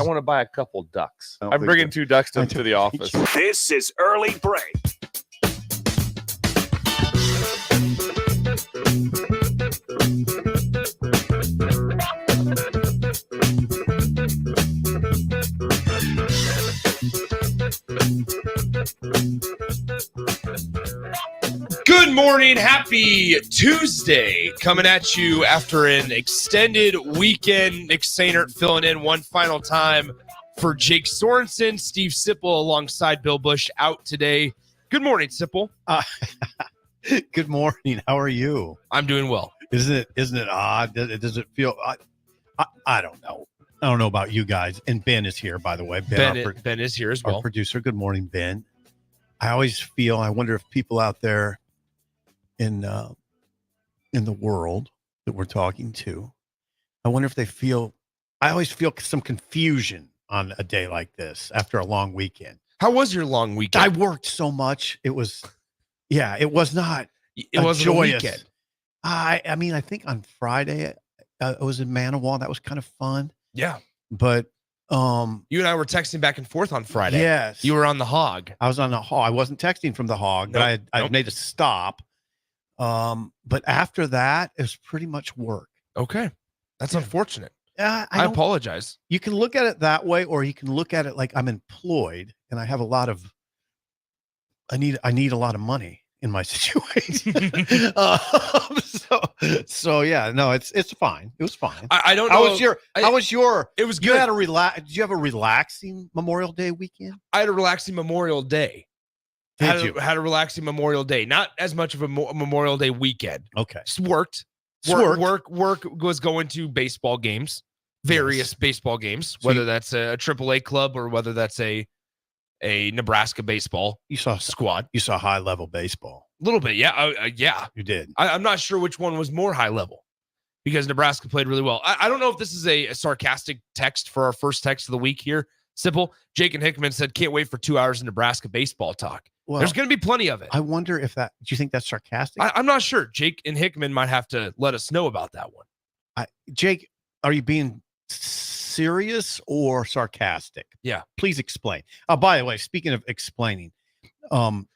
I want to buy a couple ducks. I don't I'm think bringing so. 2 ducks I to don't the office. This is Early Break. Good morning. Happy Tuesday. Coming at you after an extended weekend. Nick Sainert filling in one final time for Jake Sorensen. Steve Sipple alongside Bill Bush out today. Good morning, Sipple. Good morning. How are you? I'm doing well. Isn't it odd? Does it feel? I don't know. I don't know about you guys. And Ben is here, by the way. Ben is here as well. Our producer. Good morning, Ben. I wonder if people out there in the world that we're talking to, I wonder if they feel. I always feel some confusion on a day like this after a long weekend. How was your long weekend? I worked so much. It was not. It wasn't joyous. a weekend. I mean, I think on Friday I was in Manawa. That was kind of fun. Yeah. But you and I were texting back and forth on Friday. Yes. You were on the Hog. I was on the Hog. I wasn't texting from the Hog, but I'd made a stop. But after that, it was pretty much work. Okay. That's unfortunate. I apologize. You can look at it that way, or you can look at it like I'm employed and I have I need a lot of money in my situation. So yeah, no, it's fine. It was fine. I don't know. How was your? It was good. Did you have a relaxing Memorial Day weekend? I had a relaxing Memorial Day. Did you? Had a relaxing Memorial Day. Not as much of a Memorial Day weekend. Okay. Just worked. Work was going to baseball games, various baseball games, whether that's a AAA club or whether that's a Nebraska baseball squad. You saw high level baseball. A little bit, yeah. Yeah. You did. I'm not sure which one was more high level because Nebraska played really well. I don't know if this is a sarcastic text for our first text of the week here. Simple. Jake and Hickman said, can't wait for 2 hours of Nebraska baseball talk. Well, there's going to be plenty of it. I wonder if do you think that's sarcastic? I'm not sure. Jake and Hickman might have to let us know about that one. Jake, are you being serious or sarcastic? Yeah. Please explain. By the way, speaking of explaining, Bill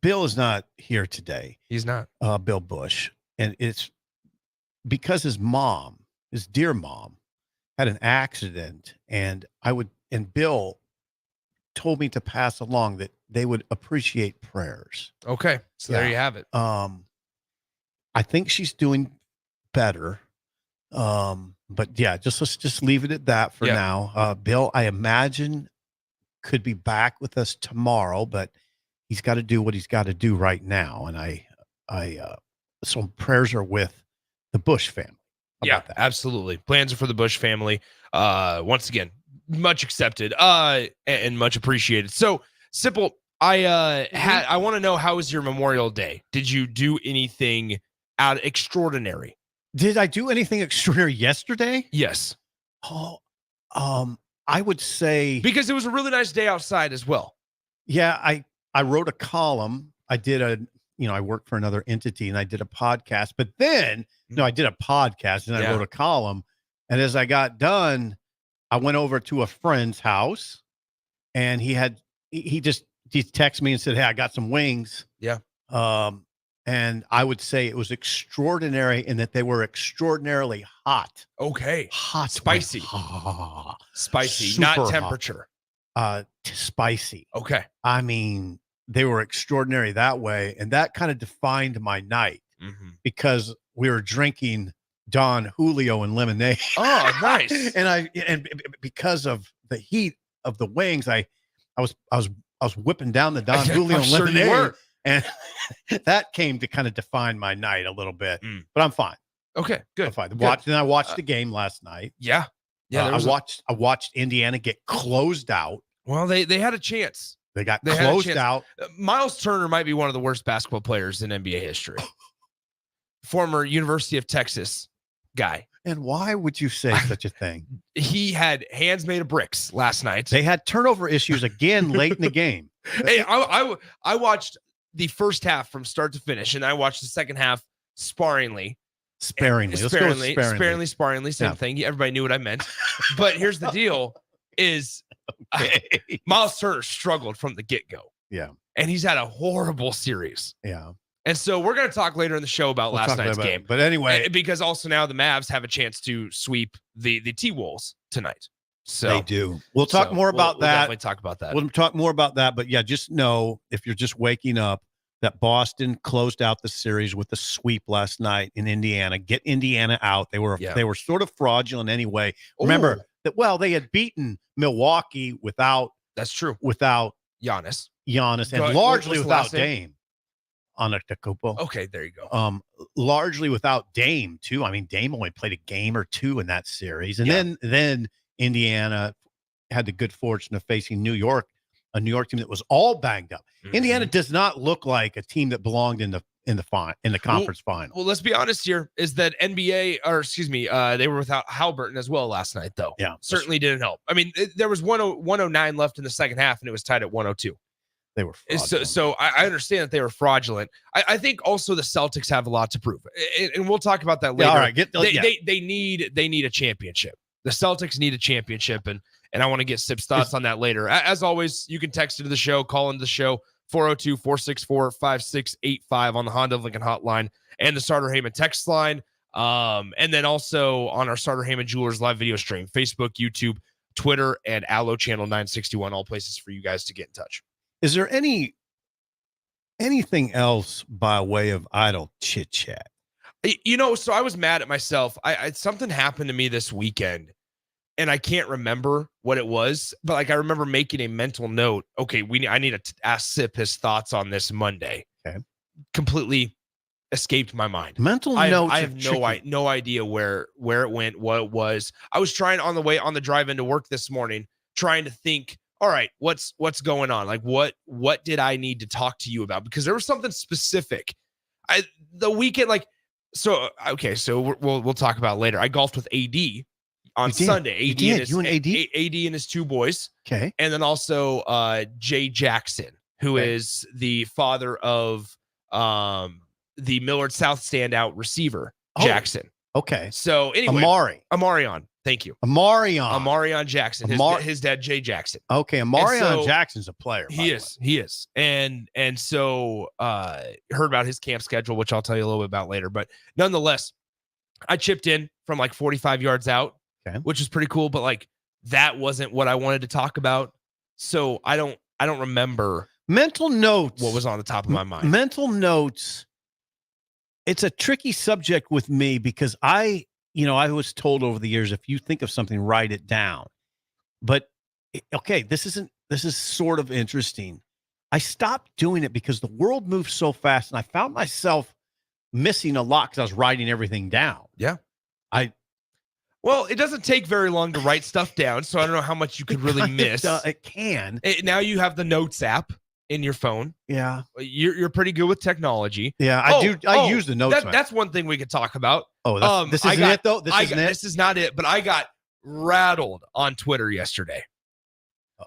is not here today. He's not. Bill Bush. And it's because his dear mom, had an accident, and Bill told me to pass along that they would appreciate prayers. Okay. So there you have it. I think she's doing better. But yeah, let's just leave it at that for now. Bill, I imagine, could be back with us tomorrow, but he's got to do what he's got to do right now. And so prayers are with the Bush family. Yeah, absolutely. Plans are for the Bush family. Once again, much accepted and much appreciated. So, Simple, I want to know, how was your Memorial Day? Did you do anything extraordinary? Did I do anything extraordinary yesterday? Yes. Oh, I would say, because it was a really nice day outside as well. Yeah, I wrote a column. I did I worked for another entity and I did a podcast, but then I did a podcast and I wrote a column. And as I got done, I went over to a friend's house and he texted me and said, "Hey, I got some wings." Yeah. And I would say it was extraordinary in that they were extraordinarily hot. Okay. Hot. Spicy. Spicy, not temperature. Spicy. Okay. I mean, they were extraordinary that way. And that kind of defined my night because we were drinking Don Julio and lemonade. Oh, nice. and because of the heat of the wings, I was whipping down the Don Julio and lemonade. And that came to kind of define my night a little bit, but I'm fine. Okay, good. I'm fine. I watched the game last night. Yeah. Yeah. I watched Indiana get closed out. Well, they had a chance. They got closed out. Miles Turner might be one of the worst basketball players in NBA history. Former University of Texas guy. And why would you say such a thing? He had hands made of bricks last night. They had turnover issues again late in the game. Hey, I watched the first half from start to finish, and I watched the second half sparingly. Sparingly. Let's go with sparingly. Sparingly, same thing. Everybody knew what I meant. But here's the deal is Miles Turner struggled from the get-go. Yeah. And he's had a horrible series. Yeah. And so we're going to talk later in the show about last night's game. But anyway. Because also now the Mavs have a chance to sweep the T-Wolves tonight. So they do. We'll talk more about that. We'll definitely talk about that. We'll talk more about that. But yeah, just know if you're just waking up that Boston closed out the series with a sweep last night in Indiana. Get Indiana out. They were sort of fraudulent anyway. Remember that they had beaten Milwaukee without Giannis and largely without Dame. Antetokounmpo. Okay, there you go. Largely without Dame too. I mean, Dame only played a game or two in that series, and then Indiana had the good fortune of facing New York, a New York team that was all banged up. Mm-hmm. Indiana does not look like a team that belonged in the conference final. Well, let's be honest here. Is that they were without Haliburton as well last night, though. Yeah, certainly didn't help. I mean, there was 109 left in the second half, and it was tied at 102. They were fraudulent. So I understand that they were fraudulent. I think also the Celtics have a lot to prove, and we'll talk about that later. Yeah, all right, they need a championship. The Celtics need a championship, and I want to get Sip's thoughts on that later. As always, you can text into the show, call into the show, 402-464-5685 on the Honda of Lincoln hotline and the Starter Heyman text line. And then also on our Starter Heyman Jewelers live video stream, Facebook, YouTube, Twitter, and Allo Channel 961, all places for you guys to get in touch. Is there anything else by way of idle chit chat? So I was mad at myself. Something happened to me this weekend, and I can't remember what it was, but I remember making a mental note. Okay, I need to ask Sip his thoughts on this Monday. Okay, completely escaped my mind. Mental notes. I have no idea where it went, what it was. I was trying on the drive into work this morning, trying to think. All right, what's going on? Like, what did I need to talk to you about? Because there was something specific. The weekend, so we'll talk about it later. I golfed with AD on Sunday. AD and his two boys. Okay, and then also Jay Jackson, who is the father of the Millard South standout receiver Jackson. Okay, so anyway, Amarion. Thank you. Amarion Jackson. His dad, Jay Jackson. Okay. Amarion Jackson's a player. He is. And so heard about his camp schedule, which I'll tell you a little bit about later. But nonetheless, I chipped in from 45 yards out, which is pretty cool. But that wasn't what I wanted to talk about. So I don't remember mental notes. What was on the top of my mind? Mental notes. It's a tricky subject with me because I was told over the years, if you think of something, write it down. But okay, this is sort of interesting. I stopped doing it because the world moves so fast, and I found myself missing a lot because I was writing everything down. Yeah. Well, it doesn't take very long to write stuff down, so I don't know how much you could really miss. It can. Now you have the Notes app in your phone. Yeah. You're pretty good with technology. Yeah, I do. I use the Notes. That's one thing we could talk about. Oh, this isn't it though. This is not it. But I got rattled on Twitter yesterday.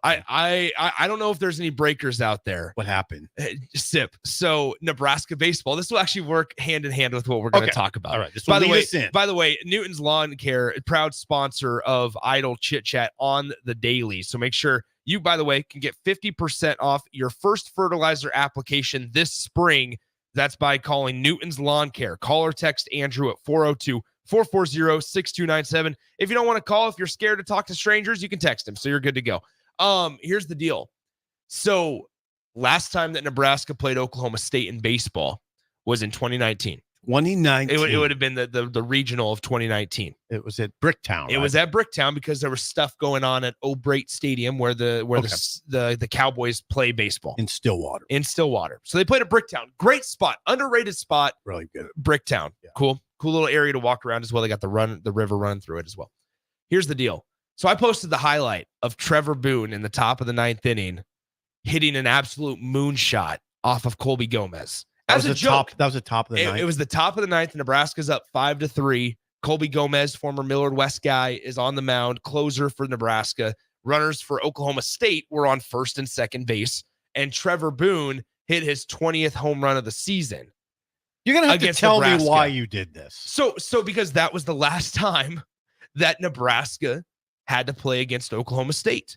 I don't know if there's any breakers out there. What happened? Sip. So Nebraska baseball. This will actually work hand in hand with what we're going to talk about. All right. By the way, Newton's Lawn Care, proud sponsor of Idle Chit Chat on the daily. So make sure you, by the way, can get 50% off your first fertilizer application this spring. That's by calling Newton's Lawn Care. Call or text Andrew at 402-440-6297. If you don't want to call, if you're scared to talk to strangers, you can text him. So you're good to go. Here's the deal. So last time that Nebraska played Oklahoma State in baseball was in 2019. 2019. It would have been the regional of 2019. It was at Bricktown. It was at Bricktown because there was stuff going on at O'Brate Stadium where the Cowboys play baseball in Stillwater. So they played at Bricktown. Great spot, underrated spot. Really good. Bricktown. Yeah. Cool little area to walk around as well. They got the river running through it as well. Here's the deal. So I posted the highlight of Trevor Boone in the top of the ninth inning hitting an absolute moonshot off of Colby Gomez. That was the top of the ninth. It was the top of the ninth. Nebraska's up 5-3. Colby Gomez, former Millard West guy, is on the mound, closer for Nebraska. Runners for Oklahoma State were on first and second base, and Trevor Boone hit his 20th home run of the season. You're going to have to against tell Nebraska. me why you did this. So because that was the last time that Nebraska had to play against Oklahoma State.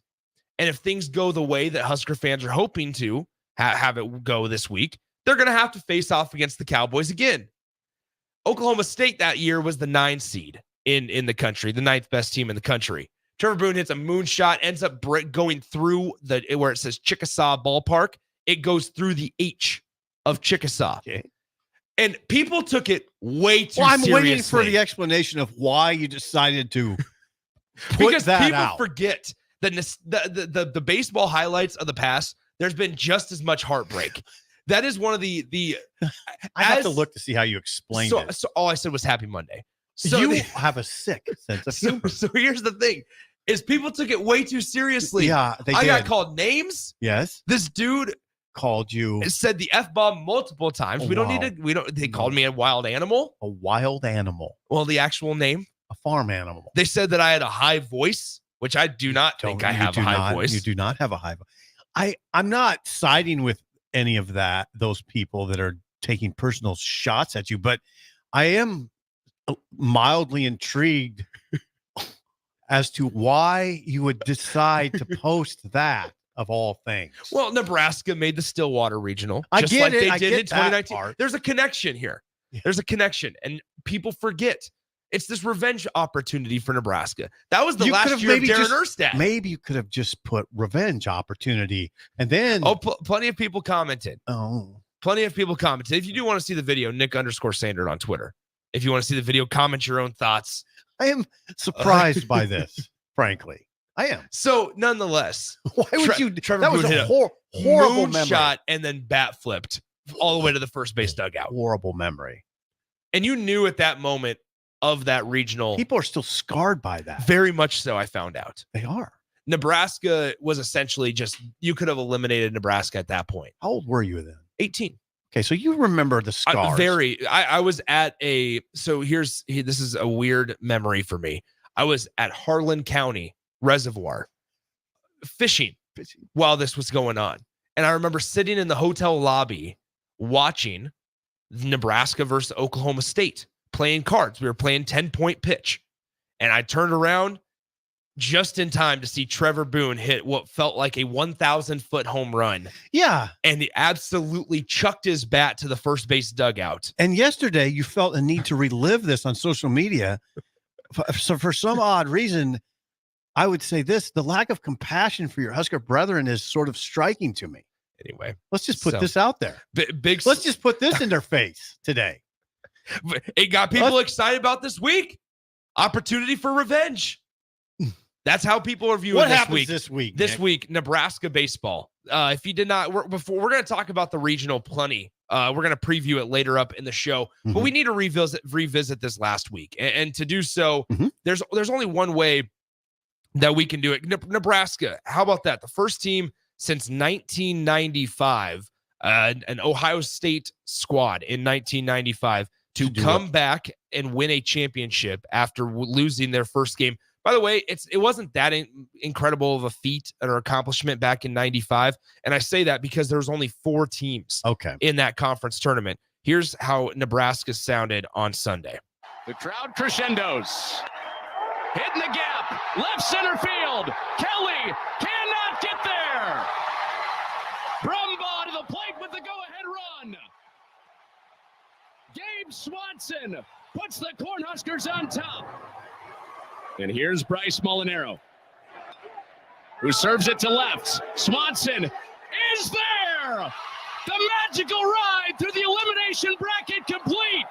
And if things go the way that Husker fans are hoping to have it go this week, they're going to have to face off against the Cowboys again. Oklahoma State that year was the 9 seed in the country, the 9th best team in the country. Trevor Boone hits a moonshot, ends up going through where it says Chickasaw Ballpark. It goes through the H of Chickasaw. Okay. And people took it way too I'm seriously. waiting for the explanation of why you decided to put because that people out. forget that the baseball highlights of the past, there's been just as much heartbreak. That is one of the I have to look to see how you explained it. So all I said was Happy Monday. So you have a sick sense of humor. so here's the thing, is people took it way too seriously. Yeah, they did. I got called names. Yes. This dude Called you said the F-bomb multiple times. They called me a wild animal. a wild animal, Well, the actual name. a farm animal. They said that I had a high voice, which I do not think I have a high voice. You do not have a high voice. I'm not siding with any of those people that are taking personal shots at you, but I am mildly intrigued as to why you would decide to post that of all things. Well, Nebraska made the Stillwater Regional. I just get like it. they I did get in that 2019. part. There's a connection here. Yeah. There's a connection, and people forget. It's this revenge opportunity for Nebraska. That was the You last could've year of maybe Darren just- Erstad. Maybe you could have just put revenge opportunity and then Plenty of people commented. Plenty of people commented. If you do want to see the video, Nick_Sanders on Twitter. If you want to see the video, comment your own thoughts. I am surprised by this, frankly. I am. So, nonetheless, Why would you? Trevor That was Boone hit a a horrible memory. shot and then bat flipped all the way to the first base dugout. Horrible memory. And you knew at that moment of that regional, People are still scarred by that. very much so, I found out. They are. Nebraska was essentially just, you could have eliminated Nebraska at that point. How old were you then? 18. Okay, so you remember the scars. I was at this is a weird memory for me. I was at Harlan County Reservoir fishing while this was going on. And I remember sitting in the hotel lobby watching Nebraska versus Oklahoma State playing cards. We were playing 10-point pitch. And I turned around just in time to see Trevor Boone hit what felt like a 1,000-foot home run. Yeah. And he absolutely chucked his bat to the first base dugout. And yesterday you felt a need to relive this on social media. So for some odd reason, I would say the lack of compassion for your Husker brethren is sort of striking to me. Anyway, Let's just put this out there. Let's just put this in their face today. It got people excited about this week. Opportunity for revenge. That's how people are viewing What this happens week. this week? This Nick? week, Nebraska baseball. If you did not, we're going to talk about the regional plenty. We're going to preview it later up in the show, but we need to revisit this last week, and to do so, there's only one way that we can do it. Nebraska, how about that? The first team since 1995, an Ohio State squad in 1995 to come back and win a championship after losing their first game. By the way, it wasn't that incredible of a feat or accomplishment back in 95. And I say that because there was only 4 teams in that conference tournament. Here's how Nebraska sounded on Sunday. The crowd crescendos. Hitting the gap. Left center field. Kelly cannot get there. Brumbaugh to the plate with the go-ahead run. Gabe Swanson puts the Cornhuskers on top. And here's Bryce Molinaro, who serves it to left. Swanson is there. The magical ride through the elimination bracket complete.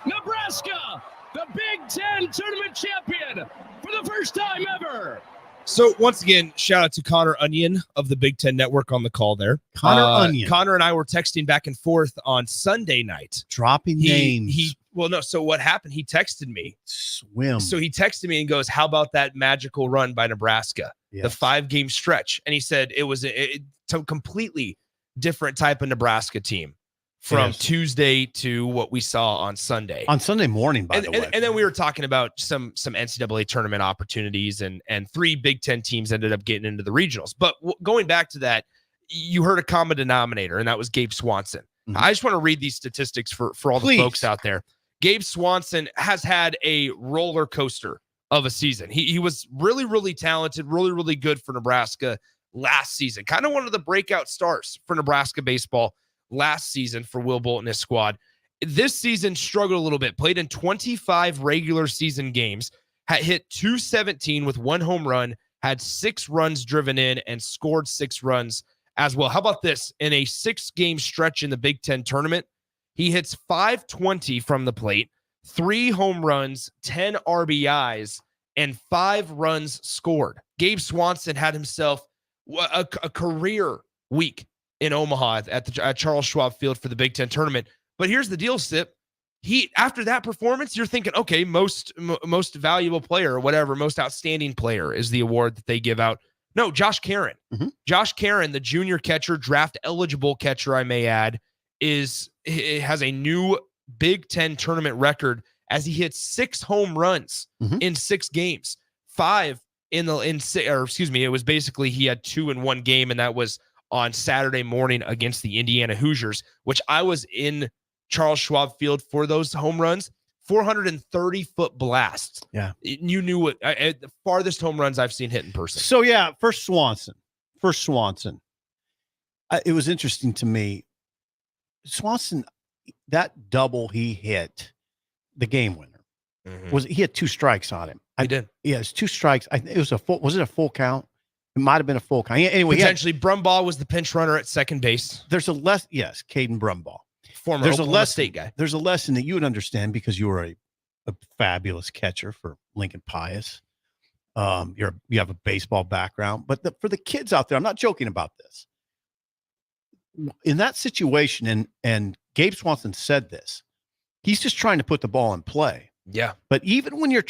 Nebraska, the Big Ten tournament champion for the first time ever. So once again, shout out to Connor Onion of the Big Ten Network on the call there. Onion. Connor and I were texting back and forth on Sunday night. Dropping names. So what happened? He texted me. Swim. So he texted me and goes, how about that magical run by Nebraska? Yes. The 5-game stretch. And he said it was a completely different type of Nebraska team from Tuesday to what we saw on Sunday. On Sunday morning, by the way. And then we were talking about some NCAA tournament opportunities, and 3 Big Ten teams ended up getting into the regionals. But going back to that, you heard a common denominator, and that was Gabe Swanson. I just want to read these statistics for all the folks out there. Gabe Swanson has had a roller coaster of a season. He was really, really talented, really, really good for Nebraska last season. Kind of one of the breakout stars for Nebraska baseball last season for Will Bolt and his squad. This season struggled a little bit, played in 25 regular season games, had hit .217 with 1 home run, had 6 runs driven in, and scored 6 runs as well. How about this? In a 6-game stretch in the Big Ten tournament, he hits .520 from the plate, 3 home runs, 10 RBIs, and 5 runs scored. Gabe Swanson had himself a career week in Omaha at Charles Schwab Field for the Big Ten tournament. But here's the deal, Sip. After that performance, you're thinking, okay, most valuable player or whatever, most outstanding player is the award that they give out. No, Josh Caron. Josh Caron, the junior catcher, draft eligible catcher, I may add, has a new Big Ten tournament record as he hit 6 home runs in 6 games. 5 it was basically he had 2 in 1 game, and that was on Saturday morning against the Indiana Hoosiers, which I was in Charles Schwab Field for those home runs. 430-foot blasts. Yeah. You knew it. The farthest home runs I've seen hit in person. So, yeah, first Swanson. It was interesting to me. Swanson, that double he hit, the game winner, he had 2 strikes on him. He did. Yeah, it's 2 strikes. It was was it a full count? It might have been a full count. Anyway, potentially Brumbaugh was the pinch runner at second base. There's a Caden Brumbaugh. Former Oklahoma State guy. There's a lesson that you would understand because you were a fabulous catcher for Lincoln Pius. You have a baseball background, but for the kids out there, I'm not joking about this. In that situation, and Gabe Swanson said this, he's just trying to put the ball in play. Yeah. But even when you're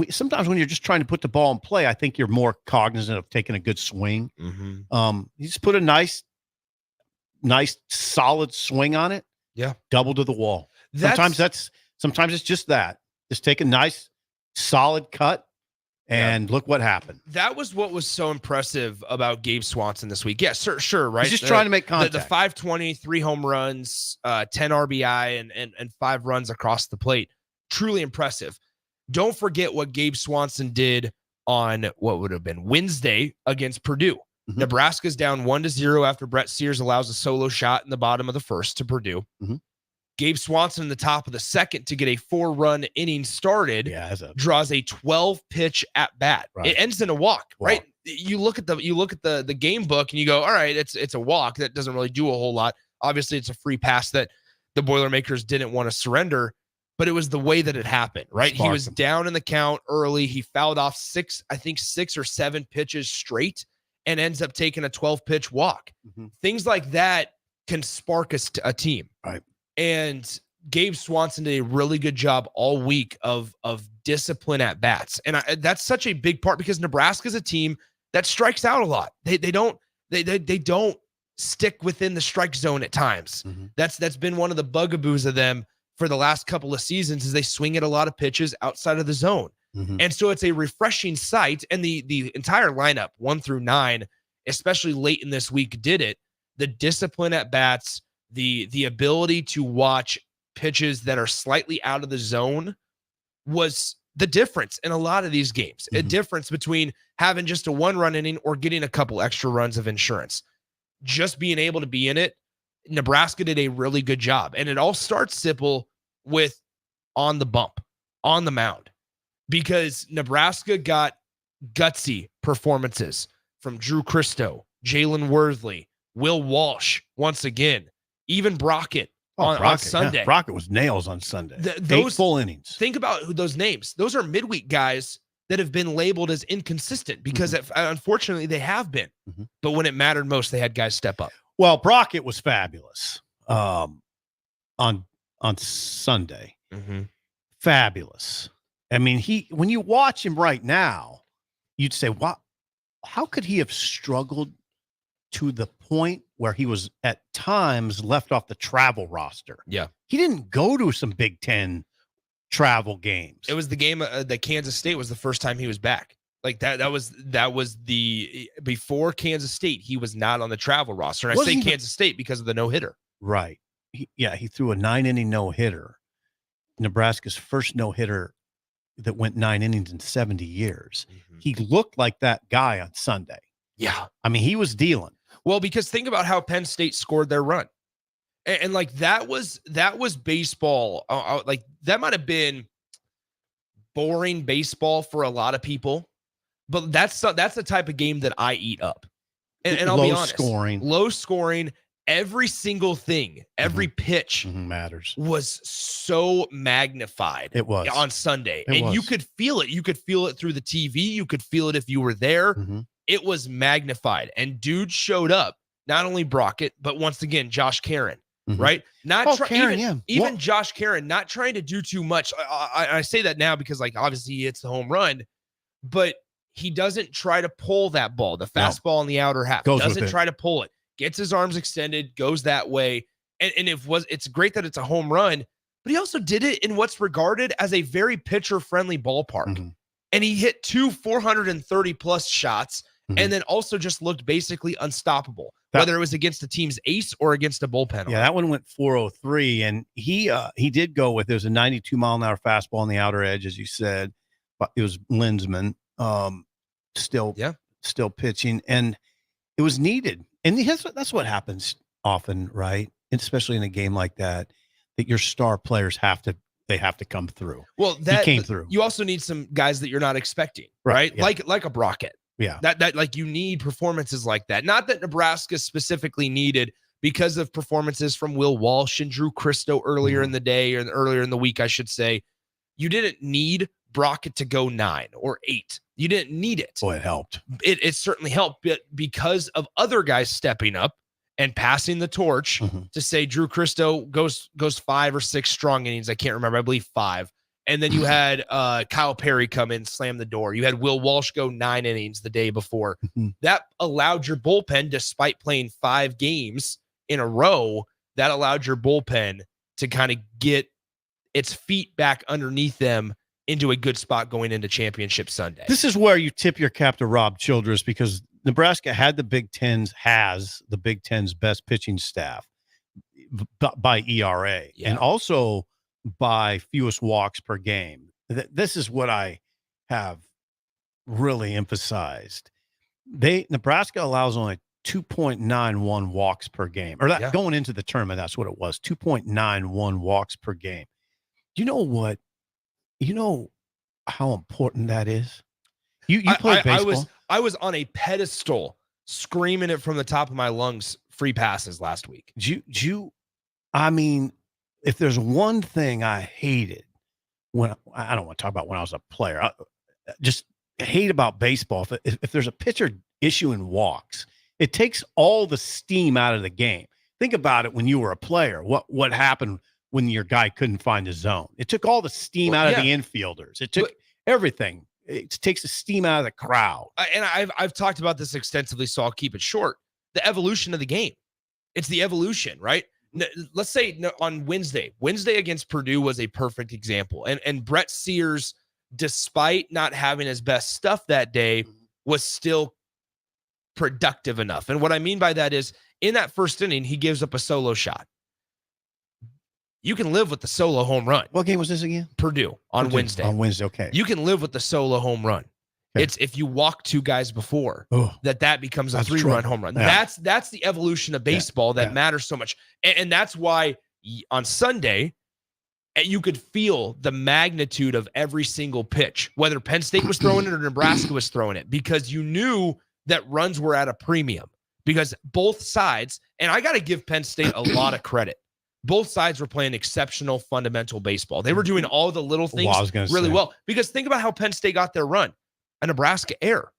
sometimes when you're just trying to put the ball in play, I think you're more cognizant of taking a good swing. You just put a nice solid swing on it. Yeah. Double to the wall. Sometimes it's just that. Just take a nice solid cut and look what happened. That was what was so impressive about Gabe Swanson this week. Yeah, sure, right? He's just trying to make contact. The 520, 3 home runs, 10 RBI, and 5 runs across the plate. Truly impressive. Don't forget what Gabe Swanson did on what would have been Wednesday against Purdue. Nebraska's down 1-0 after Brett Sears allows a solo shot in the bottom of the first to Purdue. Gabe Swanson in the top of the second to get a 4-run inning started. Draws a 12-pitch at bat. Right. It ends in a walk, right? You look at the game book and you go, all right, it's a walk. That doesn't really do a whole lot. Obviously, it's a free pass that the Boilermakers didn't want to surrender, but it was the way that it happened, right? He was down in the count early. He fouled off 6 or 7 pitches straight and ends up taking a 12-pitch walk. Things like that can spark a team. Right. And Gabe Swanson did a really good job all week of discipline at bats. And that's such a big part because Nebraska's a team that strikes out a lot. They don't stick within the strike zone at times. That's been one of the bugaboos of them for the last couple of seasons is they swing at a lot of pitches outside of the zone. And so it's a refreshing sight. And the entire lineup, 1 through 9, especially late in this week, did it. The discipline at bats, the ability to watch pitches that are slightly out of the zone was the difference in a lot of these games. A difference between having just a 1-run inning or getting a couple extra runs of insurance. Just being able to be in it, Nebraska did a really good job. And it all starts, Sipple, with on the bump, on the mound. Because Nebraska got gutsy performances from Drew Christo, Jalen Worthley, Will Walsh, once again, even Brockett on Sunday. Yeah, Brockett was nails on Sunday. Those 8 full innings. Think about those names. Those are midweek guys that have been labeled as inconsistent because unfortunately they have been. But when it mattered most, they had guys step up. Well, Brockett was fabulous on Sunday. Fabulous. I mean, when you watch him right now, you'd say, wow, how could he have struggled to the point where he was at times left off the travel roster? Yeah. He didn't go to some Big Ten travel games. It was the game that Kansas State was the first time he was back. Like that was before Kansas State, he was not on the travel roster. And I say Kansas State because of the no-hitter. Right. he threw a 9-inning no-hitter. Nebraska's first no-hitter that went 9 innings in 70 years. Mm-hmm. He looked like that guy on Sunday. Yeah. I mean, he was dealing. Well, because think about how Penn State scored their run. And like that was baseball. Like that might have been boring baseball for a lot of people, but that's the type of game that I eat up. And I'll be honest, low scoring, every single thing, every pitch matters. Was so magnified. It was on Sunday, and you could feel it. You could feel it through the TV. You could feel it if you were there. It was magnified, and dude showed up. Not only Brockett, but once again, Josh Karen. Right? Even Josh Karen, not trying to do too much. I say that now because, like, obviously he hits the home run, but he doesn't try to pull that ball, the fastball in the outer half. Doesn't try to pull it. Gets his arms extended, goes that way. And it's great that it's a home run, but he also did it in what's regarded as a very pitcher-friendly ballpark. And he hit 2 430-plus shots and then also just looked basically unstoppable. Whether it was against the team's ace or against a bullpen. Yeah, that one went 403, and he did go with, there's a 92-mile-an-hour fastball on the outer edge, as you said, but it was Linsman still pitching, and it was needed. And that's what happens often, right? And especially in a game like that your star players have to come through. Well, he came through. You also need some guys that you're not expecting, right? Yeah. Like a Brockett. Yeah. That like you need performances like that. Not that Nebraska specifically needed because of performances from Will Walsh and Drew Christo earlier in the day, or earlier in the week, I should say. You didn't need Brockett to go 9 or 8. You didn't need it. Boy, it helped. It certainly helped, but because of other guys stepping up and passing the torch to say Drew Christo goes 5 or 6 strong innings. I can't remember. I believe 5. And then you had Kyle Perry come in, slam the door. You had Will Walsh go 9 innings the day before. That allowed your bullpen, despite playing 5 games in a row, that allowed your bullpen to kind of get its feet back underneath them into a good spot going into Championship Sunday. This is where you tip your cap to Rob Childress, because Nebraska has the Big Ten's best pitching staff by ERA and also by fewest walks per game. This is what I have really emphasized. Nebraska allows only 2.91 walks per game, or going into the tournament. That's what it was. 2.91 walks per game. You know what? You know how important that is. You play baseball. I was on a pedestal screaming it from the top of my lungs. Free passes last week. I mean, if there's one thing I hated when I don't want to talk about when I was a player, I just hate about baseball. If there's a pitcher issuing walks, it takes all the steam out of the game. Think about it when you were a player. What happened when your guy couldn't find his zone? It took all the steam out of the infielders. It took everything. It takes the steam out of the crowd. And I've talked about this extensively, so I'll keep it short. The evolution of the game. It's the evolution, right? Let's say on Wednesday against Purdue was a perfect example. And Brett Sears, despite not having his best stuff that day, was still productive enough. And what I mean by that is, in that first inning, he gives up a solo shot. You can live with the solo home run. What game was this again? Purdue on Wednesday. On Wednesday, okay. You can live with the solo home run. Okay. It's if you walk 2 guys before that becomes a 3-run home run. Yeah. That's the evolution of baseball that matters so much. And that's why on Sunday, you could feel the magnitude of every single pitch, whether Penn State was throwing it or Nebraska was throwing it, because you knew that runs were at a premium, because both sides, and I got to give Penn State a lot of credit. Both sides were playing exceptional fundamental baseball. They were doing all the little things really well, because think about how Penn State got their run. A Nebraska error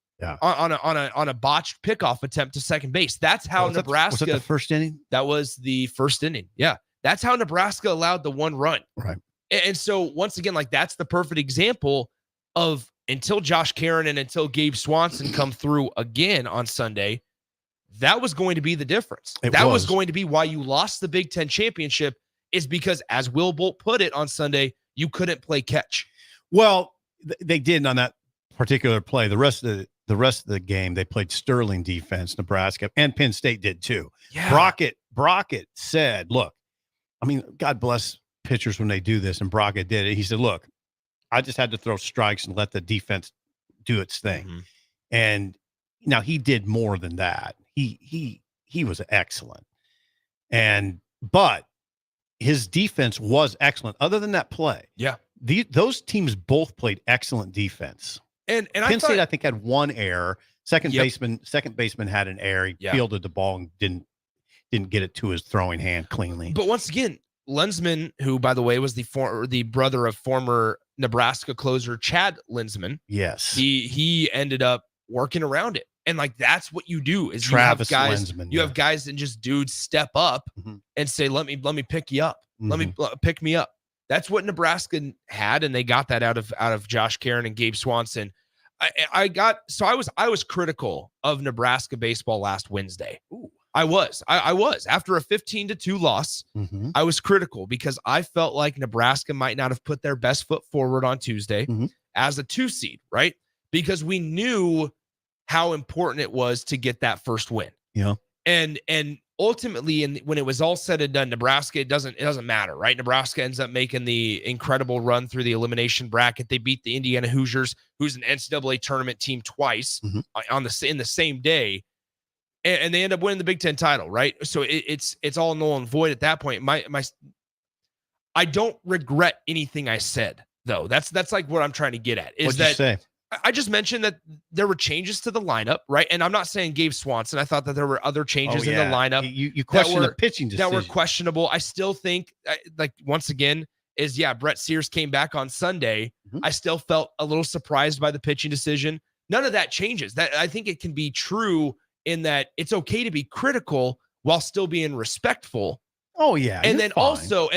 on a botched pickoff attempt to second base. That's how Nebraska. Was that the first inning? That was the first inning. Yeah. That's how Nebraska allowed the 1 run. Right. And so once again, like, that's the perfect example of, until Josh Karen and until Gabe Swanson come through again on Sunday, that was going to be the difference. That was going to be why you lost the Big Ten championship, is because, as Will Bolt put it on Sunday, you couldn't play catch. Well, they did on that particular play. The rest of the game, they played sterling defense. Nebraska and Penn State did too. Yeah. Brockett said, "Look, I mean, God bless pitchers when they do this, and Braga did it. He said, look, I just had to throw strikes and let the defense do its thing. Mm-hmm. And now he did more than that. He was excellent. But his defense was excellent. Other than that play, those teams both played excellent defense. And Penn State, I think, had one error. Second baseman had an error. He Yeah. fielded the ball and didn't get it to his throwing hand cleanly. But once again, Lensman, who by the way was the brother of former Nebraska closer Chad Lensman, yes, he ended up working around it. And like that's what you do is Travis you have guys, Lensman, you have guys and just dudes step up and say, let me pick you up. Let me pick me up. That's what Nebraska had, and they got that out of Josh Caron and Gabe Swanson. I was critical of Nebraska baseball last Wednesday. Ooh. I was after a 15-2 loss. I was critical because I felt like Nebraska might not have put their best foot forward on Tuesday as a 2 seed, right? Because we knew how important it was to get that first win. Yeah. And ultimately, when it was all said and done, Nebraska, it doesn't matter, right? Nebraska ends up making the incredible run through the elimination bracket. They beat the Indiana Hoosiers, who's an NCAA tournament team twice in the same day. And they end up winning the Big Ten title, right? So it's all null and void at that point. I don't regret anything I said, though. That's like what I'm trying to get at. What'd you say? I just mentioned that there were changes to the lineup, right? And I'm not saying Gabe Swanson. I thought that there were other changes in the lineup. You question the pitching decision. That were questionable. I still think, like, once again, Brett Sears came back on Sunday. I still felt a little surprised by the pitching decision. None of that changes. That I think it can be true in that it's okay to be critical while still being respectful. Oh, yeah. And then also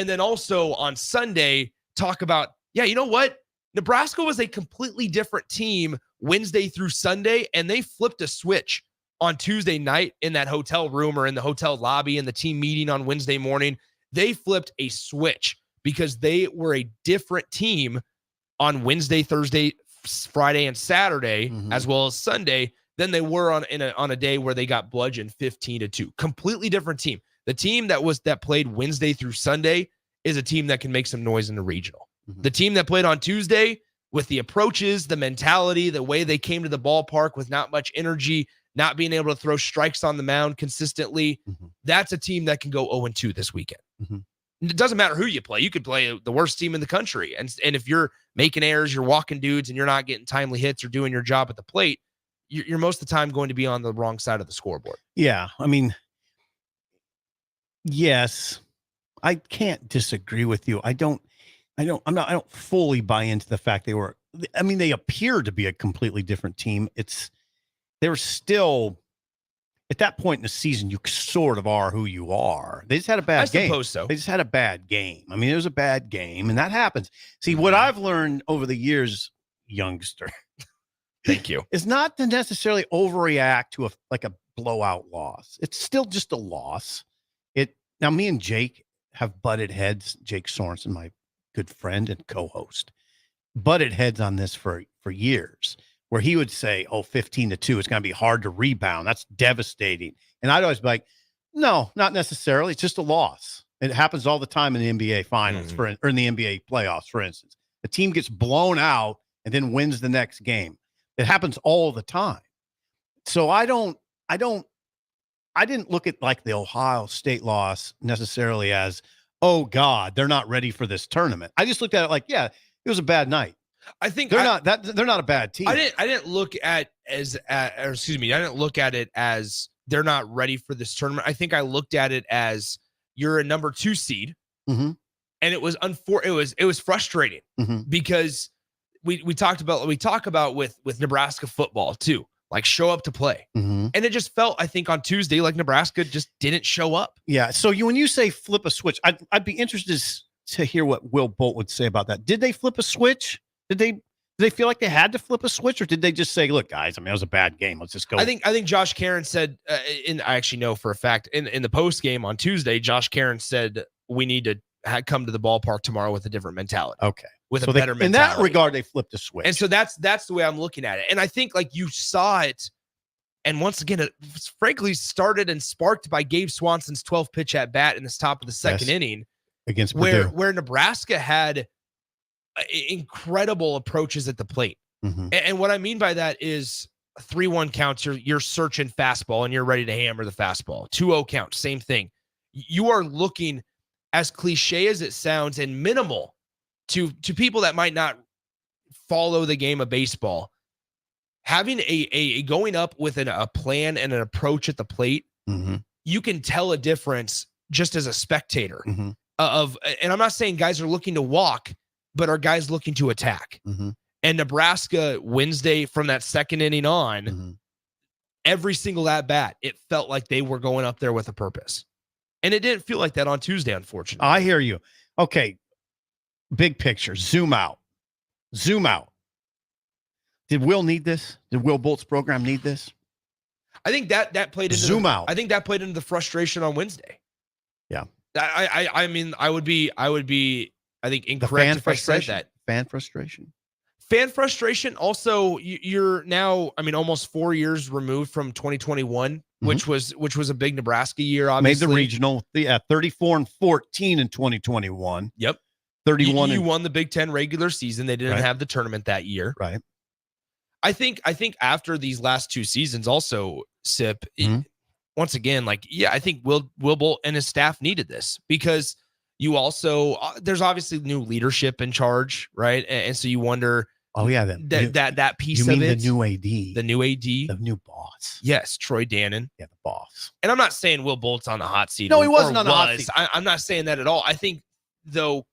on Sunday, talk about, you know what? Nebraska was a completely different team Wednesday through Sunday, and they flipped a switch on Tuesday night in that hotel room or in the hotel lobby in the team meeting on Wednesday morning. They flipped a switch because they were a different team on Wednesday, Thursday, Friday, and Saturday, as well as Sunday, than they were on a day where they got bludgeoned 15-2. Completely different team. The team that played Wednesday through Sunday is a team that can make some noise in the regional. The team that played on Tuesday, with the approaches, the mentality, the way they came to the ballpark with not much energy, not being able to throw strikes on the mound consistently, that's a team that can go 0-2 this weekend. It doesn't matter who you play. You could play the worst team in the country. And if you're making errors, you're walking dudes, and you're not getting timely hits or doing your job at the plate, you're most of the time going to be on the wrong side of the scoreboard. Yeah. I mean, yes, I can't disagree with you. I don't fully buy into the fact they appear to be a completely different team. They were still at that point in the season, you sort of are who you are. They just had a bad game. I suppose so. They just had a bad game. I mean, it was a bad game, and that happens. See, what I've learned over the years, youngster, thank you, is not to necessarily overreact to a blowout loss. It's still just a loss. Now, me and Jake have butted heads. Jake Sorensen, my good friend and co-host, butted heads on this for years, where he would say, 15-2, it's going to be hard to rebound. That's devastating. And I'd always be like, no, not necessarily. It's just a loss. It happens all the time in the NBA finals or in the NBA playoffs, for instance. The team gets blown out and then wins the next game. It happens all the time. So I didn't look at like the Ohio State loss necessarily as, oh God, they're not ready for this tournament. I just looked at it like, yeah, it was a bad night. I think they're not a bad team. I didn't look at it as they're not ready for this tournament. I think I looked at it as you're a number 2 seed. And it was it was frustrating because we talk about with Nebraska football too, like show up to play. And it just felt, I think on Tuesday, like Nebraska just didn't show up. Yeah. So when you say flip a switch, I'd be interested to hear what Will Bolt would say about that. Did they flip a switch? Did they feel like they had to flip a switch, or did they just say, look, guys, I mean, it was a bad game. Let's just go. I think Josh Caron said, I actually know for a fact in the post game on Tuesday, Josh Caron said, we need to come to the ballpark tomorrow with a different mentality. Okay. With a better mentality. In that regard, they flipped a switch. And so that's the way I'm looking at it. And I think like you saw it. And once again, it frankly started and sparked by Gabe Swanson's 12th pitch at bat in the top of the second inning. against Purdue. where Nebraska had incredible approaches at the plate. Mhm. And what I mean by that is 3-1 counts, you're searching fastball and you're ready to hammer the fastball. 2-0 count, same thing. You are looking, as cliche as it sounds and minimal to people that might not follow the game of baseball, having a going up with a plan and an approach at the plate, Mhm. you can tell a difference just as a spectator Mhm. and I'm not saying guys are looking to walk, but are guys looking to attack. Mhm. And Nebraska Wednesday from that second inning on, Mhm. every single at bat, it felt like they were going up there with a purpose. And it didn't feel like that on Tuesday, unfortunately. I hear you. Okay. Big picture. Zoom out. Zoom out. Did Will need this? Did Will Bolt's program need this? I think that played into Zoom out. I think that played into the frustration on Wednesday. Yeah. I mean, I would be, I think, incorrect if I said that. Fan frustration. Fan frustration. Also, you're now, I mean, almost 4 years removed from 2021, which was a big Nebraska year. Obviously, made the regional. 34-14 in 2021. Yep. 31. You won the Big Ten regular season. They didn't have the tournament that year. Right. I think after these last 2 seasons, also Sip. Once again, I think Will Bolt and his staff needed this because you also there's obviously new leadership in charge, right? And so you wonder. Oh yeah, that piece you mean of it. The new AD, the new boss. Yes, Troy Dannon. Yeah, the boss. And I'm not saying Will Bolt's on the hot seat. No, he wasn't on the hot seat. I'm not saying that at all. I think though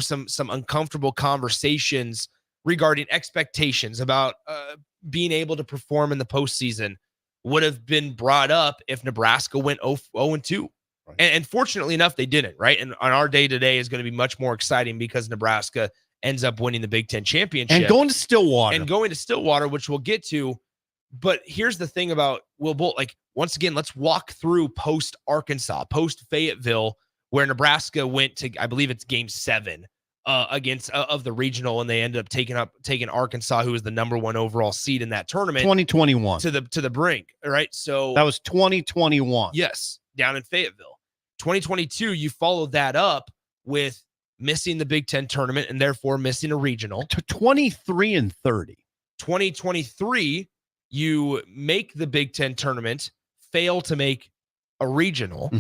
some uncomfortable conversations regarding expectations about being able to perform in the postseason would have been brought up if Nebraska went 0-2. Right. And fortunately enough, they didn't, right? And on our day today is going to be much more exciting because Nebraska ends up winning the Big Ten championship. And going to Stillwater. Which we'll get to. But here's the thing about Will Bolt. Once again, let's walk through post-Arkansas, post-Fayetteville, where Nebraska went to, I believe it's game 7 against of the regional, and they ended up taking Arkansas, who was the number 1 overall seed in that tournament, 2021 to the brink. Right, so that was 2021. Yes, down in Fayetteville. 2022, you followed that up with missing the Big Ten tournament and therefore missing a regional. To 23-30. 2023, you make the Big Ten tournament, fail to make a regional,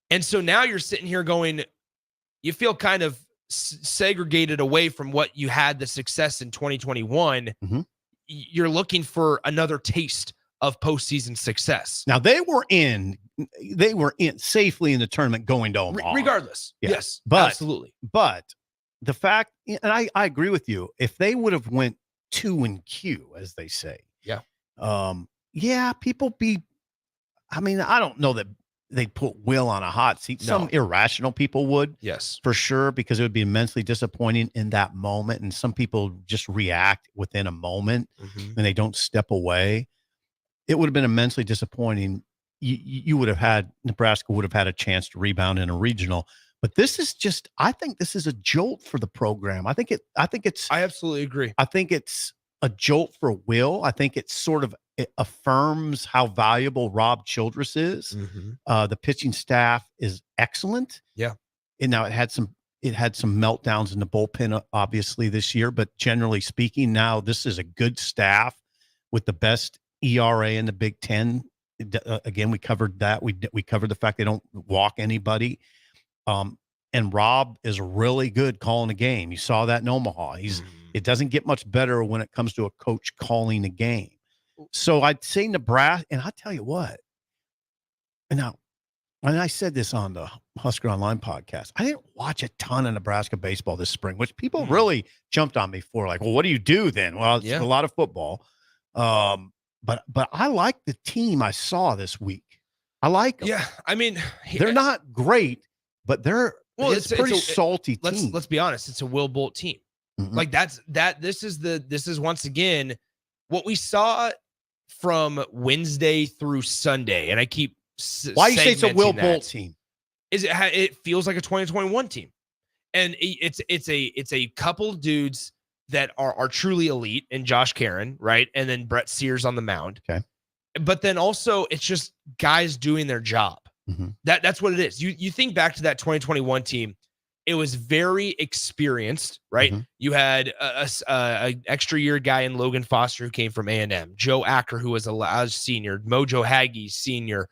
and so now you're sitting here going, you feel kind of segregated away from what you had the success in 2021. You're looking for another taste of postseason success. Now they were in safely in the tournament going to Omaha. Regardless. Yeah. Yes, but, absolutely. But the fact, and I agree with you, if they would have went 2-Q, as they say. Yeah. People I don't know that they'd put Will on a hot seat. No. Some irrational people would. Yes. For sure, because it would be immensely disappointing in that moment. And some people just react within a moment and they don't step away. It would have been immensely disappointing. You would have had, Nebraska would have had a chance to rebound in a regional. But this is just, I think this is a jolt for the program. I absolutely agree. I think it's a jolt for Will. I think it affirms how valuable Rob Childress is. The pitching staff is excellent. Yeah. And now it had some meltdowns in the bullpen, obviously, this year, but generally speaking, now this is a good staff with the best ERA in the Big Ten. Again, we covered that. We covered the fact they don't walk anybody. And Rob is really good calling a game. You saw that in Omaha. It doesn't get much better when it comes to a coach calling a game. So I'd say Nebraska, and I tell you what, and I said this on the Husker Online podcast, I didn't watch a ton of Nebraska baseball this spring, which people really jumped on me for, like, well, what do you do then? Well, it's a lot of football. But I like the team I saw this week. I like them. Yeah, I mean, they're not great, but it's a pretty salty team. Let's be honest, it's a Will Bolt team. Like this is once again what we saw from Wednesday through Sunday, and I keep why you say it's a Will Bolt team? Is it feels like a 2021 team, and it's a couple dudes that are truly elite, and Josh Caron, right, and then Brett Sears on the mound. Okay, but then also it's just guys doing their job, Mm-hmm. That's what it is. You think back to that 2021 team, it was very experienced, right? Mm-hmm. You had a extra year guy in Logan Foster who came from A&M, Joe Acker, who was a senior, Mojo Hagee, senior,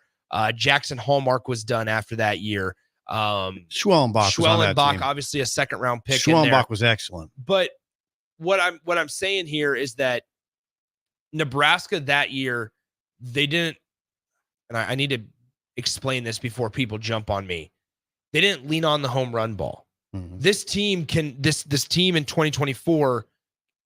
Jackson Hallmark was done after that year. Schwellenbach, obviously a second round pick. Schwellenbach was excellent. But what I'm saying here is that Nebraska that year, they didn't, and I need to explain this before people jump on me. They didn't lean on the home run ball. Mm-hmm. This team this team in 2024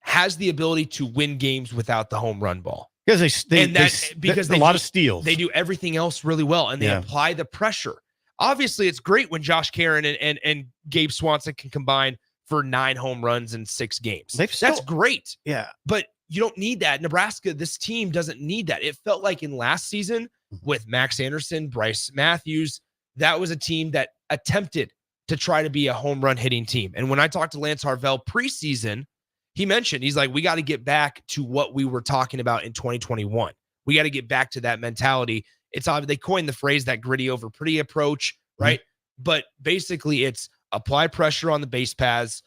has the ability to win games without the home run ball. Because they a lot of steals. They do everything else really well, and they apply the pressure. Obviously, it's great when Josh Karen and Gabe Swanson can combine for 9 home runs in 6 games. That's great. Yeah. But you don't need that. Nebraska, this team doesn't need that. It felt like in last season with Max Anderson, Bryce Matthews, that was a team that attempted to try to be a home run hitting team. And when I talked to Lance Harvell preseason, he mentioned, he's like, we got to get back to what we were talking about in 2021. We got to get back to that mentality. It's obvious they coined the phrase that gritty over pretty approach, right? Mm-hmm. But basically it's apply pressure on the base paths,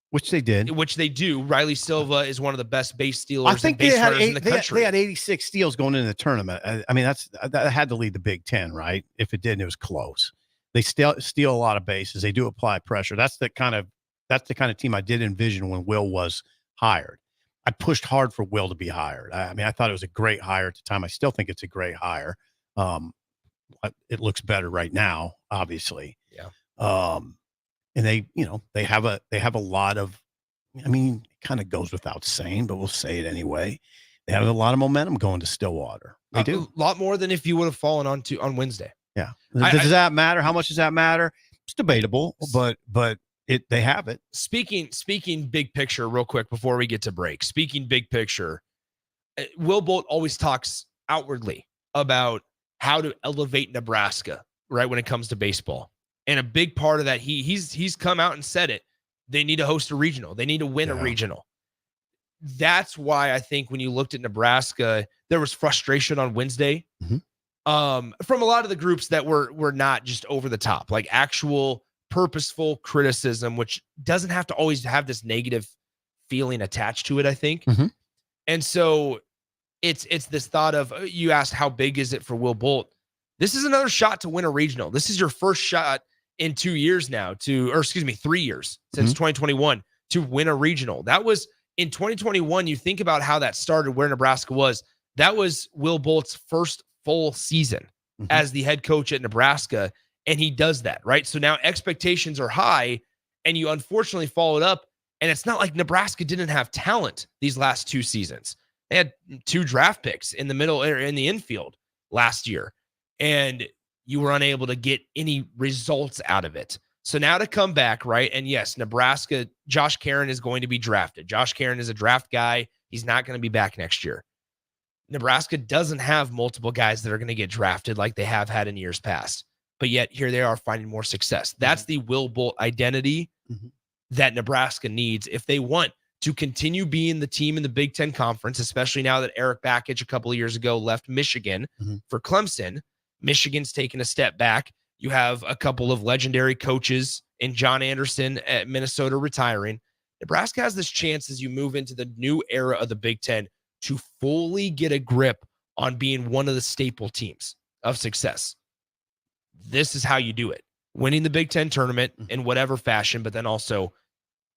which they did, which they do. Riley Silva is one of the best base stealers. I think and base they runners in the country. They had 86 steals going into the tournament. I mean, that had to lead the Big Ten, right? If it didn't, it was close. They steal a lot of bases. They do apply pressure. That's the kind of team I did envision when Will was hired. I pushed hard for Will to be hired. I mean, I thought it was a great hire at the time. I still think it's a great hire. It looks better right now, obviously. Yeah. And they have a lot of, I mean, it kind of goes without saying, but we'll say it anyway. They have a lot of momentum going to Stillwater. They do a lot more than if you would have fallen on Wednesday. Yeah. Does that matter? How much does that matter? It's debatable, but they have it. Speaking big picture real quick before we get to break. Speaking big picture, Will Bolt always talks outwardly about how to elevate Nebraska, right, when it comes to baseball. And a big part of that, he's come out and said it. They need to host a regional. They need to win a regional. That's why I think when you looked at Nebraska, there was frustration on Wednesday. Mm-hmm. From a lot of the groups that were not just over the top, like actual purposeful criticism, which doesn't have to always have this negative feeling attached to it, I think. Mm-hmm. And so it's this thought of, you asked how big is it for Will Bolt? This is another shot to win a regional. This is your first shot in 3 years since 2021 to win a regional. That was in 2021. You think about how that started, where Nebraska was. That was Will Bolt's first full season as the head coach at Nebraska. And he does that, right? So now expectations are high, and you unfortunately followed up. And it's not like Nebraska didn't have talent these last 2 seasons. They had 2 draft picks in the middle or in the infield last year, and you were unable to get any results out of it. So now to come back, right? And yes, Nebraska, Josh Karen is going to be drafted. Josh Karen is a draft guy. He's not going to be back next year. Nebraska doesn't have multiple guys that are going to get drafted like they have had in years past. But yet here they are finding more success. That's the Will Bolt identity that Nebraska needs if they want to continue being the team in the Big Ten Conference, especially now that Eric Bakich a couple of years ago left Michigan for Clemson. Michigan's taken a step back. You have a couple of legendary coaches in John Anderson at Minnesota retiring. Nebraska has this chance as you move into the new era of the Big Ten to fully get a grip on being one of the staple teams of success. This is how you do it. Winning the Big Ten tournament in whatever fashion, but then also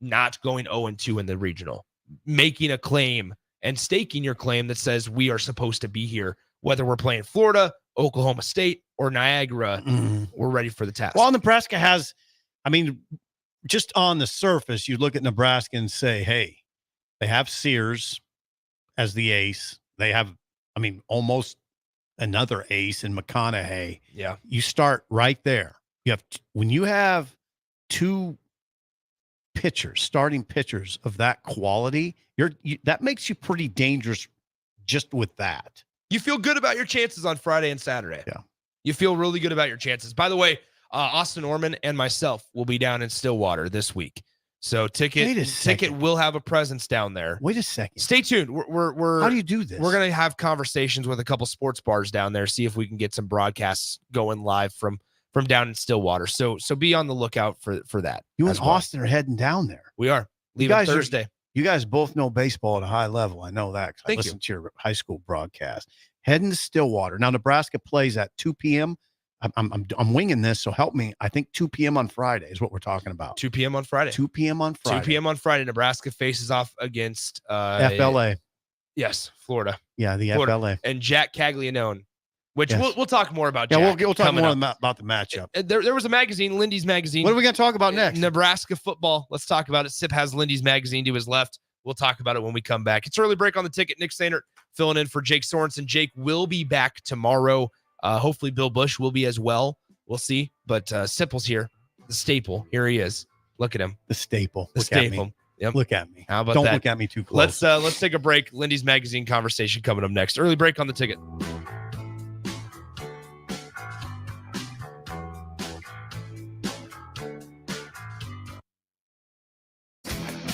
not going 0-2 in the regional. Making a claim and staking your claim that says we are supposed to be here, whether we're playing Florida, Oklahoma State, or Niagara, we're ready for the task. Well, Nebraska has, I mean, just on the surface, you look at Nebraska and say, hey, they have Sears as the ace. They have, I mean, almost another ace in McConaughey. Yeah. You start right there. You have, when you have 2 pitchers, starting pitchers of that quality, that makes you pretty dangerous just with that. You feel good about your chances on Friday and Saturday. Yeah. You feel really good about your chances. By the way, Austin Orman and myself will be down in Stillwater this week. So Wait a Ticket second. will have a presence down there. Wait a second. Stay tuned. We're How do you do this? We're gonna have conversations with a couple sports bars down there, see if we can get some broadcasts going live from down in Stillwater. So be on the lookout for that. You as and well. Austin are heading down there. We are leaving Thursday. You guys both know baseball at a high level. I know that. 'Cause I listened to your high school broadcast. Heading to Stillwater. Now, Nebraska plays at 2 p.m. I'm winging this, so help me. I think 2 p.m. on Friday is what we're talking about. 2 p.m. on Friday. 2 p.m. on Friday. 2 p.m. on Friday. Nebraska faces off against FLA. Yes, Florida. Yeah, the Florida. FLA. And Jack Caglianone, which Yes. we'll talk more about. Yeah, Jack we'll talk more up. about the matchup. There was a magazine, Lindy's Magazine. What are we going to talk about next? Nebraska football. Let's talk about it. Sip has Lindy's Magazine to his left. We'll talk about it when we come back. It's early break on the ticket. Nick Sainert filling in for Jake Sorensen. Jake will be back tomorrow. Hopefully Bill Bush will be as well. We'll see. But Sipple's here. The staple. Here he is. Look at him. The staple. The staple. Yep. Look at me. How about Don't that? look at me too close. Let's take a break. Lindy's Magazine conversation coming up next. Early break on the ticket.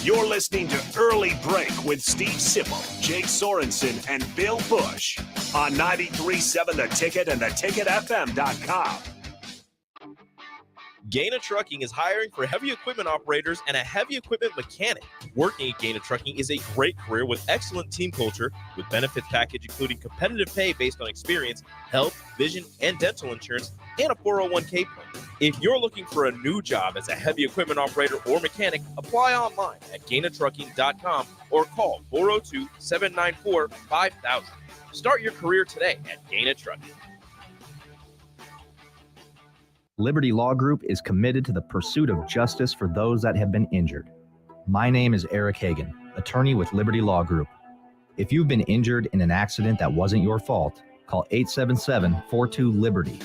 You're listening to Early Break with Steve Sipple, Jake Sorensen, and Bill Bush on 93.7 The Ticket and theticketfm.com. Gaina Trucking is hiring for heavy equipment operators and a heavy equipment mechanic. Working at Gaina Trucking is a great career with excellent team culture, with benefits package including competitive pay based on experience, health, vision, and dental insurance, and a 401k plan. If you're looking for a new job as a heavy equipment operator or mechanic, apply online at GainaTrucking.com or call 402-794-5000. Start your career today at Gaina Trucking. Liberty Law Group is committed to the pursuit of justice for those that have been injured. My name is Eric Hagan, attorney with Liberty Law Group. If you've been injured in an accident that wasn't your fault, call 877-42-LIBERTY.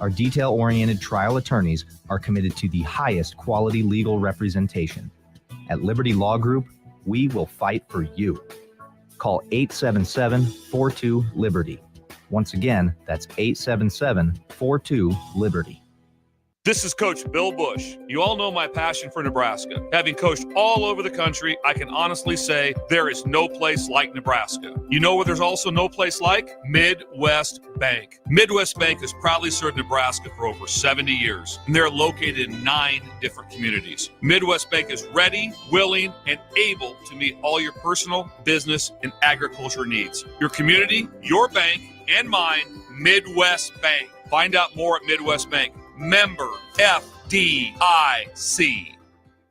Our detail-oriented trial attorneys are committed to the highest quality legal representation. At Liberty Law Group, we will fight for you. Call 877-42-LIBERTY. Once again, that's 877-42-LIBERTY. This is Coach Bill Bush. You all know my passion for Nebraska. Having coached all over the country, I can honestly say there is no place like Nebraska. You know where there's also no place like? Midwest Bank. Midwest Bank has proudly served Nebraska for over 70 years, and they're located in 9 different communities. Midwest Bank is ready, willing, and able to meet all your personal, business, and agriculture needs. Your community, your bank, and mine, Midwest Bank. Find out more at Midwest Bank. Member FDIC.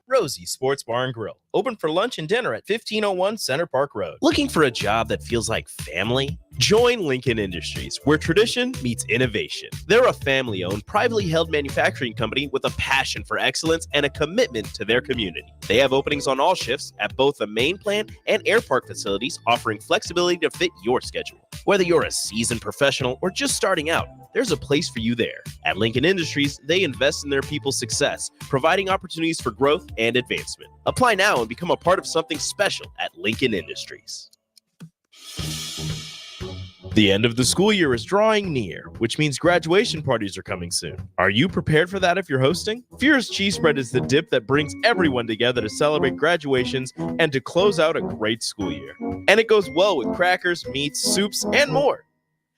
Rosie Sports Bar and Grill, open for lunch and dinner at 1501 Center Park Road. Looking for a job that feels like family? Join Lincoln Industries, where tradition meets innovation. They're a family-owned, privately held manufacturing company with a passion for excellence and a commitment to their community. They have openings on all shifts at both the main plant and air park facilities, offering flexibility to fit your schedule. Whether you're a seasoned professional or just starting out, there's a place for you there. At Lincoln Industries, they invest in their people's success, providing opportunities for growth and advancement. Apply now and become a part of something special at Lincoln Industries. The end of the school year is drawing near, which means graduation parties are coming soon. Are you prepared for that if you're hosting? Fierce Cheese Spread is the dip that brings everyone together to celebrate graduations and to close out a great school year. And it goes well with crackers, meats, soups, and more.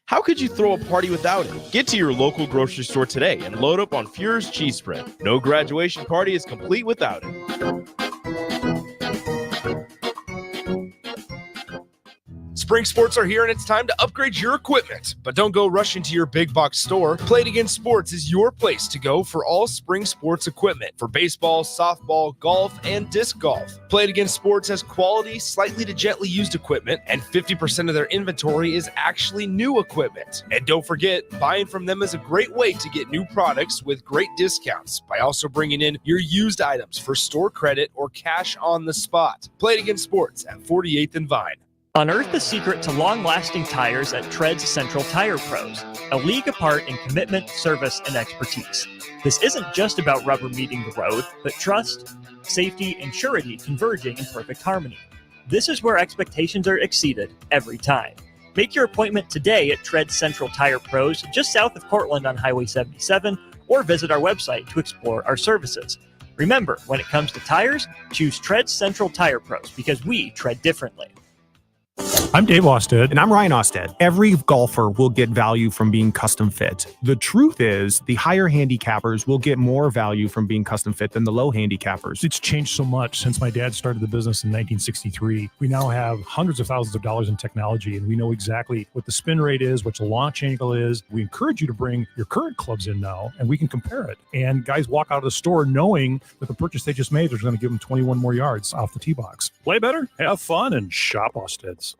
How could you throw a party without it? Get to your local grocery store today and load up on Fierce Cheese Spread. No graduation party is complete without it. Spring sports are here and it's time to upgrade your equipment. But don't go rushing to your big box store. Play It Again Sports is your place to go for all spring sports equipment for baseball, softball, golf, and disc golf. Play It Again Sports has quality, slightly to gently used equipment, and 50% of their inventory is actually new equipment. And don't forget, buying from them is a great way to get new products with great discounts by also bringing in your used items for store credit or cash on the spot. Play It Again Sports at 48th and Vine. Unearth the secret to long-lasting tires at Tread's Central Tire Pros, a league apart in commitment, service, and expertise. This isn't just about rubber meeting the road, but trust, safety, and surety converging in perfect harmony. This is where expectations are exceeded every time. Make your appointment today at Tread's Central Tire Pros, just south of Cortland on Highway 77, or visit our website to explore our services. Remember, when it comes to tires, choose Tread Central Tire Pros because we tread differently. I'm Dave Austed. And I'm Ryan Austed. Every golfer will get value from being custom fit. The truth is, the higher handicappers will get more value from being custom fit than the low handicappers. It's changed so much since my dad started the business in 1963. We now have hundreds of thousands of dollars in technology, and we know exactly what the spin rate is, what the launch angle is. We encourage you to bring your current clubs in now, and we can compare it. And guys walk out of the store knowing that the purchase they just made is going to give them 21 more yards off the tee box. Play better, have fun, and shop Austed's.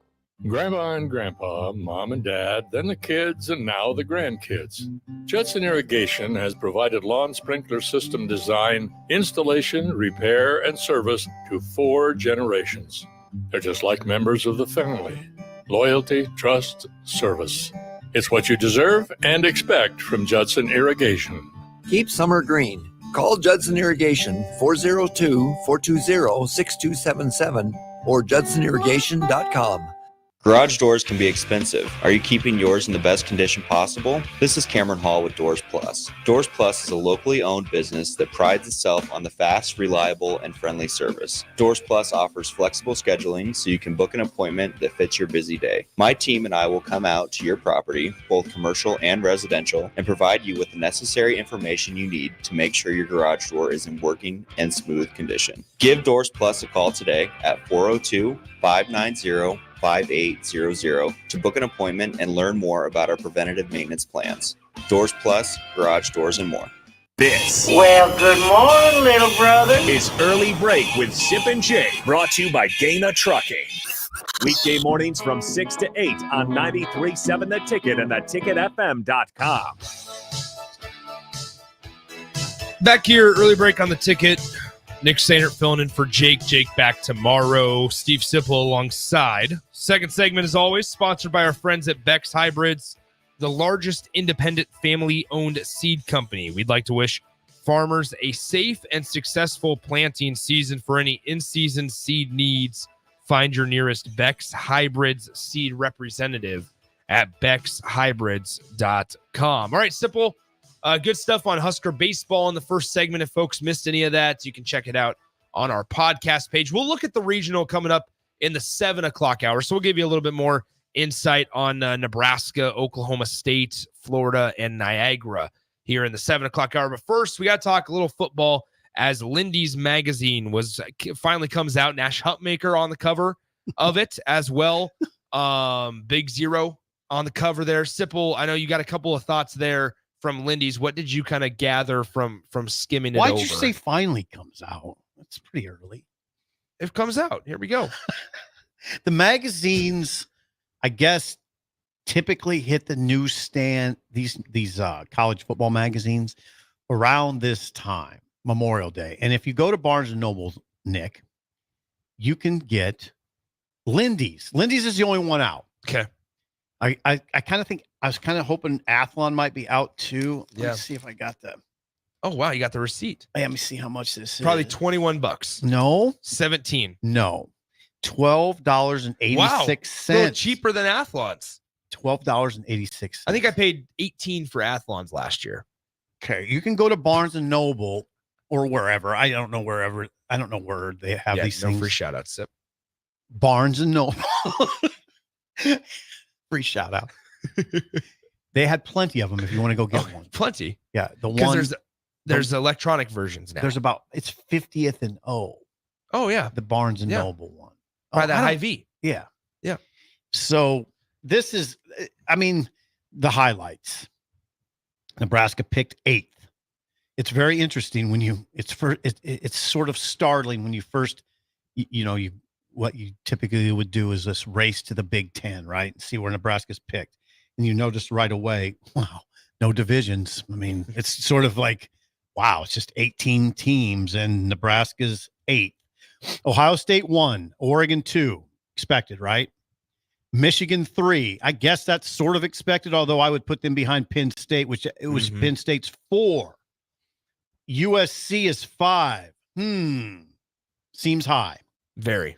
Grandma and Grandpa, Mom and Dad, then the kids, and now the grandkids. Judson Irrigation has provided lawn sprinkler system design, installation, repair, and service to 4 generations. They're just like members of the family. Loyalty, trust, service. It's what you deserve and expect from Judson Irrigation. Keep summer green. Call Judson Irrigation 402-420-6277 or judsonirrigation.com. Garage doors can be expensive. Are you keeping yours in the best condition possible? This is Cameron Hall with Doors Plus. Doors Plus is a locally owned business that prides itself on the fast, reliable, and friendly service. Doors Plus offers flexible scheduling so you can book an appointment that fits your busy day. My team and I will come out to your property, both commercial and residential, and provide you with the necessary information you need to make sure your garage door is in working and smooth condition. Give Doors Plus a call today at 402-590-5800 to book an appointment and learn more about our preventative maintenance plans. Doors Plus, garage doors, and more. This good morning, little brother. is Early Break with Sip and Jay, brought to you by Dana Trucking. Weekday mornings from 6 to 8 on 93.7 The Ticket and theticketfm.com. Back here, Early Break on The Ticket. Nick Sainert filling in for Jake. Jake back tomorrow. Steve Sipple alongside. Second segment, as always, sponsored by our friends at Beck's Hybrids, the largest independent family-owned seed company. We'd like to wish farmers a safe and successful planting season. For any in-season seed needs, find your nearest Beck's Hybrids seed representative at beckshybrids.com. All right, Sipple. Good stuff on Husker baseball in the first segment. If folks missed any of that, you can check it out on our podcast page. We'll look at the regional coming up in the 7 o'clock hour. So we'll give you a little bit more insight on Nebraska, Oklahoma State, Florida, and Niagara here in the 7 o'clock hour. But first, we got to talk a little football as Lindy's magazine finally comes out. Nash Huntmaker on the cover of it as well. Big Zero on the cover there. Sipple, I know you got a couple of thoughts there from Lindy's. What did you kind of gather from skimming it over? Why'd you say finally comes out? It's pretty early. It comes out. Here we go. The magazines, I guess, typically hit the newsstand, these college football magazines, around this time, Memorial Day. And if you go to Barnes & Noble, Nick, you can get Lindy's. Lindy's is the only one out. Okay. I kind of think, I was kind of hoping Athlon might be out too. Let me see if I got that. Oh, wow. You got the receipt. Hey, let me see how much this Probably is. $21. No. 17. No. $12.86. Wow. A little cheaper than Athlon's. $12.86. I think I paid $18 for Athlon's last year. Okay. You can go to Barnes & Noble or wherever. I don't know where they have these things. Free shout out, Sip. Barnes & Noble. Free shout out. They had plenty of them if you want to go get one. Plenty. Yeah. The one there's electronic versions now. There's it's 50th and O. Oh yeah. The Barnes & Noble one. By the Hy-Vee. Yeah. Yeah. So this is, the highlights. Nebraska picked 8th. It's very interesting when it's sort of startling when you first, what you typically would do is this race to the Big Ten, right? And see where Nebraska's picked. And you notice right away, wow, no divisions. It's sort of like, wow, it's just 18 teams and Nebraska's 8th. Ohio State 1, Oregon 2, expected, right? Michigan 3. I guess that's sort of expected, although I would put them behind Penn State, which it was Penn State's 4. USC is 5. Seems high. Very.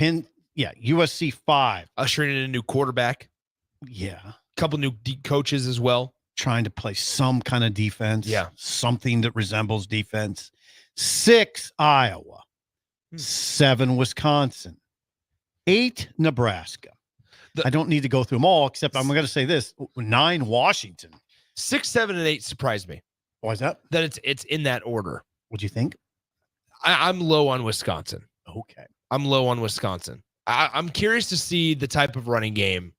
USC 5. Ushering in a new quarterback. Yeah. A couple new coaches as well. Trying to play some kind of defense. Yeah. Something that resembles defense. 6 Iowa, 7 Wisconsin, 8 Nebraska. I don't need to go through them all, except I'm going to say this: 9 Washington. 6, 7, and 8 surprised me. Why is that? That it's in that order. What do you think? I'm low on Wisconsin. Okay. I'm low on Wisconsin. I'm curious to see the type of running game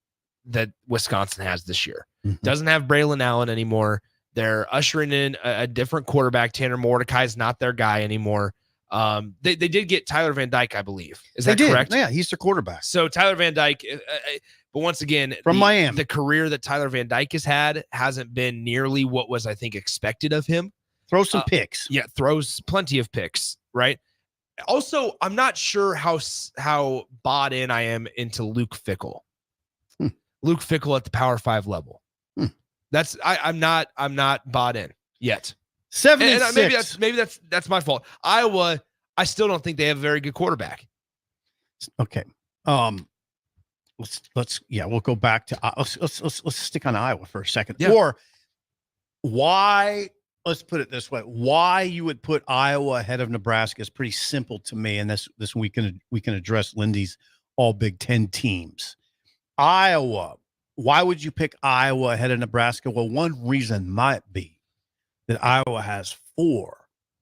that Wisconsin has this year. Doesn't have Braylon Allen anymore. They're ushering in a different quarterback. Tanner Mordecai's not their guy anymore. They did get Tyler Van Dyke, I believe. Is that correct? Yeah, he's their quarterback. So Tyler Van Dyke, but once again, from Miami, the career that Tyler Van Dyke has had hasn't been nearly what was, I think, expected of him. Throws some picks. Yeah, throws plenty of picks, right? Also, I'm not sure how bought in I am into Luke Fickell. Luke Fickell at the Power 5 level. That's I'm not bought in yet. 7 and 6. Maybe that's my fault. Iowa, I still don't think they have a very good quarterback. Okay. We'll go back to let's stick on Iowa for a second. Yeah. Or why? Let's put it this way: why you would put Iowa ahead of Nebraska is pretty simple to me, and this we can address Lindy's all Big Ten teams. Iowa. Why would you pick Iowa ahead of Nebraska? Well, one reason might be that Iowa has 4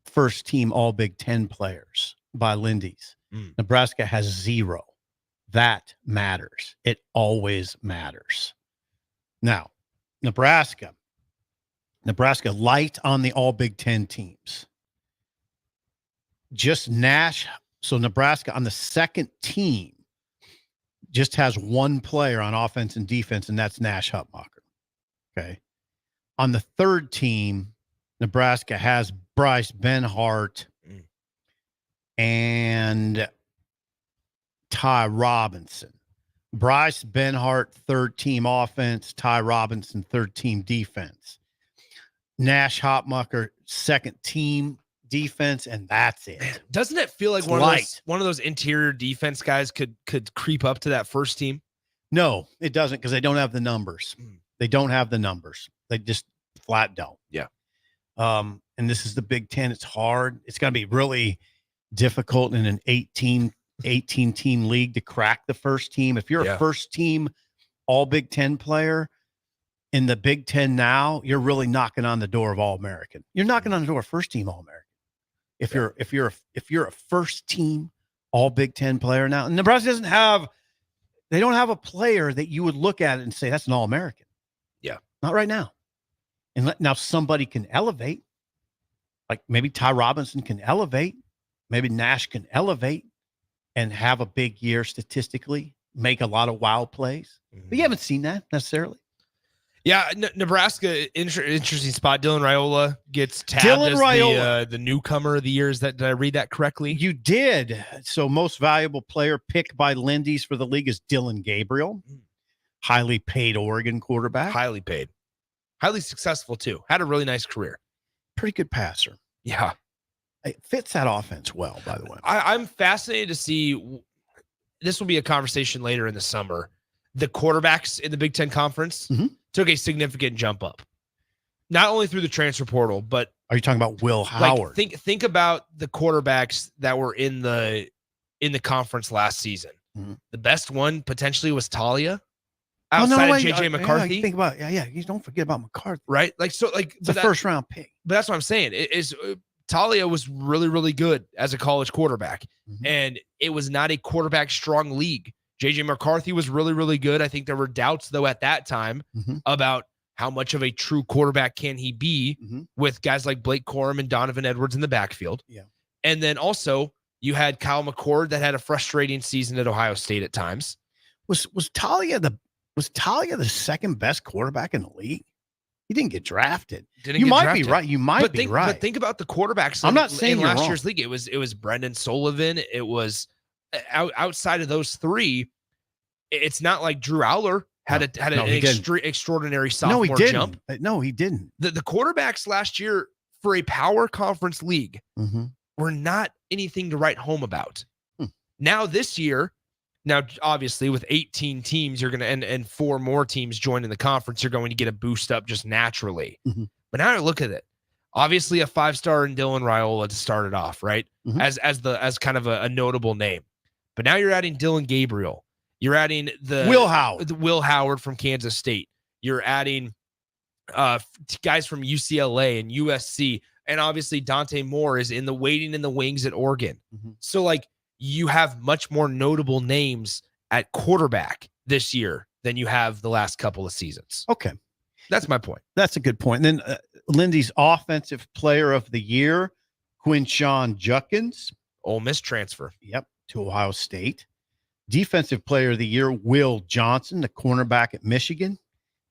first-team All Big Ten players by Lindy's. Nebraska has 0. That matters. It always matters. Now, Nebraska light on the All Big Ten teams. Just Nash. So Nebraska on the second team just has 1 player on offense and defense, and that's Nash Hutmacher. Okay. On the third team, Nebraska has Bryce Benhart and Ty Robinson. Bryce Benhart, third team offense, Ty Robinson, third team defense. Nash Hutmacher, second team defense, and that's it. Doesn't it feel like one of those interior defense guys could creep up to that first team? No, it doesn't, because they don't have the numbers. They don't have the numbers. They just flat don't. Yeah. And this is the Big Ten. It's hard. It's going to be really difficult in an 18 team league to crack the first team. If you're a first team All Big Ten player in the Big Ten now, you're really knocking on the door of All-American. You're knocking on the door of first team All-American. If you're a first team All Big Ten player now, and Nebraska they don't have a player that you would look at it and say that's an All-American. Yeah, not right now. And now somebody can elevate, like maybe Ty Robinson can elevate, maybe Nash can elevate and have a big year statistically, make a lot of wow plays. But you haven't seen that necessarily. Yeah, Nebraska, interesting spot. Dylan Raiola gets tabbed as the newcomer of the year. Did I read that correctly? You did. So most valuable player picked by Lindy's for the league is Dylan Gabriel. Highly paid Oregon quarterback. Highly paid. Highly successful, too. Had a really nice career. Pretty good passer. Yeah. It fits that offense well, by the way. I'm fascinated to see. This will be a conversation later in the summer. The quarterbacks in the Big Ten Conference took a significant jump up, not only through the transfer portal, but are you talking about Will Howard? Think about the quarterbacks that were in the conference last season. The best one potentially was Talia, outside of JJ McCarthy. Think about you don't forget about McCarthy, right? It's a first round pick. But that's what I'm saying. Talia was really, really good as a college quarterback, and it was not a quarterback strong league. JJ McCarthy was really, really good. I think there were doubts, though, at that time about how much of a true quarterback can he be with guys like Blake Corum and Donovan Edwards in the backfield. Yeah. And then also you had Kyle McCord that had a frustrating season at Ohio State at times. Was Talia the second best quarterback in the league? He didn't get drafted. You might be right. You might be right. But think about the quarterbacks. I'm not saying in last year's league. It was Brendan Sullivan. It was outside of those three. It's not like Drew Aller had an extraordinary sophomore jump. No, he didn't. The quarterbacks last year for a power conference league were not anything to write home about. Now this year, obviously with 18 teams, you're going to and 4 more teams joining the conference, you're going to get a boost up just naturally. But now I look at it. Obviously, a 5-star in Dylan Raiola to start it off, right? Mhm. As kind of a notable name. But now you're adding Dylan Gabriel. You're adding Will Howard. Will Howard from Kansas State. You're adding guys from UCLA and USC. And obviously, Dante Moore is waiting in the wings at Oregon. Mhm. So, like, you have much more notable names at quarterback this year than you have the last couple of seasons. Okay. That's my point. That's a good point. And then Lindy's offensive player of the year, Quinshawn Judkins. Ole Miss transfer. Yep, to Ohio State. Defensive player of the year, Will Johnson, the cornerback at Michigan.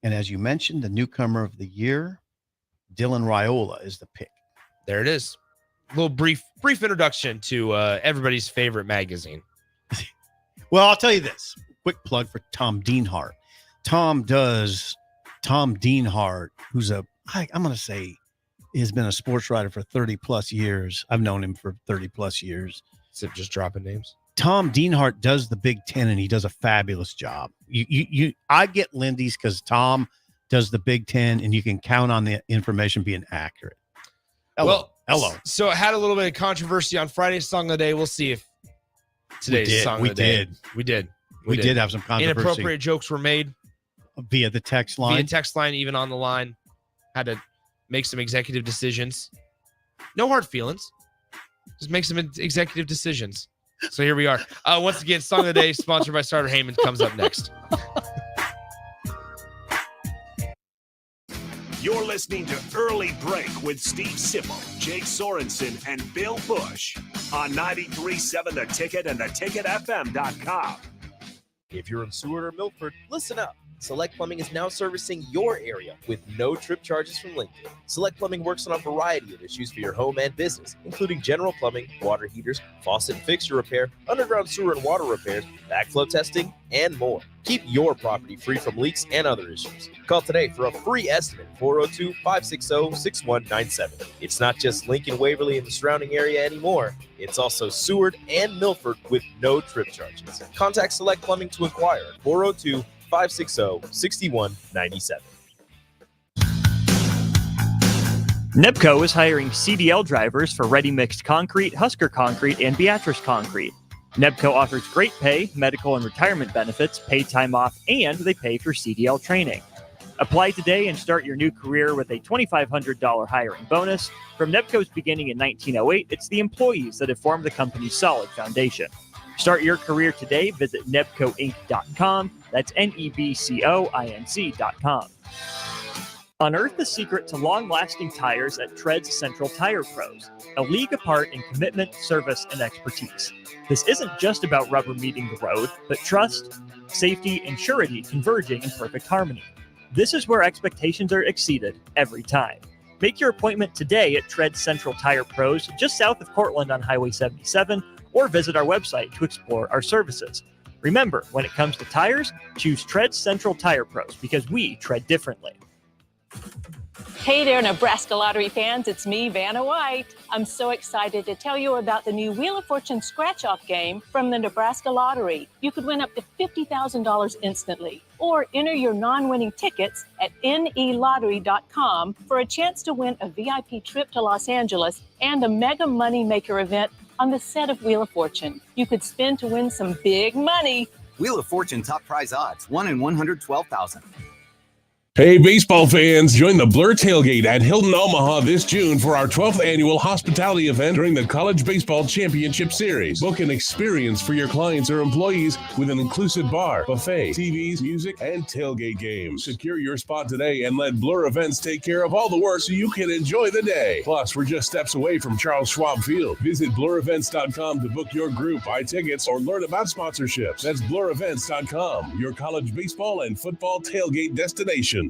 And as you mentioned, the newcomer of the year, Dylan Raiola is the pick. There it is. A little brief introduction to everybody's favorite magazine. Well, I'll tell you this. Quick plug for Tom Dienhart. Tom Dienhart, who's I'm going to say has been a sports writer for 30 plus years. I've known him for 30 plus years. Is it just dropping names? Tom Dienhart does the Big Ten, and he does a fabulous job. I get Lindy's because Tom does the Big Ten, and you can count on the information being accurate. Hello. So it had a little bit of controversy on Friday's Song of the Day. We'll see if today's Song of the Day. We did have some controversy. Inappropriate jokes were made via the text line. Even on the line. Had to make some executive decisions. No hard feelings. Just make some executive decisions. So here we are. Once again, Song of the Day, sponsored by Starter Heyman, comes up next. You're listening to Early Break with Steve Sipple, Jake Sorensen, and Bill Bush on 93.7 The Ticket and theticketfm.com. If you're in Seward or Milford, listen up. Select Plumbing is now servicing your area with no trip charges from Lincoln. Select Plumbing works on a variety of issues for your home and business, including general plumbing, water heaters, faucet and fixture repair, underground sewer and water repairs, backflow testing, and more. Keep your property free from leaks and other issues. Call today for a free estimate, 402-560-6197. It's not just Lincoln, Waverly, and the surrounding area anymore. It's also Seward and Milford with no trip charges. Contact Select Plumbing to inquire at 402-560-6197. Nebco is hiring CDL drivers for ready-mixed concrete, Husker Concrete, and Beatrice Concrete. Nebco offers great pay, medical and retirement benefits, paid time off, and they pay for CDL training. Apply today and start your new career with a $2,500 hiring bonus. From Nebco's beginning in 1908, it's the employees that have formed the company's solid foundation. Start your career today. Visit nebcoinc.com. That's NEBCOINC.com. Unearth the secret to long-lasting tires at Tread's Central Tire Pros, a league apart in commitment, service, and expertise. This isn't just about rubber meeting the road, but trust, safety, and surety converging in perfect harmony. This is where expectations are exceeded every time. Make your appointment today at Tread's Central Tire Pros, just south of Cortland on Highway 77, or visit our website to explore our services. Remember, when it comes to tires, choose Tread's Central Tire Pros because we tread differently. Hey there, Nebraska Lottery fans. It's me, Vanna White. I'm so excited to tell you about the new Wheel of Fortune scratch-off game from the Nebraska Lottery. You could win up to $50,000 instantly, or enter your non-winning tickets at nelottery.com for a chance to win a VIP trip to Los Angeles and a mega money maker event on the set of Wheel of Fortune. You could spin to win some big money. Wheel of Fortune top prize odds, 1 in 112,000. Hey, baseball fans, join the Blur Tailgate at Hilton Omaha this June for our 12th annual hospitality event during the College Baseball Championship Series. Book an experience for your clients or employees with an inclusive bar, buffet, TVs, music, and tailgate games. Secure your spot today and let Blur Events take care of all the work so you can enjoy the day. Plus, we're just steps away from Charles Schwab Field. Visit blurevents.com to book your group, buy tickets, or learn about sponsorships. That's blurevents.com, your college baseball and football tailgate destination.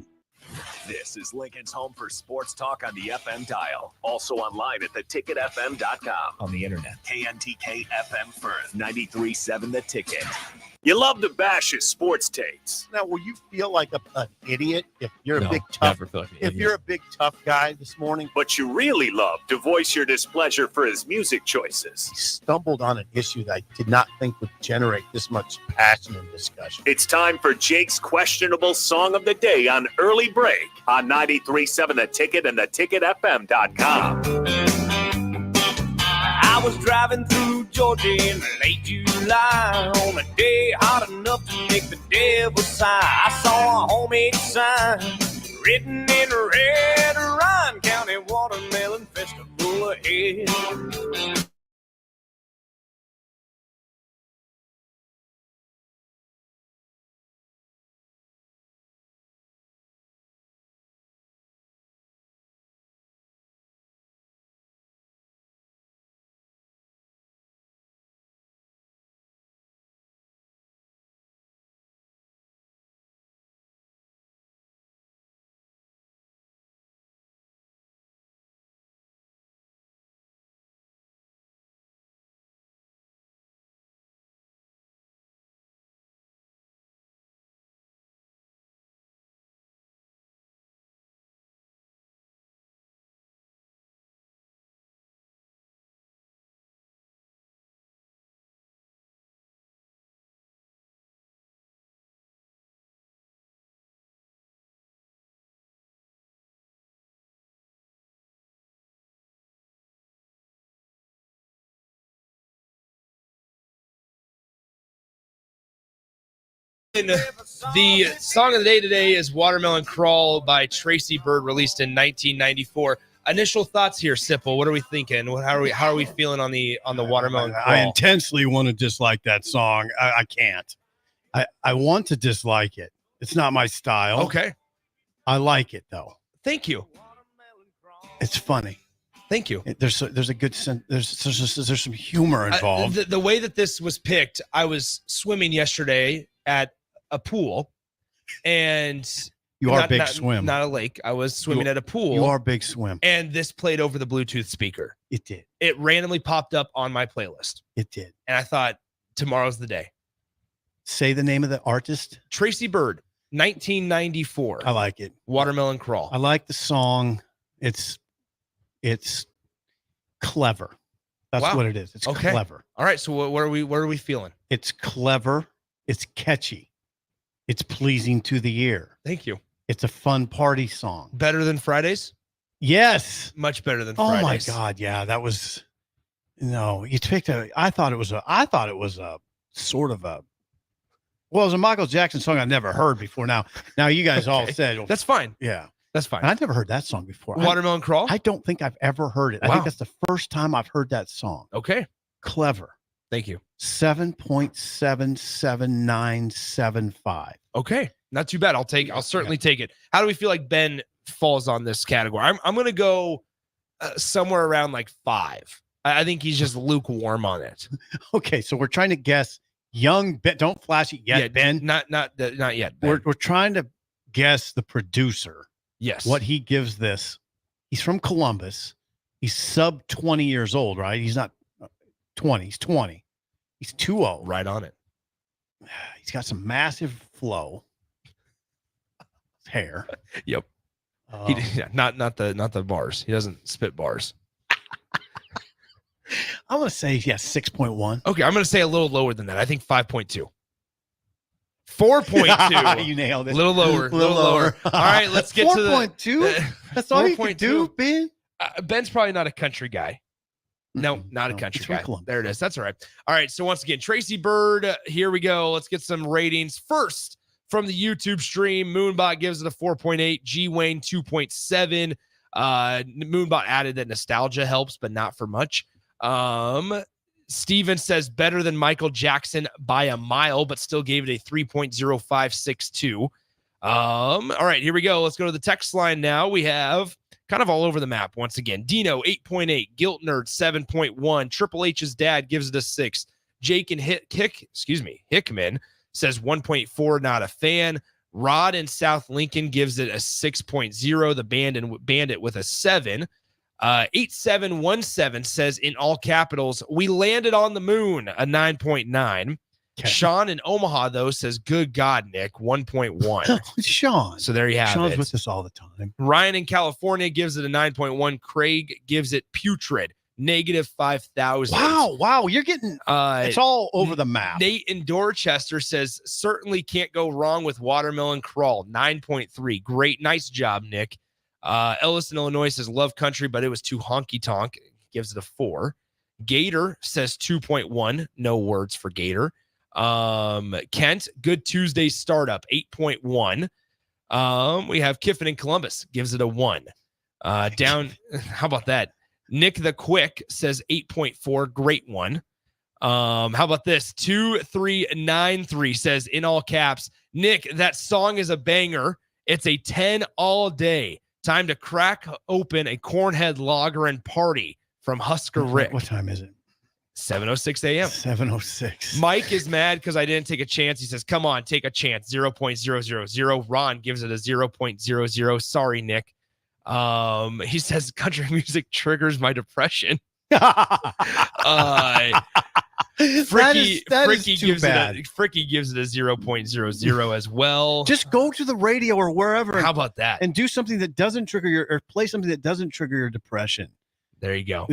This is Lincoln's home for sports talk on the FM dial. Also online at theticketfm.com. On the internet. KNTK FM Firth, 93.7 The Ticket. You love to bash his sports takes. Now, will you feel like an idiot if you're No, a big tough? never feel like an If idiot. you're a big tough guy this morning, But you really love to voice your displeasure for his music choices. he stumbled on an issue that I did not think would generate this much passion and discussion. It's time for Jake's questionable song of the day on Early Break on 93.7 The Ticket and theticketfm.com. I was driving through Georgia in late July on a day hot enough to make the devil sigh. I saw a homemade sign written in red, Ryan County Watermelon Festival ahead. The song of the day today is Watermelon Crawl by Tracy Byrd, released in 1994. Initial thoughts here, Sipple. What are we thinking? How are we feeling on the Watermelon Crawl? I intensely want to dislike that song. I can't. I want to dislike it. It's not my style. Okay. I like it though. Thank you. It's funny. Thank you. There's a good sense. There's some humor involved. The way that this was picked, I was swimming yesterday at a pool, and You are big swim. Not a lake. I was swimming at a pool. You are big swim. And this played over the Bluetooth speaker. It did. It randomly popped up on my playlist. It did. And I thought, tomorrow's the day. Say the name of the artist. Tracy Byrd, 1994. I like it. Watermelon Crawl. I like the song. It's clever. That's Wow. what it is. It's Okay. clever. All right. So what are we feeling? It's clever. It's catchy. It's pleasing to the ear. Thank you. It's a fun party song. Better than Fridays? Yes. Much better than Oh Fridays. my God. Yeah, that was no, you picked I thought it was a sort of a well, it was a Michael Jackson song I never heard before. Now you guys all said well, that's fine. Yeah. That's fine. And I've never heard that song before. Watermelon Crawl? I don't think I've ever heard it. I Wow. think that's the first time I've heard that song. Okay. Clever. Thank you. 7.77975. Okay. Not too bad. I'll certainly take it. How do we feel like Ben falls on this category? I'm going to go somewhere around like 5. I think he's just lukewarm on it. Okay, so we're trying to guess young Ben. Don't flash it yet, Ben. Not yet. Ben. We're trying to guess the producer. Yes. What he gives this. He's from Columbus. He's sub 20 years old, right? He's not 20. He's 20. He's too old. Right on it. He's got some massive flow. Hair. Yep. Not the bars. He doesn't spit bars. I'm going to say 6.1. Okay, I'm going to say a little lower than that. I think 5.2. 4.2. You nailed it. A little lower. Little lower. All right, let's get to the 4.2. That's all you can do, Ben. Ben's probably not a country guy. No, not a country guy. There it is. That's all right. All right. So once again, Tracy Byrd, here we go. Let's get some ratings. First, from the YouTube stream, Moonbot gives it a 4.8. G Wayne 2.7. Moonbot added that nostalgia helps, but not for much. Steven says better than Michael Jackson by a mile, but still gave it a 3.0562. All right, here we go. Let's go to the text line now. We have kind of all over the map once again. Dino 8.8, Guilt Nerd 7.1, Triple H's dad gives it a 6. Jake and Hickman says 1.4, not a fan. Rod in South Lincoln gives it a 6.0. The Bandit with a 7. 8717 says in all capitals, we landed on the moon, a 9.9. Okay. Sean in Omaha, though, says, good God, Nick, 1.1. Sean. So there you have Sean's it. with us all the time. Ryan in California gives it a 9.1. Craig gives it putrid, negative 5,000. Wow. You're getting, it's all over the map. Nate in Dorchester says, certainly can't go wrong with Watermelon Crawl, 9.3. Great. Nice job, Nick. Ellis in Illinois says, love country, but it was too honky tonk. Gives it a 4. Gator says 2.1. No words for Gator. Kent, good Tuesday startup, 8.1. We have Kiffin in Columbus, gives it a 1. Down, how about that? Nick the Quick says 8.4, great one. How about this? 2393 says in all caps, Nick, that song is a banger. It's a 10 all day. Time to crack open a Cornhead lager and party from Husker Rick. What time is it? 7:06 a.m. 7:06. Mike is mad because I didn't take a chance. He says, come on, take a chance. 0.000. Ron gives it a 0.00. Sorry, Nick. He says country music triggers my depression. Fricky gives it a 0.00 as well. Just go to the radio or wherever. How about that? And do something that doesn't trigger or play something that doesn't trigger your depression. There you go.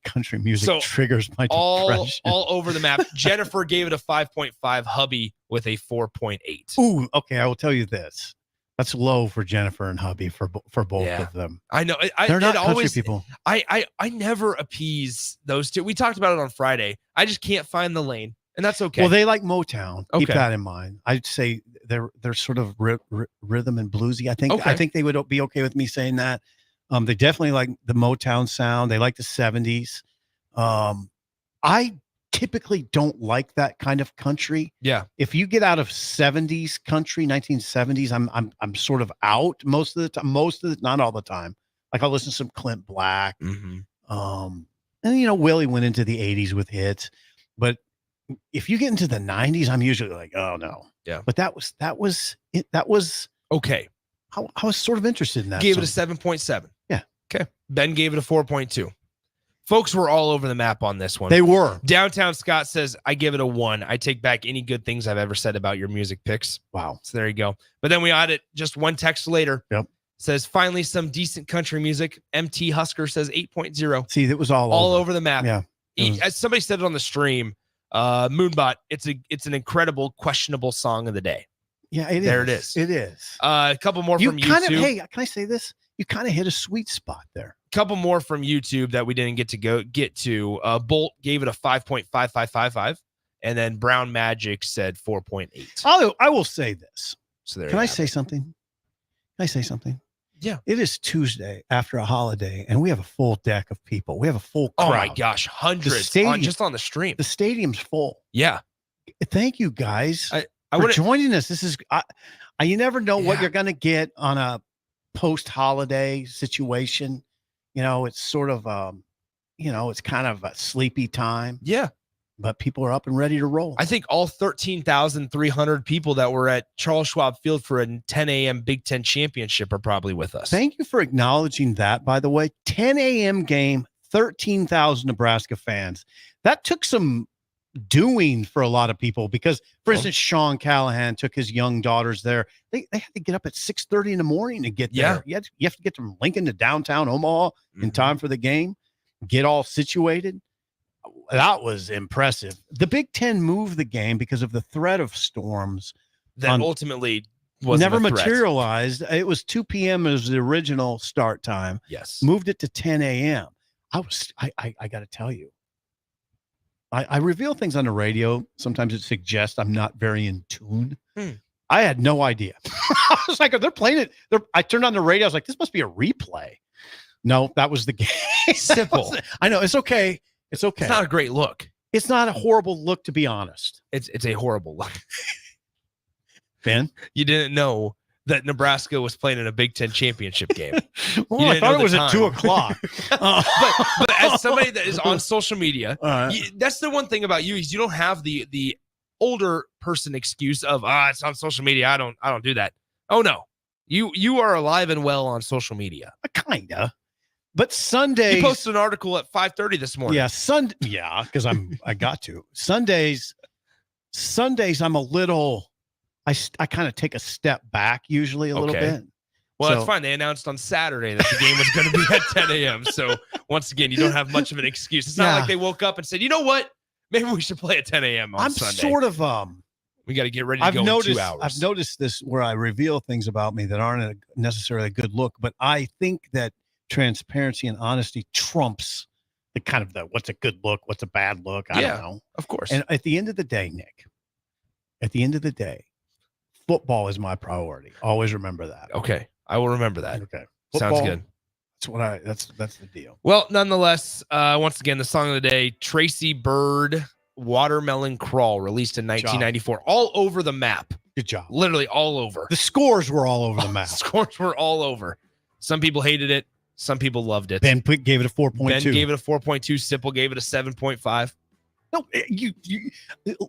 Country music triggers my depression. All over the map. Jennifer gave it a 5.5. Hubby with a 4.8. Ooh, okay. I will tell you this. That's low for Jennifer and hubby for both of them. I know. They're not country always, people. I never appease those two. We talked about it on Friday. I just can't find the lane, and that's okay. Well, they like Motown. Okay. Keep that in mind. I'd say they're sort of rhythm and bluesy. I think Okay. I think they would be okay with me saying that. They definitely like the Motown sound. They like the 70s. I typically don't like that kind of country. Yeah. If you get out of 70s country, 1970s, I'm sort of out most of the time. Not all the time. Like I'll listen to some Clint Black. Mm-hmm. And Willie went into the 80s with hits. But if you get into the 90s, I'm usually like, oh no. Yeah. But that was it. That was okay. I was sort of interested in that. Gave it a 7.7. Yeah. Okay. Ben gave it a 4.2. Folks were all over the map on this one. They were. Downtown Scott says, I give it a 1. I take back any good things I've ever said about your music picks. Wow. So there you go. But then we added just one text later. Yep. Says, finally, some decent country music. MT Husker says 8.0. See, that was all over the map. Yeah. As somebody said it on the stream, Moonbot, it's an incredible, questionable song of the day. Yeah, it is. There it is. It is. A couple more from YouTube. Hey, can I say this? You kind of hit a sweet spot there. Couple more from YouTube that we didn't get to. Bolt gave it a 5.5555, and then Brown Magic said 4.8. I will say this. So there. Can I say something? Can I say something? Yeah. It is Tuesday after a holiday, and we have a full deck of people. We have a full crowd. Oh my gosh, hundreds just on the stream. The stadium's full. Yeah. Thank you guys I for joining us. This is you never know what you're going to get on a post-holiday situation. It's sort of it's kind of a sleepy time. Yeah. But people are up and ready to roll. I think all 13,300 people that were at Charles Schwab Field for a 10 a.m. Big Ten championship are probably with us. Thank you for acknowledging that, by the way. 10 a.m. game, 13,000 Nebraska fans. That took some doing for a lot of people because, for instance, Sean Callahan took his young daughters there. They had to get up at 6:30 in the morning to get there. You have to get from Lincoln to downtown Omaha in time for the game, get all situated. That was impressive. The Big Ten moved the game because of the threat of storms that ultimately wasn't never a threat. materialized. It was 2 p.m. as the original start time. Yes. Moved it to 10 a.m. I got to tell you, I reveal things on the radio. Sometimes it suggests I'm not very in tune. I had no idea. I was like, they're playing it. I turned on the radio. I was like, this must be a replay. No, that was the game. Simple. I know. It's okay. It's okay. It's not a great look. It's not a horrible look, to be honest. It's a horrible look. Ben? You didn't know that Nebraska was playing in a Big Ten championship game. Well, I thought it was at 2 o'clock. But as somebody that is on social media, that's the one thing about you is you don't have the older person excuse of it's on social media. I don't do that. Oh no. You are alive and well on social media. Kinda. But Sunday, you posted an article at 5:30 this morning. Yeah, because I got to. Sundays, Sundays, I'm a little, I kind of take a step back usually a little bit. Well, that's fine. They announced on Saturday that the game was going to be at 10 a.m. So once again, you don't have much of an excuse. It's not like they woke up and said, you know what? Maybe we should play at 10 a.m. on Sunday. I'm sort of, we got to get ready to go in 2 hours. I've noticed this where I reveal things about me that aren't necessarily a good look, but I think that transparency and honesty trumps the kind of what's a good look, what's a bad look. I don't know. Of course. And at the end of the day, Nick, football is my priority. Always remember that. Okay. I will remember that. Okay. Football, sounds good. That's the deal. Well, nonetheless, once again, the song of the day, Tracy Bird, Watermelon Crawl, released in 1994, all over the map. Good job. Literally all over. The scores were all over the map. Scores were all over. Some people hated it. Some people loved it. Ben gave it a 4.2. Ben gave it a 4.2. Sipple gave it a 7.5. No, you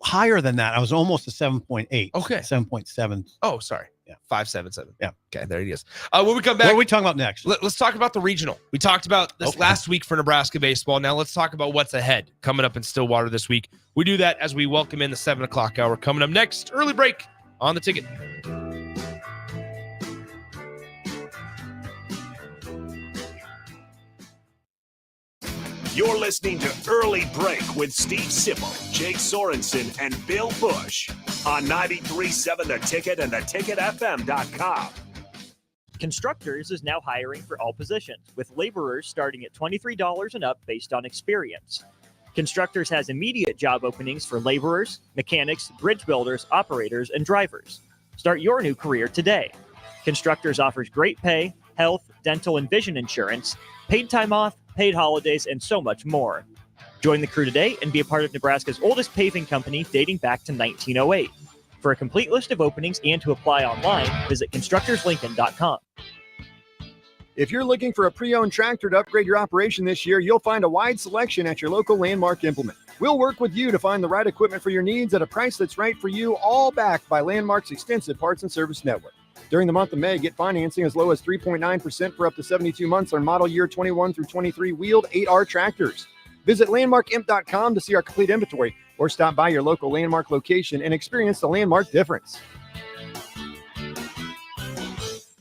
higher than that. I was almost a 7.8. Okay. 7.7. Oh, sorry. Yeah. 5.77. Yeah. Okay, there he is. When we come back, what are we talking about next? Let's talk about the regional. We talked about this last week for Nebraska baseball. Now let's talk about what's ahead coming up in Stillwater this week. We do that as we welcome in the 7 o'clock hour. Coming up next, early break on the ticket. You're listening to Early Break with Steve Sipple, Jake Sorensen, and Bill Bush on 93.7 The Ticket and theticketfm.com. Constructors is now hiring for all positions, with laborers starting at $23 and up based on experience. Constructors has immediate job openings for laborers, mechanics, bridge builders, operators, and drivers. Start your new career today. Constructors offers great pay, health, dental, and vision insurance, paid time off, paid holidays, and so much more. Join the crew today and be a part of Nebraska's oldest paving company dating back to 1908. For a complete list of openings and to apply online, visit constructorslincoln.com. If you're looking for a pre-owned tractor to upgrade your operation this year, you'll find a wide selection at your local Landmark Implement. We'll work with you to find the right equipment for your needs at a price that's right for you, all backed by Landmark's extensive parts and service network. During the month of May, get financing as low as 3.9% for up to 72 months on model year 21 through 23 wheeled 8R tractors. Visit landmarkimp.com to see our complete inventory or stop by your local Landmark location and experience the Landmark difference.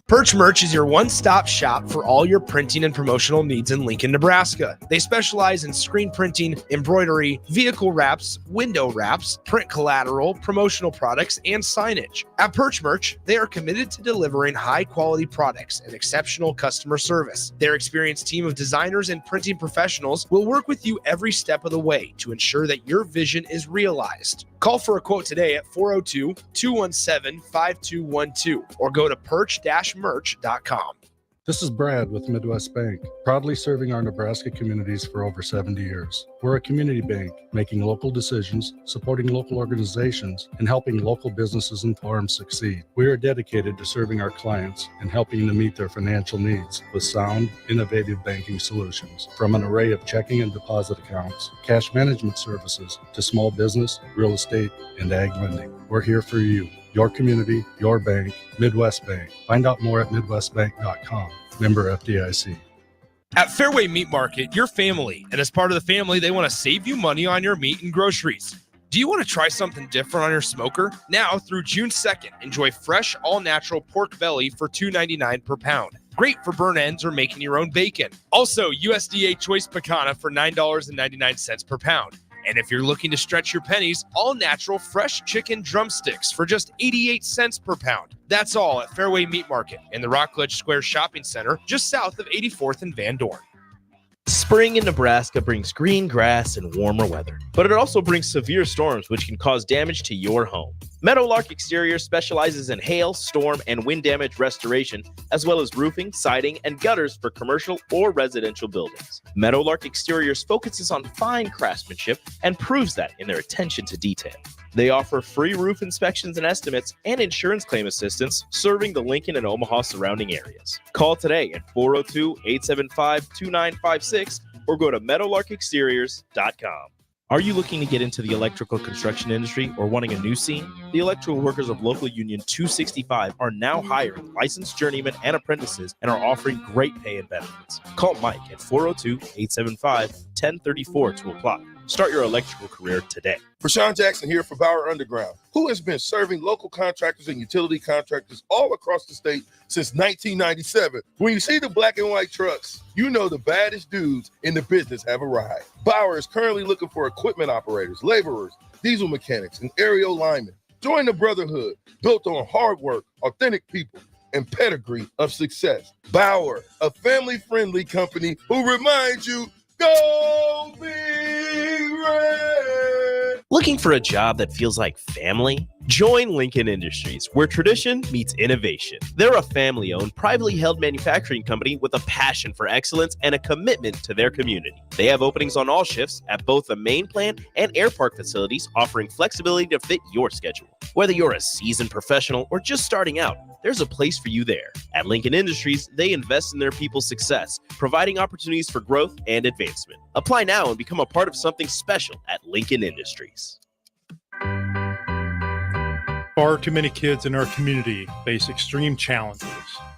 Perch Merch is your one-stop shop for all your printing and promotional needs in Lincoln, Nebraska. They specialize in screen printing, embroidery, vehicle wraps, window wraps, print collateral, promotional products, and signage. At Perch Merch, they are committed to delivering high-quality products and exceptional customer service. Their experienced team of designers and printing professionals will work with you every step of the way to ensure that your vision is realized. Call for a quote today at 402-217-5212 or go to perch-merch.com. This is Brad with Midwest Bank, proudly serving our Nebraska communities for over 70 years. We're a community bank, making local decisions, supporting local organizations, and helping local businesses and farms succeed. We are dedicated to serving our clients and helping them meet their financial needs with sound, innovative banking solutions. From an array of checking and deposit accounts, cash management services, to small business, real estate, and ag lending. We're here for you. Your community, your bank, Midwest Bank. Find out more at midwestbank.com. Member FDIC. At Fairway Meat Market, your family, and as part of the family, they want to save you money on your meat and groceries. Do you want to try something different on your smoker? Now through June 2nd, enjoy fresh, all-natural pork belly for $2.99 per pound. Great for burn ends or making your own bacon. Also, USDA Choice Pecana for $9.99 per pound. And if you're looking to stretch your pennies, all natural fresh chicken drumsticks for just 88 cents per pound. That's all at Fairway Meat Market in the Rockledge Square Shopping Center, just south of 84th and Van Dorn. Spring in Nebraska brings green grass and warmer weather, but it also brings severe storms which can cause damage to your home. Meadowlark Exterior specializes in hail, storm, and wind damage restoration, as well as roofing, siding, and gutters for commercial or residential buildings. Meadowlark Exteriors focuses on fine craftsmanship and proves that in their attention to detail. They offer free roof inspections and estimates and insurance claim assistance, serving the Lincoln and Omaha surrounding areas. Call today at 402-875-2956 or go to meadowlarkexteriors.com. Are you looking to get into the electrical construction industry or wanting a new scene? The electrical workers of Local Union 265 are now hiring licensed journeymen and apprentices and are offering great pay and benefits. Call Mike at 402-875-1034 to apply. Start your electrical career today. Rashawn Jackson here for Bauer Underground, who has been serving local contractors and utility contractors all across the state since 1997. When you see the black and white trucks, you know the baddest dudes in the business have arrived. Bauer is currently looking for equipment operators, laborers, diesel mechanics, and aerial linemen. Join the brotherhood built on hard work, authentic people, and pedigree of success. Bauer, a family-friendly company who reminds you, go Big Red! Looking for a job that feels like family? Join Lincoln Industries, where tradition meets innovation. They're a family-owned, privately held manufacturing company with a passion for excellence and a commitment to their community. They have openings on all shifts at both the main plant and air park facilities, offering flexibility to fit your schedule. Whether you're a seasoned professional or just starting out, there's a place for you there. At Lincoln Industries, they invest in their people's success, providing opportunities for growth and advancement. Apply now and become a part of something special at Lincoln Industries. Far too many kids in our community face extreme challenges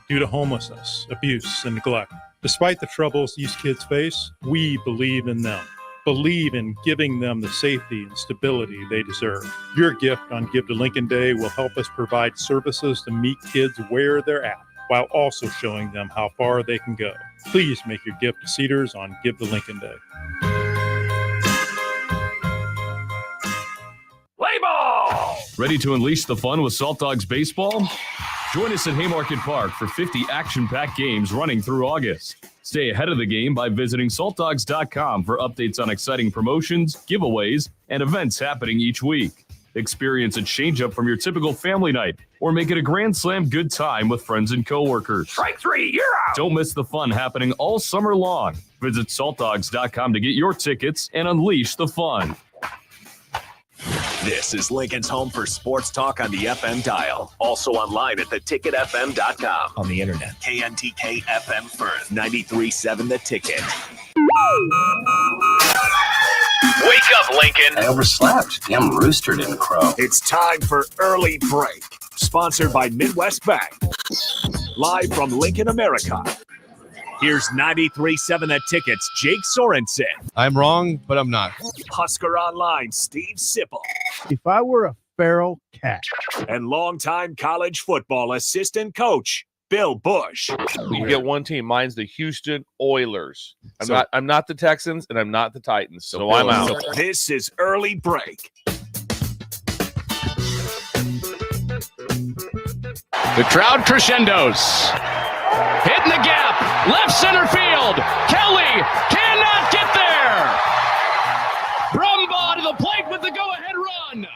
due to homelessness, abuse, and neglect. Despite the troubles these kids face, we believe in them. Believe in giving them the safety and stability they deserve. Your gift on Give to Lincoln Day will help us provide services to meet kids where they're at, while also showing them how far they can go. Please make your gift to Cedars on Give to Lincoln Day. Play ball! Ready to unleash the fun with Salt Dogs Baseball? Join us at Haymarket Park for 50 action-packed games running through August. Stay ahead of the game by visiting saltdogs.com for updates on exciting promotions, giveaways, and events happening each week. Experience a change-up from your typical family night, or make it a Grand Slam good time with friends and coworkers. Strike three, you're out! Don't miss the fun happening all summer long. Visit saltdogs.com to get your tickets and unleash the fun. This is Lincoln's home for sports talk on the FM dial. Also online at theticketfm.com. On the internet. KNTK FM Firth, 93.7 The Ticket. Wake up, Lincoln. I overslept. Damn rooster didn't crow. It's time for Early Break. Sponsored by Midwest Bank. Live from Lincoln, America. Here's 93.7 The Ticket's Jake Sorensen. I'm wrong, but I'm not. Husker Online, Steve Sipple. If I were a feral cat. And longtime college football assistant coach, Bill Bush. You get one team. Mine's the Houston Oilers. I'm not the Texans, and I'm not the Titans, so I'm out. This is Early Break. The crowd crescendos. Hitting the gap. Left center field. Kelly cannot get there. Brumbaugh to the plate with the go-ahead run.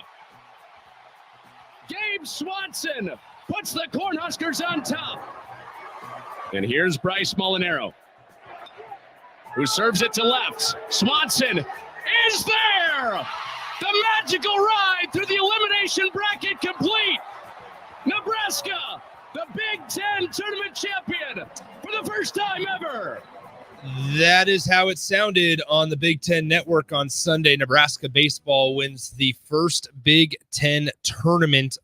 Gabe Swanson puts the Cornhuskers on top. And here's Bryce Molinaro, who serves it to left. Swanson is there. The magical ride through the elimination bracket complete. Nebraska, the Big Ten tournament champion for the first time ever. That is how it sounded on the Big Ten Network on Sunday. Nebraska baseball wins the first Big Ten tournament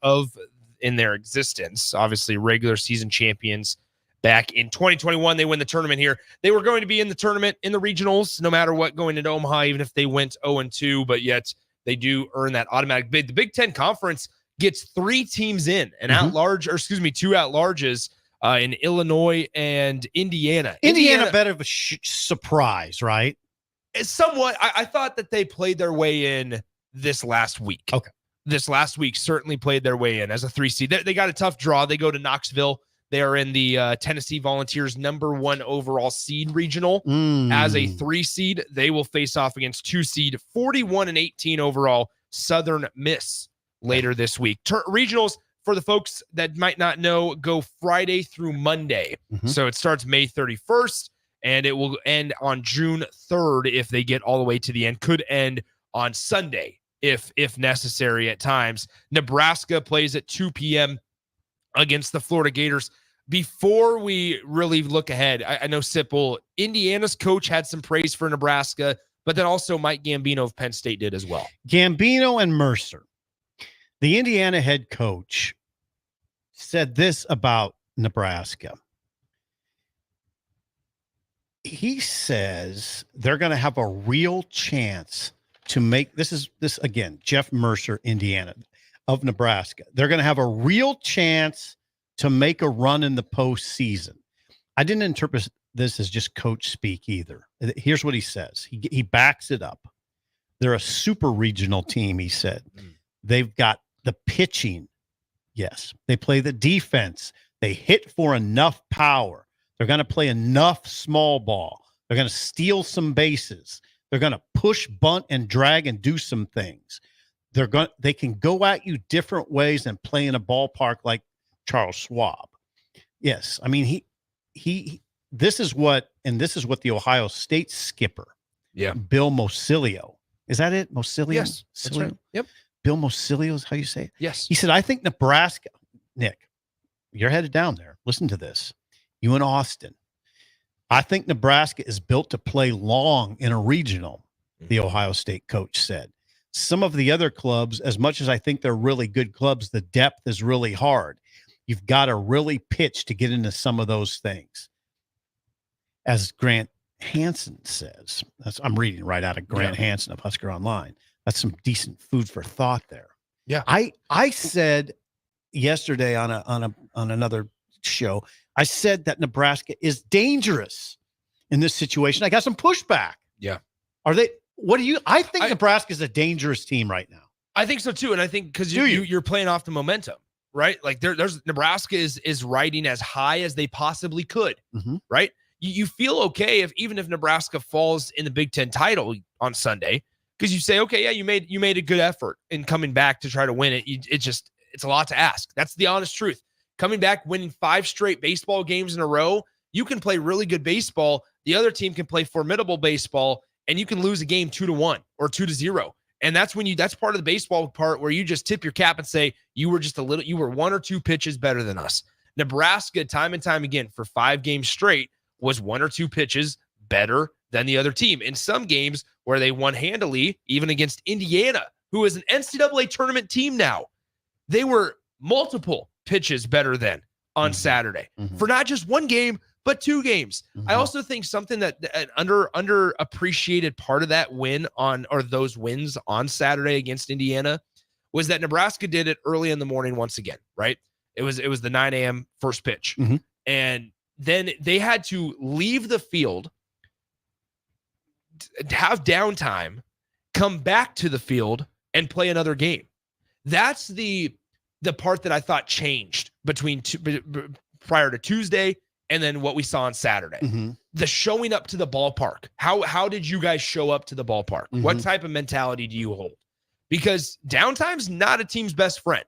in their existence. Obviously, regular season champions back in 2021. They win the tournament here. They were going to be in the tournament in the regionals, no matter what, going into Omaha, even if they went 0-2, but yet they do earn that automatic bid. The Big Ten Conference gets 3 teams in, two at-larges in Illinois and Indiana. Indiana better of a surprise, right? It's somewhat. I thought that they played their way in this last week. Okay. This last week certainly played their way in as a 3 seed. They got a tough draw. They go to Knoxville. They are in the Tennessee Volunteers #1 overall seed regional. As a 3 seed, they will face off against 2 seed 41-18 overall Southern Miss later this week. Regionals, for the folks that might not know, go Friday through Monday. So it starts May 31st, and it will end on June 3rd if they get all the way to the end. Could end on Sunday if necessary at times. Nebraska plays at 2 p.m. against the Florida Gators. Before we really look ahead, I know Sipple, Indiana's coach had some praise for Nebraska, but then also Mike Gambino of Penn State did as well. Gambino and Mercer. The Indiana head coach said this about Nebraska. He says they're going to have a real chance to make this again, Jeff Mercer, Indiana, of Nebraska. They're going to have a real chance to make a run in the postseason. I didn't interpret this as just coach speak either. Here's what he says. He backs it up. They're a super regional team, he said. They've got the pitching. Yes. They play the defense. They hit for enough power. They're going to play enough small ball. They're going to steal some bases. They're going to push, bunt, and drag and do some things. They can go at you different ways and play in a ballpark like Charles Schwab. Yes. I mean, this is what the Ohio State skipper, Bill Mosilio. Is that it? Mosilio? Yes. That's right. Yep. Bill Mosilio is how you say it? Yes. He said, I think Nebraska, Nick, you're headed down there. Listen to this. You in Austin. I think Nebraska is built to play long in a regional, the Ohio State coach said. Some of the other clubs, as much as I think they're really good clubs, the depth is really hard. You've got to really pitch to get into some of those things. As Grant Hansen says, I'm reading right out of Grant Hansen of Husker Online. That's some decent food for thought there. Yeah. I said yesterday on another show, I said that Nebraska is dangerous in this situation. I got some pushback. Yeah. Are they? What do you? I think Nebraska is a dangerous team right now. I think so too, and I think because you're playing off the momentum, right? Like there's Nebraska is riding as high as they possibly could, right? You feel okay even if Nebraska falls in the Big Ten title on Sunday, because you say, okay, yeah, you made a good effort in coming back to try to win it. It's a lot to ask. That's the honest truth. Coming back, winning 5 straight baseball games in a row, you can play really good baseball. The other team can play formidable baseball, and you can lose a game 2-1 or 2-0. And that's that's part of the baseball part where you just tip your cap and say, you were 1 or 2 pitches better than us. Nebraska, time and time again, for 5 games straight, was 1 or 2 pitches better than the other team. In some games where they won handily, even against Indiana, who is an NCAA tournament team now, they were multiple pitches better than on Saturday for not just 1 game, but 2 games. I also think something that an underappreciated part of that win those wins on Saturday against Indiana was that Nebraska did it early in the morning once again, right? It was the 9 a.m. first pitch. And then they had to leave the field, have downtime, come back to the field, and play another game. That's the part that I thought changed prior to Tuesday and then what we saw on Saturday. The showing up to the ballpark. How did you guys show up to the ballpark? What type of mentality do you hold? Because downtime's not a team's best friend.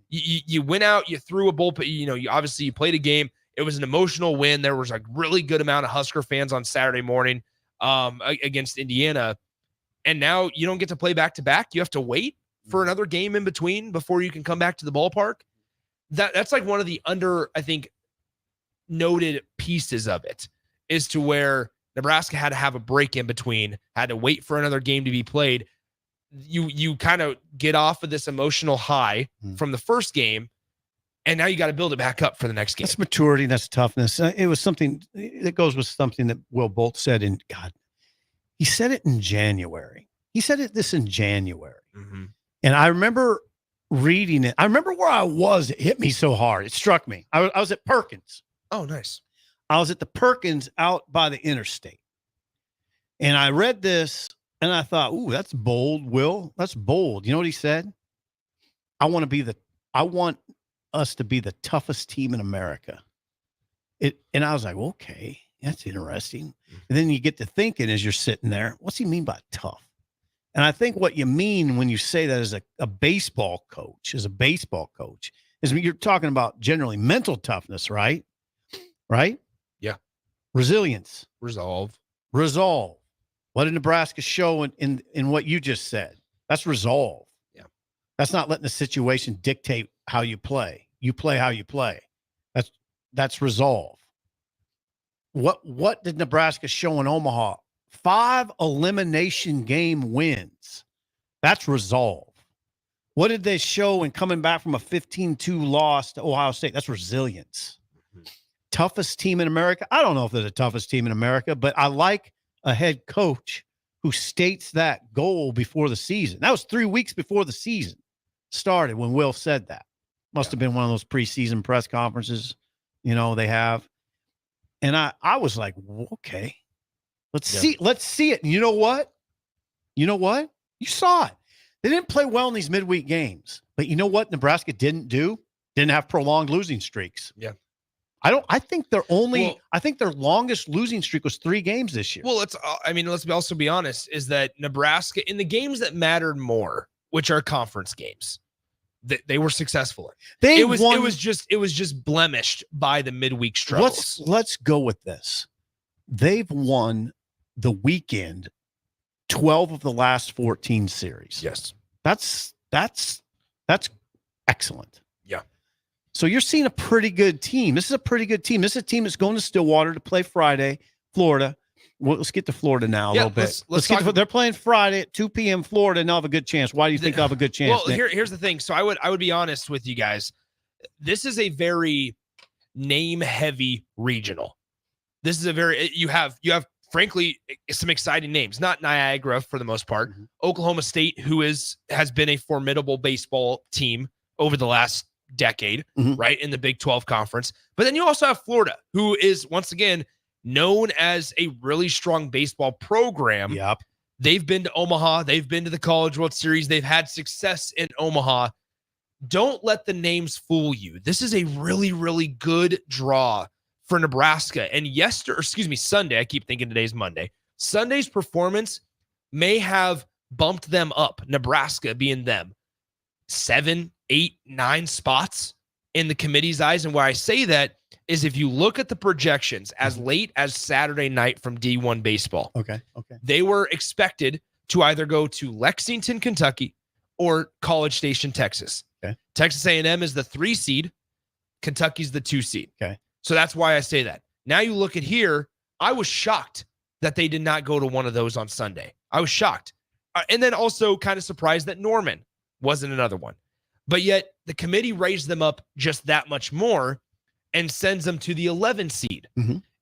You went out, you threw a bullpen, you played a game. It was an emotional win. There was a really good amount of Husker fans on Saturday morning against Indiana. And now you don't get to play back-to-back. You have to wait for another game in between before you can come back to the ballpark. That's like one of the noted pieces of it, is to where Nebraska had to have a break in between, had to wait for another game to be played. You kind of get off of this emotional high from the first game, and now you got to build it back up for the next game. That's maturity. That's toughness. It was something that goes with something that Will Bolt said he said it in January. He said this in January. And I remember reading it. I remember where I was. It hit me so hard. It struck me. I was at Perkins. Oh, nice. I was at the Perkins out by the interstate. And I read this and I thought, ooh, that's bold, Will. That's bold. You know what he said? I want us to be the toughest team in America. And I was like, okay, that's interesting. And then you get to thinking as you're sitting there, what's he mean by tough? And I think what you mean when you say that as a baseball coach, is you're talking about generally mental toughness, right? Right? Yeah. Resilience. Resolve. What did Nebraska show in what you just said? That's resolve. Yeah. That's not letting the situation dictate how you play. You play how you play. That's resolve. What did Nebraska show in Omaha? 5 elimination game wins. That's resolve. What did they show in coming back from a 15-2 loss to Ohio State? That's resilience. Toughest team in America? I don't know if they're the toughest team in America, but I like a head coach who states that goal before the season. That was 3 weeks before the season started when Will said that. Must have been one of those preseason press conferences, they have. And I was like, okay, let's see it. And you know what? You saw it. They didn't play well in these midweek games, but you know what Nebraska didn't do? Didn't have prolonged losing streaks. Yeah. I think their longest losing streak was 3 games this year. Well, let's also be honest, is that Nebraska, in the games that mattered more, which are conference games, they were successful. It was just blemished by the midweek struggles. Let's go with this. They've won the weekend 12 of the last 14 series. Yes. That's excellent. Yeah. So you're seeing a pretty good team. This is a pretty good team. This is a team that's going to Stillwater to play Friday, Florida. Well, let's get to Florida now a little bit. They're playing Friday at 2 p.m. Florida, and they'll have a good chance. Why do you think they'll have a good chance? Well, here's the thing. So I would be honest with you guys. This is a very name-heavy regional. This is a very you have frankly some exciting names. Not Niagara for the most part. Mm-hmm. Oklahoma State, who has been a formidable baseball team over the last decade, right, in the Big 12 conference. But then you also have Florida, who is once again known as a really strong baseball program. Yep. They've been to Omaha. They've been to the College World Series. They've had success in Omaha. Don't let the names fool you. This is a really, really good draw for Nebraska. And Sunday, I keep thinking today's Monday. Sunday's performance may have bumped them up, Nebraska being them, 7, 8, 9 spots in the committee's eyes. And why I say that is if you look at the projections as late as Saturday night from D1 baseball, okay, they were expected to either go to Lexington, Kentucky, or College Station, Texas. Okay. Texas A&M is the 3 seed. Kentucky's the 2 seed. Okay. So that's why I say that. Now you look at here, I was shocked that they did not go to one of those on Sunday. I was shocked. And then also kind of surprised that Norman wasn't another one. But yet the committee raised them up just that much more and sends them to the 11 seed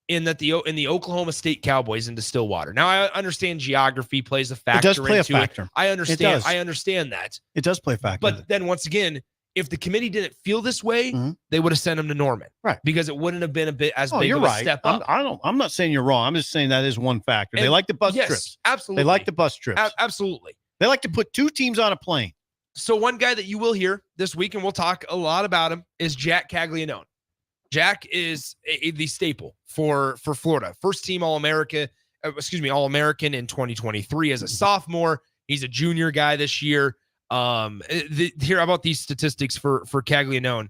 in the Oklahoma State Cowboys into Stillwater. Now I understand geography plays a factor. It does play a factor. I understand. I understand that. It does play a factor. But then once again, if the committee didn't feel this way, they would have sent them to Norman, right? Because it wouldn't have been big of a step up. I'm not saying you're wrong. I'm just saying that is one factor. They like the bus trips. Absolutely. They like the bus trips. Absolutely. They like to put 2 teams on a plane. So one guy that you will hear this week, and we'll talk a lot about him, is Jack Caglianone. Jack is the staple for Florida. First team All-American in 2023 as a sophomore. He's a junior guy this year. Hear about these statistics for Caglianone.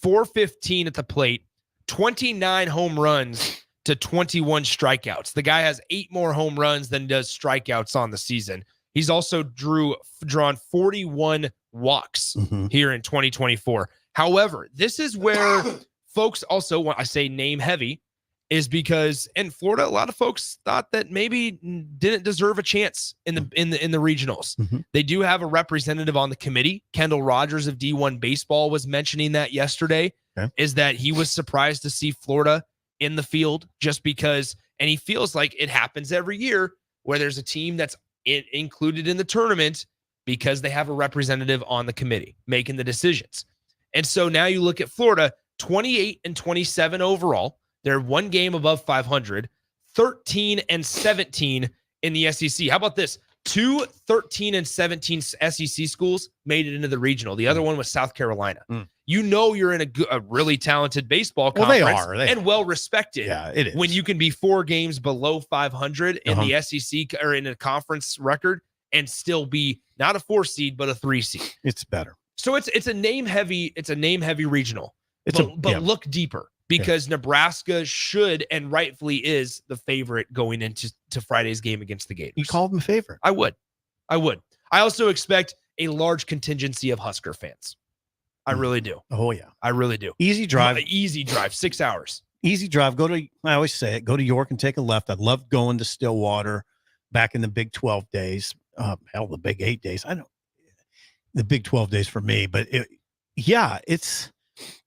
415 at the plate, 29 home runs to 21 strikeouts. The guy has 8 more home runs than does strikeouts on the season. He's also drawn 41 walks here in 2024. However, this is where folks also, when I say name heavy, is because in Florida, a lot of folks thought that maybe didn't deserve a chance in the regionals. They do have a representative on the committee. Kendall Rogers of D1 Baseball was mentioning that yesterday, is that he was surprised to see Florida in the field just because, and he feels like it happens every year where there's a team that's included in the tournament because they have a representative on the committee making the decisions. And so now you look at Florida, 28 and 27 overall. They're 1 game above 500, 13 and 17 in the SEC. How about this? 2 13 and 17 SEC schools made it into the regional. The other one was South Carolina. You know you're in a really talented baseball conference. Well, they are. Well respected. Yeah, it is. When you can be 4 games below 500 in the SEC or in a conference record and still be not a 4 seed but a 3 seed. It's better. So it's a name heavy regional. But look deeper. Because Nebraska should and rightfully is the favorite going into Friday's game against the Gators. You call them a favorite? I would. I also expect a large contingency of Husker fans. I really do. Oh, yeah. I really do. Easy drive. 6 hours. Easy drive. I always say it, go to York and take a left. I love going to Stillwater back in the Big 12 days. The Big 8 days. I know the Big 12 days for me, but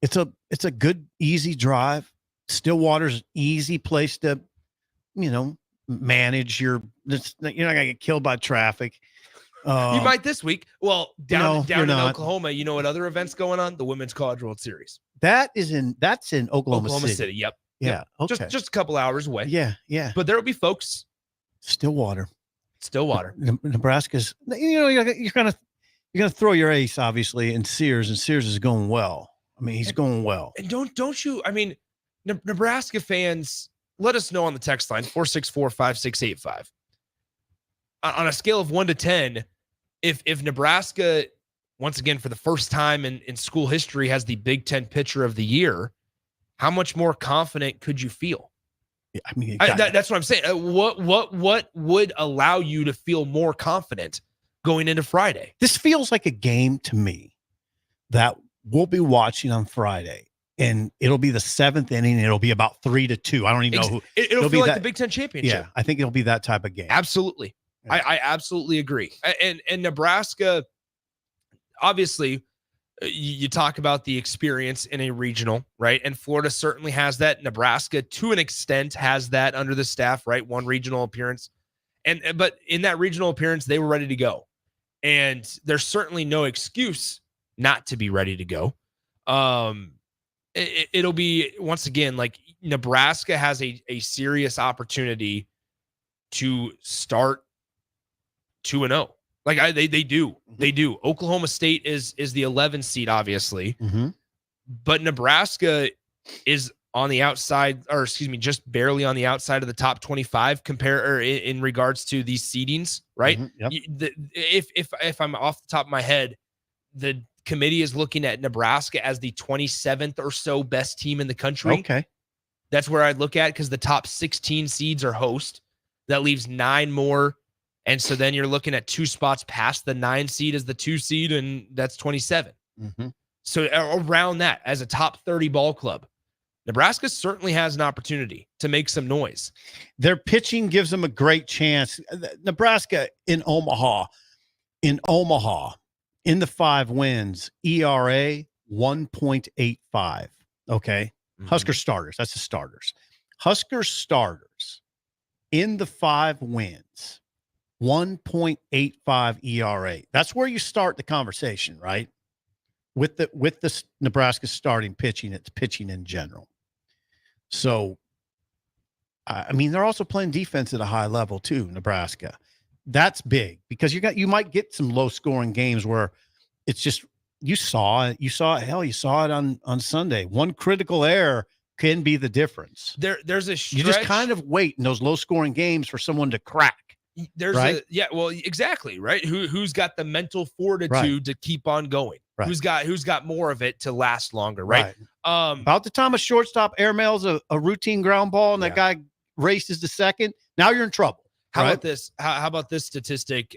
it's a good, easy drive. Stillwater's an easy place to, manage you're not gonna get killed by traffic. You might this week. Well, down in not. Oklahoma, you know what other events going on? The Women's College World Series. That's in Oklahoma City. Yep. Yeah. Yep. Okay. Just a couple hours away. Yeah. But there will be folks. Stillwater. Nebraska's. You're gonna throw your ace obviously in Sears, and Sears is going well. I mean, he's going well. And don't you? I mean, Nebraska fans, let us know on the text line 464-5685. On a scale of 1 to 10, if Nebraska, once again for the first time in school history, has the Big Ten Pitcher of the Year, how much more confident could you feel? I mean, that's what I'm saying. What would allow you to feel more confident going into Friday? This feels like a game to me that we'll be watching on Friday, and it'll be the 7th inning. And it'll be about 3-2. I don't even know who. It'll feel like the Big Ten championship. Yeah, I think it'll be that type of game. Absolutely. Yeah. I absolutely agree. And Nebraska, obviously, you talk about the experience in a regional, right? And Florida certainly has that. Nebraska, to an extent, has that under the staff, right? One regional appearance. But in that regional appearance, they were ready to go. And there's certainly no excuse not to be ready to go. It'll be, once again, like Nebraska has a serious opportunity to start 2-0. Like they do. They do. Oklahoma State is the 11 seed, obviously. Mm-hmm. But Nebraska is on the outside, or excuse me, just barely on the outside of the top 25 in regards to these seedings, right? Mm-hmm. Yep. If I'm off the top of my head, the committee is looking at Nebraska as the 27th or so best team in the country. Okay. That's where I'd look at, because the top 16 seeds are host. That leaves 9 more. And so then you're looking at 2 spots past the 9 seed as the 2 seed, and that's 27. Mm-hmm. So around that, as a top 30 ball club, Nebraska certainly has an opportunity to make some noise. Their pitching gives them a great chance. Nebraska in Omaha, in the 5 wins, ERA 1.85. Okay. Mm-hmm. Husker starters. That's the starters. Husker starters in the 5 wins, 1.85 ERA. That's where you start the conversation, right? With the Nebraska starting pitching, it's pitching in general. So, I mean, they're also playing defense at a high level too, Nebraska. That's big, because you might get some low scoring games where it's just, you saw it on Sunday. One critical error can be the difference. There's a stretch. You just kind of wait in those low scoring games for someone to crack. Right? Exactly. Right. Who's got the mental fortitude to keep on going? Right. Who's got more of it to last longer? Right. About the time a shortstop airmails a routine ground ball and that guy races to second, now you're in trouble. How about this? How about this statistic?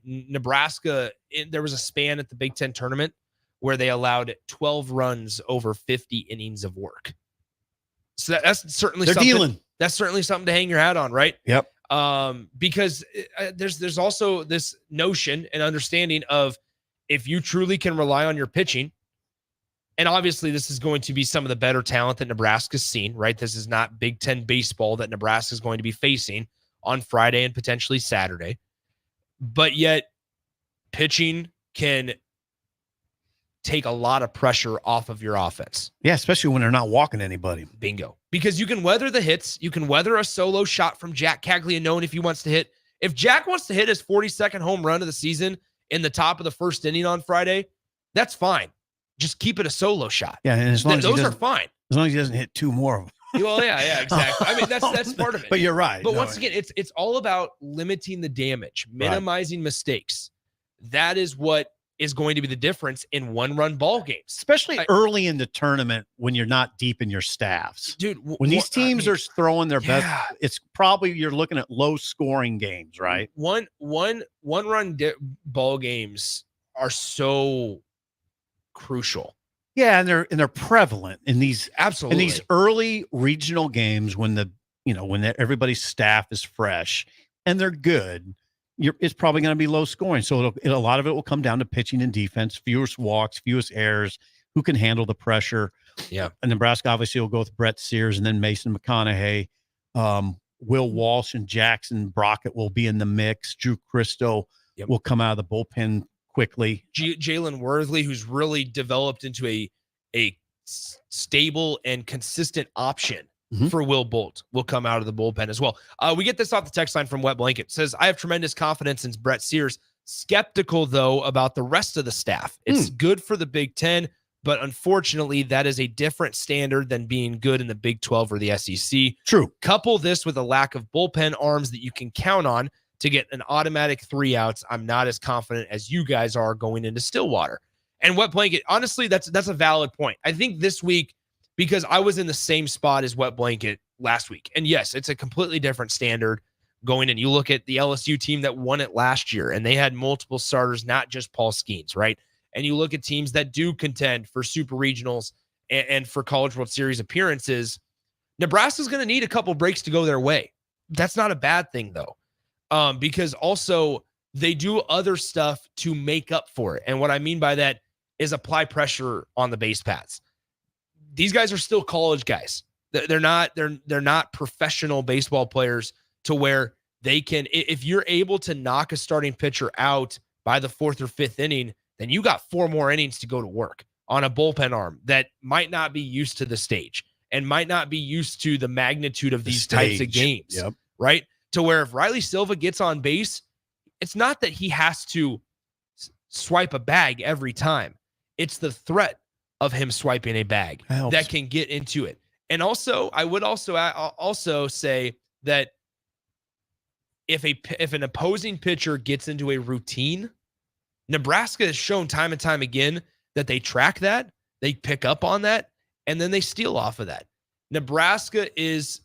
Nebraska, there was a span at the Big Ten tournament where they allowed 12 runs over 50 innings of work. So that's certainly something. That's certainly something to hang your hat on, right? Yep. Because there's also this notion and understanding of, if you truly can rely on your pitching, and obviously this is going to be some of the better talent that Nebraska's seen, right? This is not Big Ten baseball that Nebraska is going to be facing on Friday and potentially Saturday. But yet pitching can take a lot of pressure off of your offense. Yeah, especially when they're not walking anybody. Bingo. Because you can weather the hits. You can weather a solo shot from Jack Caglianone if he wants to hit. If Jack wants to hit his 42nd home run of the season in the top of the first inning on Friday, that's fine. Just keep it a solo shot. Yeah, and as long as those are fine. As long as he doesn't hit 2 more of them. Well, yeah, exactly. I mean, that's part of it. But you're right. But once again, it's all about limiting the damage, minimizing mistakes. That is what is going to be the difference in 1-run ball games, especially early in the tournament when you're not deep in your staffs. Dude, when these teams are throwing their best, it's probably you're looking at low scoring games, right? One run ball games are so crucial. Yeah, and they're prevalent in these absolutely in these early regional games when everybody's staff is fresh and they're good. It's probably going to be low scoring. So a lot of it will come down to pitching and defense, fewest walks, fewest errors, who can handle the pressure. Yeah. And Nebraska obviously will go with Brett Sears and then Mason McConaughey. Will Walsh and Jackson Brockett will be in the mix. Drew Christo will come out of the bullpen quickly. Jalen Worthley, who's really developed into a stable and consistent option for Will Bolt, will come out of the bullpen as well. We get this off the text line from Wet Blanket. It says, I have tremendous confidence in Brett Sears. Skeptical, though, about the rest of the staff. It's good for the Big Ten, but unfortunately, that is a different standard than being good in the Big 12 or the SEC. True. Couple this with a lack of bullpen arms that you can count on to get an automatic 3 outs. I'm not as confident as you guys are going into Stillwater. And Wet Blanket, honestly, that's a valid point. I think this week, because I was in the same spot as Wet Blanket last week, and yes, it's a completely different standard going in. You look at the LSU team that won it last year, and they had multiple starters, not just Paul Skeens, right? And you look at teams that do contend for super regionals and for College World Series appearances. Nebraska's going to need a couple breaks to go their way. That's not a bad thing, though, because also they do other stuff to make up for it. And what I mean by that is apply pressure on the base paths. These guys are still college guys. They're not professional baseball players to where they can, if you're able to knock a starting pitcher out by the 4th or 5th inning, then you got 4 more innings to go to work on a bullpen arm that might not be used to the stage and might not be used to the magnitude of these types of games, right? To where if Riley Silva gets on base, it's not that he has to swipe a bag every time. It's the threat of him swiping a bag that can get into it. And also, I would also say that if an opposing pitcher gets into a routine, Nebraska has shown time and time again that they track that, they pick up on that, and then they steal off of that. Nebraska is,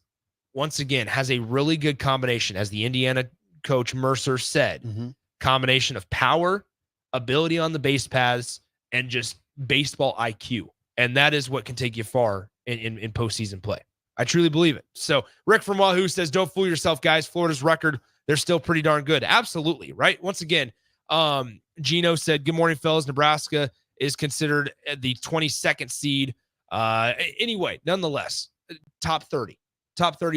once again, has a really good combination, as the Indiana coach Mercer said, combination of power, ability on the base paths, and just baseball IQ. And that is what can take you far in postseason play. I truly believe it. So Rick from Wahoo says, don't fool yourself, guys. Florida's record, they're still pretty darn good. Absolutely, right? Once again, Gino said, good morning, fellas. Nebraska is considered the 22nd seed. Anyway, nonetheless, top 30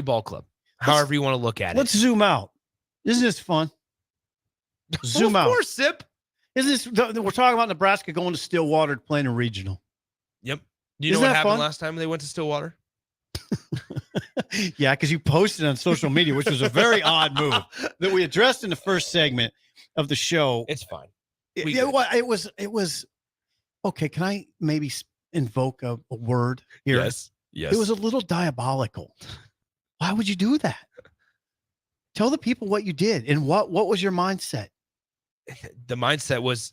ball club, however you want to look at it. Let's zoom out. Isn't this fun? Zoom out. Of course, Sip. Isn't this, we're talking about Nebraska going to Stillwater to play in a regional. Yep. Do you know what happened last time they went to Stillwater? Yeah, because you posted on social media, which was a very odd move that we addressed in the first segment of the show. It's fine. It was okay. Can I maybe invoke a word here? Yes. It was a little diabolical. Why would you do that? Tell the people what you did and what was your mindset? The mindset was,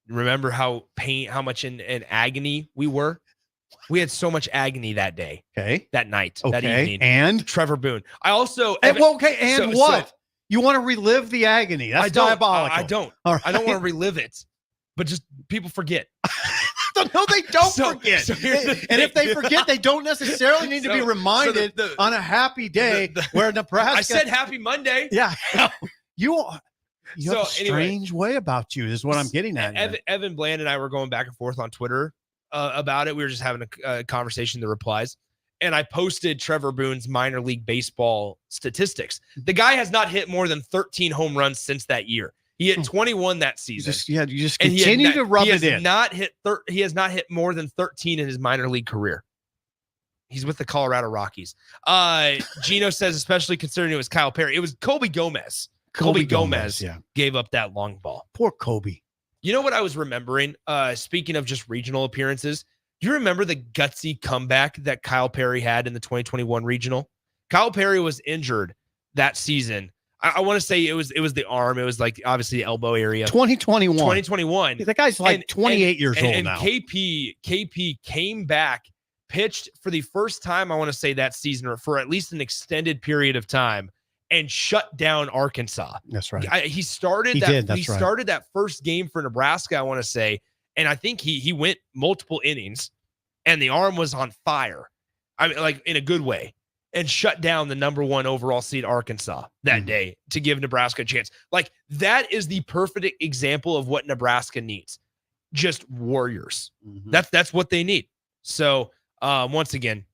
remember how much in agony we were? We had so much agony that day. Okay. That night, that evening. And Trevor Boone. I also what? You want to relive the agony? That's diabolical. I don't. Right. I don't want to relive it. But just people forget. No, they don't forget. And if they forget, they don't necessarily need to be reminded on a happy day where Nebraska. I said happy Monday. Yeah. You have a strange way about you, is what I'm getting at. Evan Bland and I were going back and forth on Twitter about it. We were just having a conversation, the replies. And I posted Trevor Boone's minor league baseball statistics. The guy has not hit more than 13 home runs since that year. He hit 21 that season. You just continue to rub it in. He has not hit more than 13 in his minor league career. He's with the Colorado Rockies. Gino says, especially considering it was Kyle Perry. It was Colby Gomez. Colby Gomez gave up that long ball. Poor Colby. You know what I was remembering? Speaking of just regional appearances, do you remember the gutsy comeback that Kyle Perry had in the 2021 regional? Kyle Perry was injured that season. I want to say it was the arm. It was like obviously the elbow area. 2021. That guy's like 28 years old now. KP came back, pitched for the first time, I want to say that season, or for at least an extended period of time, and shut down Arkansas. That's right. He started that first game for Nebraska, I want to say, and I think he went multiple innings, and the arm was on fire. I mean, like in a good way. And shut down the number 1 overall seed Arkansas that day to give Nebraska a chance. Like, that is the perfect example of what Nebraska needs. Just warriors. That's what they need. So once again,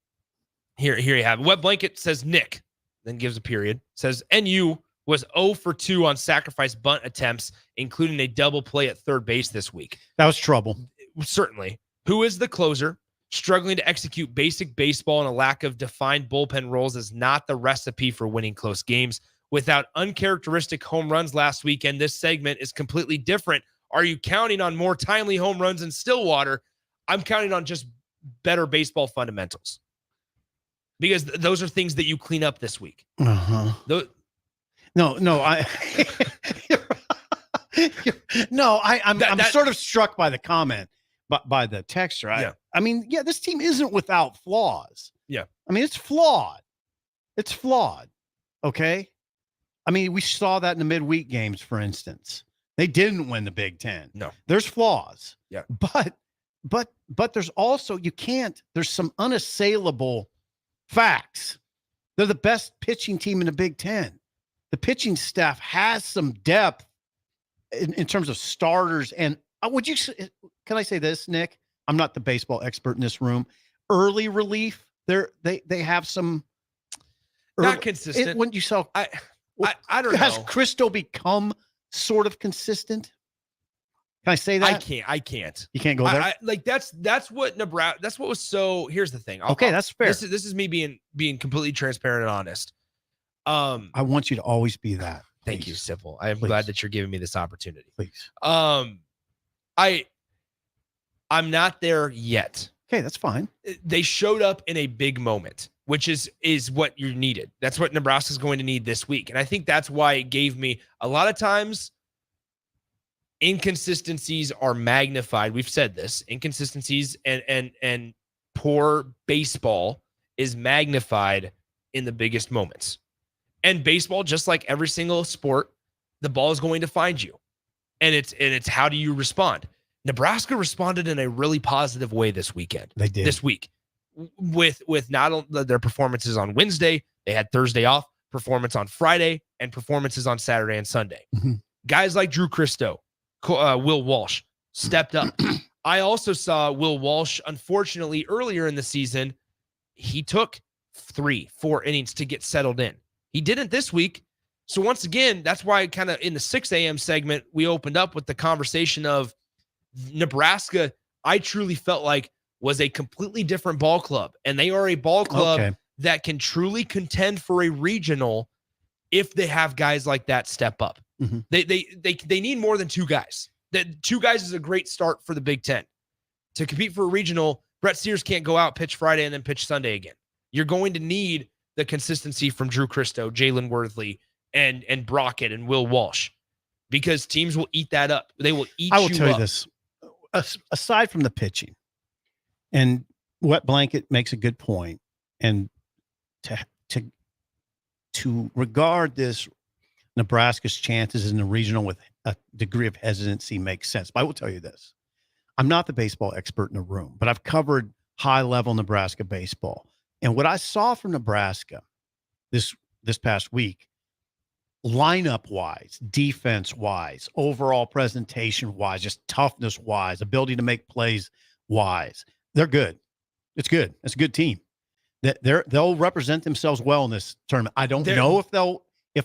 here you have it. Wet Blanket says Nick. then gives a period, says NU was 0 for 2 on sacrifice bunt attempts, including a double play at third base this week. That was trouble. Certainly. Who is the closer? Struggling to execute basic baseball and a lack of defined bullpen roles is not the recipe for winning close games. Without uncharacteristic home runs last weekend, this segment is completely different. Are you counting on more timely home runs in Stillwater? I'm counting on just better baseball fundamentals. Because those are things that you clean up this week. Uh-huh. I'm sort of struck by the comment, by the texture. I mean, this team isn't without flaws. Yeah. I mean, it's flawed. It's flawed. Okay. I mean, we saw that in the midweek games, for instance. They didn't win the Big Ten. No. There's flaws. Yeah. But there's also, there's some unassailable facts. They're the best pitching team in the Big Ten. The pitching staff has some depth in terms of starters. And can I say this, Nick? I'm not the baseball expert in this room. Early relief, they have some not consistent. When you saw, I don't know. Has Cristo become sort of consistent? Can I say that? I can't. You can't go there. That's what Nebraska. That's what was so. Here's the thing. That's fair. This is me being completely transparent and honest. I want you to always be that. Thank you, Sipple. I am glad that you're giving me this opportunity. Please. I'm not there yet. Okay, that's fine. They showed up in a big moment, which is what you needed. That's what Nebraska's going to need this week. And I think that's why it gave me a lot of times inconsistencies are magnified. We've said this. Inconsistencies and poor baseball is magnified in the biggest moments. And baseball, just like every single sport, the ball is going to find you. And it's how do you respond? Nebraska responded in a really positive way this weekend. They did. This week. With not only their performances on Wednesday, they had Thursday off, performance on Friday, and performances on Saturday and Sunday. Mm-hmm. Guys like Drew Christo, Will Walsh stepped up. I also saw Will Walsh, unfortunately, earlier in the season, he took 3-4 innings to get settled in. He didn't this week. So once again, that's why kind of in the 6 a.m. segment, we opened up with the conversation of Nebraska, I truly felt like was a completely different ball club. And they are a ball club that can truly contend for a regional if they have guys like that step up. Mm-hmm. They need more than 2 guys. That 2 guys is a great start for the Big Ten. To compete for a regional, Brett Sears can't go out, pitch Friday, and then pitch Sunday again. You're going to need the consistency from Drew Christo, Jalen Worthley, and Brockett and Will Walsh, because teams will eat that up. They will eat you up. I will tell you this. Aside from the pitching, and Wet Blanket makes a good point, and to regard this Nebraska's chances in the regional with a degree of hesitancy makes sense. But I will tell you this. I'm not the baseball expert in the room, but I've covered high-level Nebraska baseball. And what I saw from Nebraska this past week, lineup-wise, defense-wise, overall presentation-wise, just toughness-wise, ability to make plays-wise, they're good. It's good. It's a good team. They'll represent themselves well in this tournament. I don't know if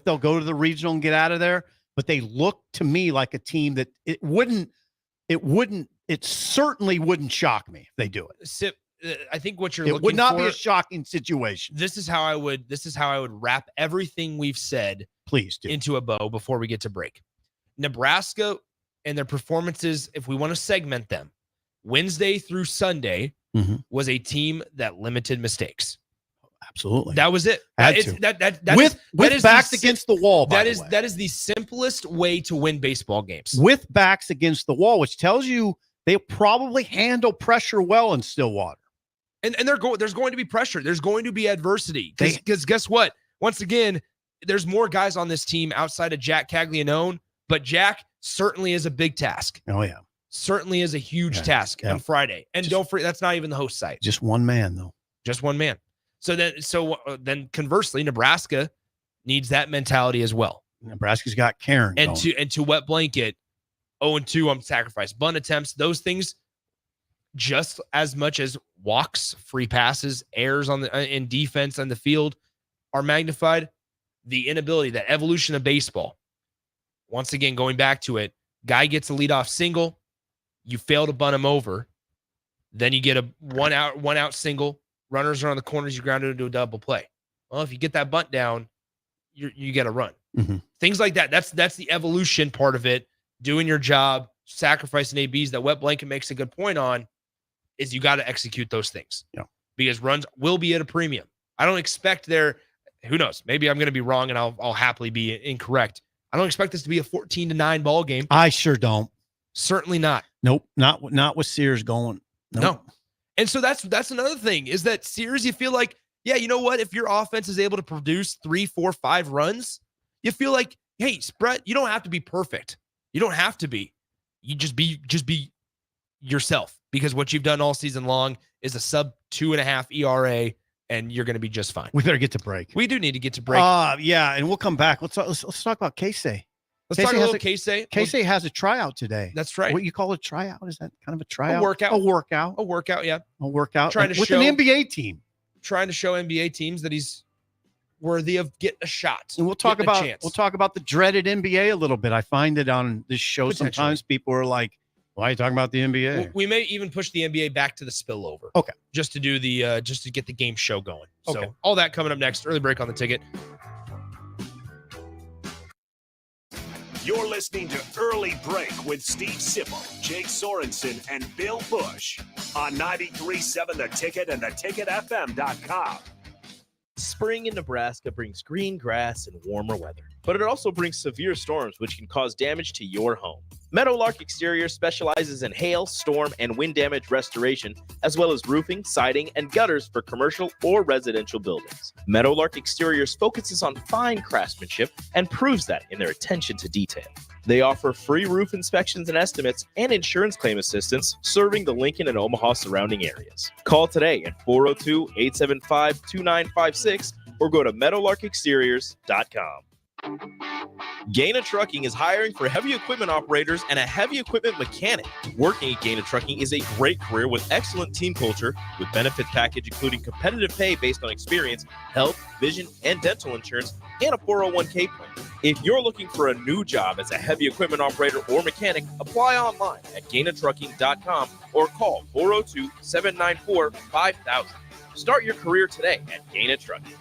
they'll go to the regional and get out of there, but they look to me like a team that it certainly wouldn't shock me if they do it. I think what you're looking for, it would not be a shocking situation. This is how I would wrap everything we've said Please do. into a bow before we get to break. Nebraska and their performances, if we want to segment them, Wednesday through Sunday was a team that limited mistakes. Absolutely. That was it. With backs against the wall. That is the simplest way to win baseball games. With backs against the wall, which tells you they probably handle pressure well in Stillwater. And there's going to be pressure. There's going to be adversity. Because guess what? Once again, there's more guys on this team outside of Jack Caglianone, but Jack certainly is a big task. Oh, yeah. Certainly is a huge task on Friday. And don't forget, that's not even the host site. Just one man, though. Just one man. So then conversely, Nebraska needs that mentality as well. Nebraska's got Karen. And to Wet Blanket, 0-2 on sacrifice bunt attempts, those things just as much as walks, free passes, errors in defense on the field, are magnified, the inability, that evolution of baseball. Once again, going back to it, guy gets a leadoff single, you fail to bunt him over, then you get a one out single, runners are on the corners, you ground it into a double play. Well, if you get that bunt down, you get a run. Mm-hmm. Things like that. That's the evolution part of it. Doing your job, sacrificing ABs. That Wet Blanket makes a good point on is you got to execute those things. Yeah. Because runs will be at a premium. I don't expect who knows? Maybe I'm going to be wrong and I'll happily be incorrect. I don't expect this to be a 14-9 ball game. I sure don't. Certainly not. Nope. Not with Sears going. Nope. No. And so that's another thing is that Sears, you feel like, yeah, you know what? If your offense is able to produce 3, 4, 5 runs, you feel like, hey, Brett, you don't have to be perfect. You don't have to be. You just be yourself, because what you've done all season long is a sub 2.5 ERA, and you're going to be just fine. We better get to break. We do need to get to break. Yeah, and we'll come back. Let's talk about Casey. Let's talk a little Casey. Casey has a tryout today. That's right. What you call a tryout? Is that kind of a tryout? A workout. A workout. A workout, yeah. A workout. Trying to with show an NBA team. Trying to show NBA teams that he's worthy of getting a shot. And we'll talk about the dreaded NBA a little bit. I find it on this show sometimes people are like, why are you talking about the NBA? We may even push the NBA back to the spillover. Okay. Just to do just to get the game show going. Okay. So all that coming up next. Early break on the ticket. You're listening to Early Break with Steve Sipple, Jake Sorensen, and Bill Bush on 93.7 The Ticket and theticketfm.com. Spring in Nebraska brings green grass and warmer weather, but it also brings severe storms which can cause damage to your home. Meadowlark Exterior specializes in hail, storm, and wind damage restoration, as well as roofing, siding, and gutters for commercial or residential buildings. Meadowlark Exteriors focuses on fine craftsmanship and proves that in their attention to detail. They offer free roof inspections and estimates and insurance claim assistance, serving the Lincoln and Omaha surrounding areas. Call today at 402-875-2956 or go to meadowlarkexteriors.com. Gaina Trucking is hiring for heavy equipment operators and a heavy equipment mechanic. Working at Gaina Trucking is a great career with excellent team culture, with benefits package including competitive pay based on experience, health, vision, and dental insurance, and a 401k plan. If you're looking for a new job as a heavy equipment operator or mechanic, apply online at GainaTrucking.com or call 402-794-5000. Start your career today at Gaina Trucking.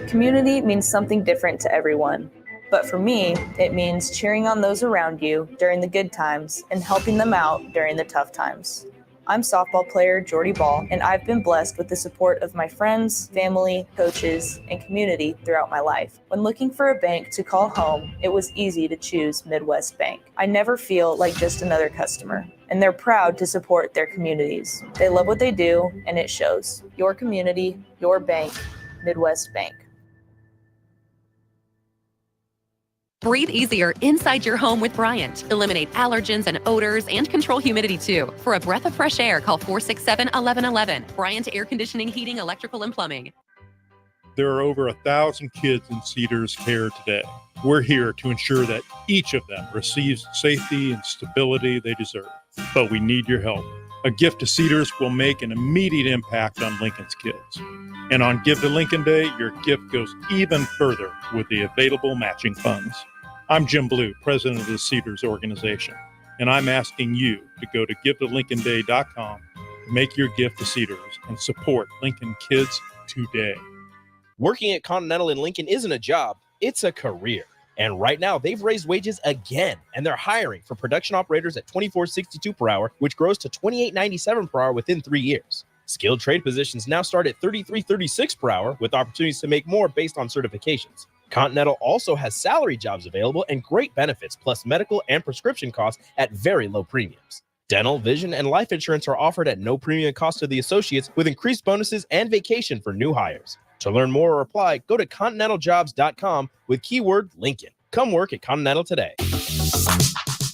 Community means something different to everyone. But for me, it means cheering on those around you during the good times and helping them out during the tough times. I'm softball player Jordy Ball, and I've been blessed with the support of my friends, family, coaches, and community throughout my life. When looking for a bank to call home, it was easy to choose Midwest Bank. I never feel like just another customer, and they're proud to support their communities. They love what they do, and it shows. Your community, your bank, Midwest Bank. Breathe easier inside your home with Bryant. Eliminate allergens and odors and control humidity too. For a breath of fresh air, call 467-1111. Bryant Air Conditioning, Heating, Electrical, and Plumbing. There are over 1,000 kids in Cedars care today. We're here to ensure that each of them receives safety and stability they deserve. But we need your help. A gift to Cedars will make an immediate impact on Lincoln's kids. And on Give to Lincoln Day, your gift goes even further with the available matching funds. I'm Jim Blue, president of the Cedars organization, and I'm asking you to go to givetolincolnday.com to make your gift to Cedars and support Lincoln kids today. Working at Continental in Lincoln isn't a job, it's a career. And right now, they've raised wages again, and they're hiring for production operators at $24.62 per hour, which grows to $28.97 per hour within 3 years. Skilled trade positions now start at $33.36 per hour, with opportunities to make more based on certifications. Continental also has salary jobs available and great benefits, plus medical and prescription costs at very low premiums. Dental, vision, and life insurance are offered at no premium cost to the associates, with increased bonuses and vacation for new hires. To learn more or apply, go to continentaljobs.com with keyword Lincoln. Come work at Continental today.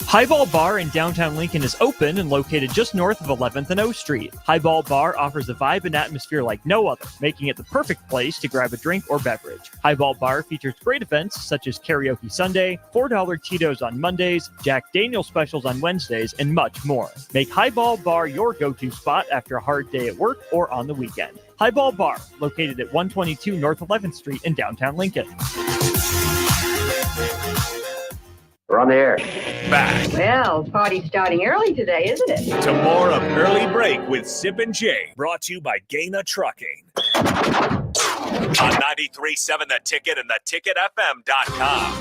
Highball Bar in downtown Lincoln is open and located just north of 11th and O Street. Highball Bar offers a vibe and atmosphere like no other, making it the perfect place to grab a drink or beverage. Highball Bar features great events such as Karaoke Sunday, $4 Tito's on Mondays, Jack Daniel's specials on Wednesdays, and much more. Make Highball Bar your go-to spot after a hard day at work or on the weekend. Highball Bar, located at 122 North 11th Street in downtown Lincoln. We're on the air. Back Well, party's starting early today, isn't it? to more of Early Break with Sip and Jay, brought to you by Gaina Trucking. On 93.7 The Ticket and theticketfm.com.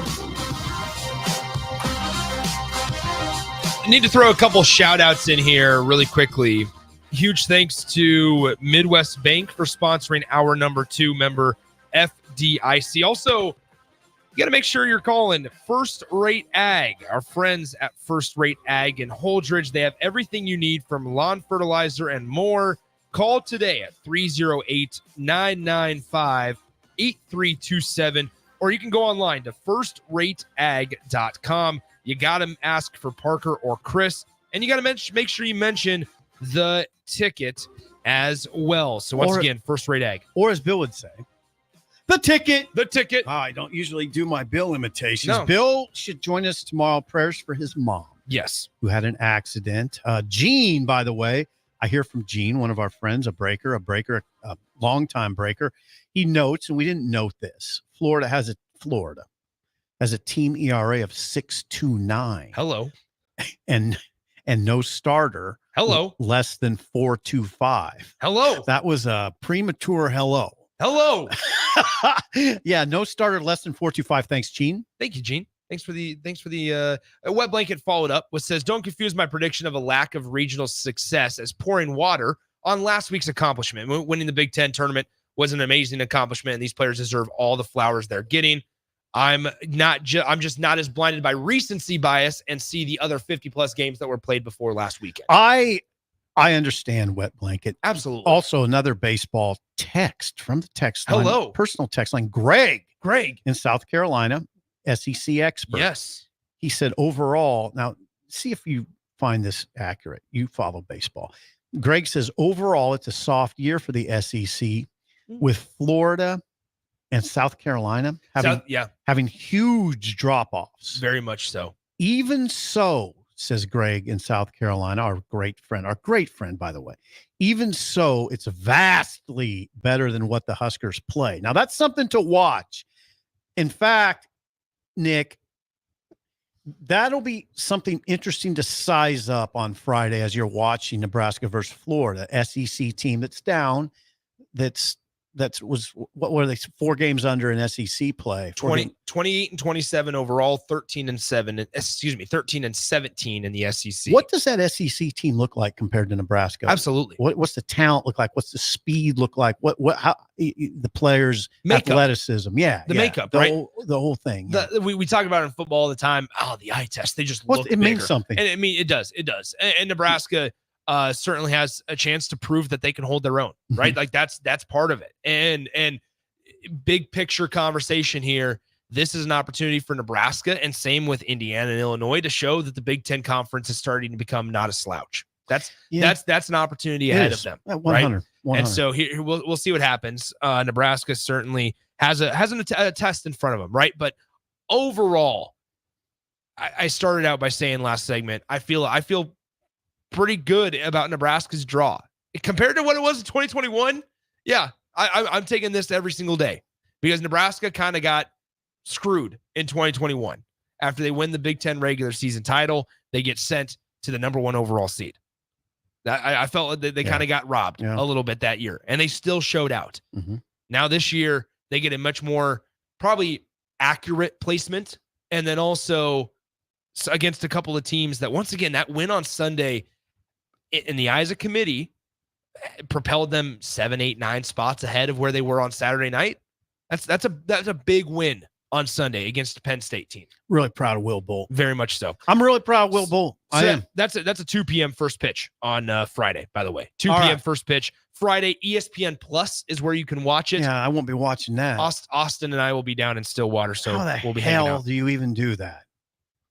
I need to throw a couple shout outs in here really quickly. Huge thanks to Midwest Bank for sponsoring our number 2 member FDIC. Also, you got to make sure you're calling First Rate Ag. Our friends at First Rate Ag in Holdridge, they have everything you need from lawn fertilizer and more. Call today at 308-995-8327, or you can go online to firstrateag.com. You got to ask for Parker or Chris, and you got to make sure you mention the ticket as well. So once again, First Rate Ag. Or as Bill would say, the ticket. The ticket. Oh, I don't usually do my Bill imitations. No. Bill should join us tomorrow. Prayers for his mom. Yes. Who had an accident. Gene, by the way, I hear from Gene, one of our friends, a longtime breaker. He notes, and we didn't note this, Florida has a team ERA of 6.29. Hello. And no starter. Hello. Less than 4.25. Hello. That was a premature hello. Hello. Yeah, no starter less than 4.25. Thanks, Gene. Thank you, Gene. Thanks for the Wet Blanket followed up, which says, don't confuse my prediction of a lack of regional success as pouring water on last week's accomplishment. Winning the Big Ten tournament was an amazing accomplishment, and these players deserve all the flowers they're getting. I'm just not as blinded by recency bias and see the other 50+ games that were played before last weekend. I understand Wet Blanket. Absolutely. Also, another baseball text from the text line. Hello. Personal text line. Greg in South Carolina, SEC expert. Yes. He said overall, now see if you find this accurate. You follow baseball. Greg says overall, it's a soft year for the SEC with Florida and South Carolina having huge drop-offs. Very much so. Even so, says Greg in South Carolina, our great friend, by the way. Even so, it's vastly better than what the Huskers play. Now, that's something to watch. In fact, Nick, that'll be something interesting to size up on Friday as you're watching Nebraska versus Florida, SEC team that's down, what were they, 4 games under in SEC play? 28 and 27 overall, 13 and 17 in the SEC. What does that SEC team look like compared to Nebraska? Absolutely. What's the talent look like? What's the speed look like? How the players' makeup. Athleticism? Makeup, the right? The whole thing. We talk about it in football all the time. Oh, the eye test. They just look it bigger. means something. And it does. And Nebraska certainly has a chance to prove that they can hold their own, right? Like that's part of it. And big picture conversation here. This is an opportunity for Nebraska, and same with Indiana and Illinois, to show that the Big Ten Conference is starting to become not a slouch. That's an opportunity ahead of them, 100, right? And so here we'll see what happens. Nebraska certainly has a test in front of them, right? But overall, I started out by saying last segment, I feel pretty good about Nebraska's draw compared to what it was in 2021. Yeah, I'm taking this every single day because Nebraska kind of got screwed in 2021. After they win the Big Ten regular season title, they get sent to the number 1 overall seed. I felt that they kind of got robbed a little bit that year, and they still showed out. Now this year, they get a much more probably accurate placement, and then also against a couple of teams that, once again, that win on Sunday in the eyes of committee propelled them 7, 8, 9 spots ahead of where they were on Saturday night. That's a big win on Sunday against the Penn State team. Really proud of Will Bull. Very much so. I'm really proud of Will Bull. I am. That's a 2 p.m. first pitch on Friday, by the way. 2 All p.m. right. first pitch. Friday, ESPN Plus is where you can watch it. Yeah, I won't be watching that. Austin and I will be down in Stillwater, so How the we'll be hanging hell out. do you even do that?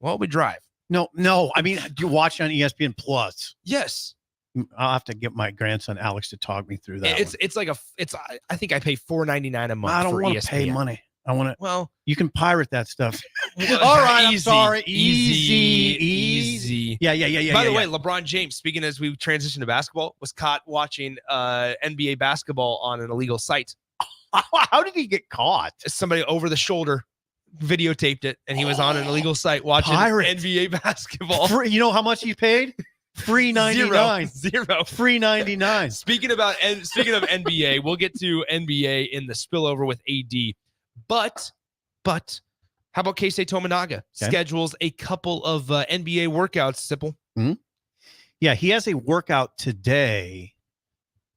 Well, we drive. No. I mean, do you watch on ESPN Plus? Yes. I'll have to get my grandson Alex to talk me through that. I think I pay $4.99 a month. I don't for want ESPN. to pay money. I want to. Well, you can pirate that stuff. Well, All right, easy, I'm sorry. Easy. Yeah. By the way, LeBron James, speaking as we transition to basketball, was caught watching NBA basketball on an illegal site. How did he get caught? Somebody over the shoulder videotaped it, and he was on an illegal site watching NBA basketball. You know how much he paid? Free 99. Zero. Free 99. Speaking of NBA, we'll get to NBA in the spillover with AD. But how about Keisei Tominaga? Schedules a couple of NBA workouts, Sipple. Mm-hmm. Yeah, he has a workout today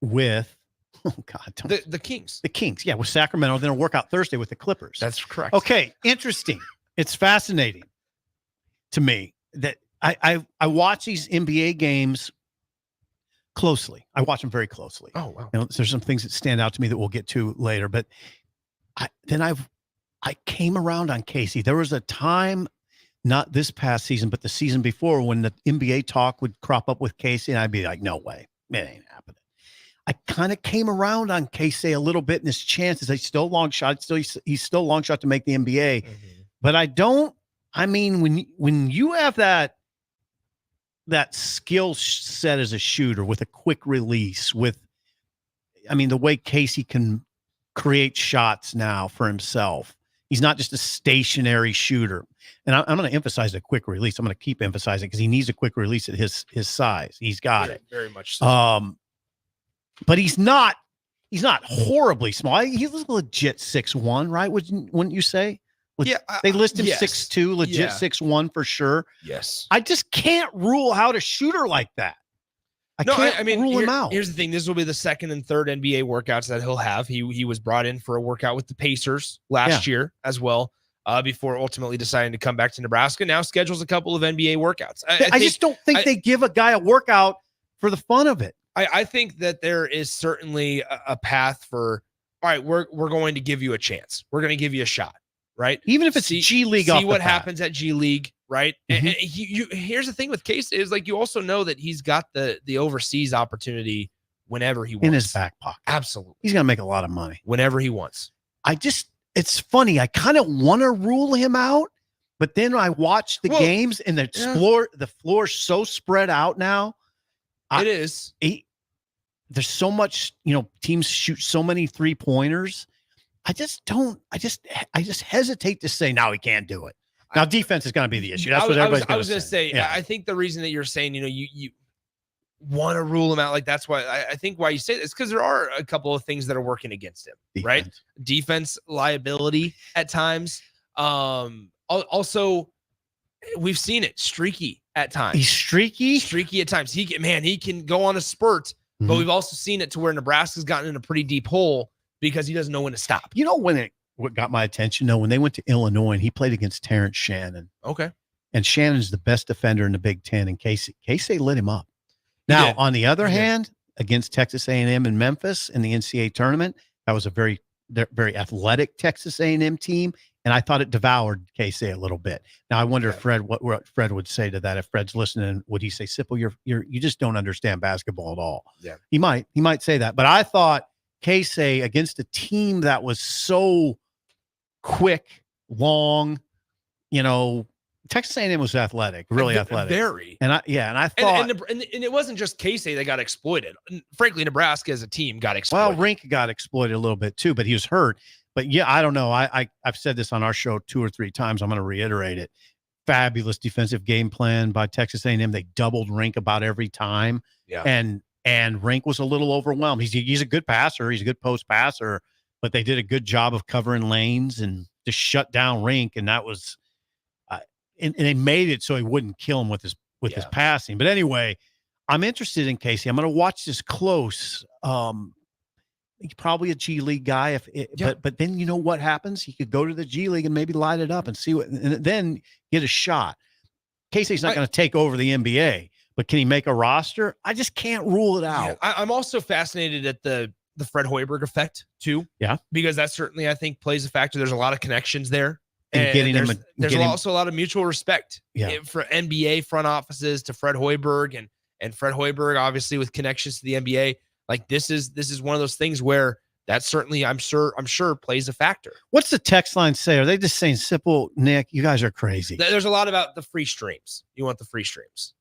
with the Kings. The Kings, yeah, with Sacramento. Then a workout Thursday with the Clippers. That's correct. Okay, interesting. It's fascinating to me that I watch these NBA games closely. I watch them very closely. Oh, wow. There's some things that stand out to me that we'll get to later. But I came around on Casey. There was a time, not this past season, but the season before, when the NBA talk would crop up with Casey, and I'd be like, no way, it ain't happening. I kind of came around on Casey a little bit in his chances. He's still a long shot. He's still a long shot to make the NBA. Mm-hmm. But when you have that skill set as a shooter with a quick release, the way Casey can create shots now for himself. He's not just a stationary shooter. And I'm going to emphasize a quick release. I'm going to keep emphasizing because he needs a quick release at his size. He's got it. Very much so. But he's not horribly small. He's legit 6'1", right? Wouldn't you say? They list him 6'2", legit 6'1" for sure. Yes. I just can't rule out a shooter like that. I can't rule him out. Here's the thing. This will be the second and third NBA workouts that he'll have. He was brought in for a workout with the Pacers last year as well, before ultimately deciding to come back to Nebraska. Now schedules a couple of NBA workouts. I just don't think they give a guy a workout for the fun of it. I think that there is certainly a path for, all right, we're going to give you a chance. We're going to give you a shot, right? Even if it's G League. See what happens at G League. Right. Mm-hmm. And here's the thing with Case is you also know that he's got the overseas opportunity whenever he wants. In his back pocket. Absolutely. He's going to make a lot of money. Whenever he wants. It's funny. I kind of want to rule him out, but then I watch the games and the floor's so spread out now. It is. There's so much, teams shoot so many 3-pointers. I just hesitate to say, no, he can't do it. Now, defense is going to be the issue. That's what everybody's going to say. I was going to say, yeah. I think the reason that you're saying, you want to rule him out, that's why I think why you say this, because there are a couple of things that are working against him, right? Defense liability at times. Also, we've seen it streaky at times. He's streaky at times. He can go on a spurt, but we've also seen it to where Nebraska's gotten in a pretty deep hole because he doesn't know when to stop. What got my attention, when they went to Illinois and he played against Terrence Shannon. Okay. And Shannon's the best defender in the Big Ten, and Casey lit him up. Now, on the other hand, against Texas A&M and Memphis in the NCAA tournament, that was a very, very athletic Texas A&M team, and I thought it devoured Casey a little bit. Now, I wonder if what Fred would say to that. If Fred's listening, would he say, "Sipple, you just don't understand basketball at all"? Yeah, he might say that. But I thought Casey against a team that was so quick, long, Texas A&M was athletic, really athletic. Very. And I thought, and it wasn't just Casey that got exploited. Frankly, Nebraska as a team got exploited. Well, Rink got exploited a little bit too, but he was hurt. But yeah, I don't know. I've said this on our show 2 or 3 times. I'm going to reiterate it. Fabulous defensive game plan by Texas A&M. They doubled Rink about every time. Yeah. And Rink was a little overwhelmed. He's a good passer. He's a good post passer, but they did a good job of covering lanes and just shut down Rink. And that was, and they made it so he wouldn't kill him with his passing. But anyway, I'm interested in Casey. I'm going to watch this close. He's probably a G League guy. But then you know what happens? He could go to the G League and maybe light it up and see and then get a shot. Casey's not going to take over the NBA, but can he make a roster? I just can't rule it out. Yeah. I'm also fascinated at the Fred Hoiberg effect too. Yeah, because that certainly I think plays a factor. There's a lot of connections there and getting him. There's also a lot of mutual respect for NBA front offices to Fred Hoiberg and Fred Hoiberg, obviously with connections to the NBA. Like this is one of those things where that certainly I'm sure plays a factor. What's the text line say? Are they just saying simple, Nick? You guys are crazy. There's a lot about the free streams. You want the free streams,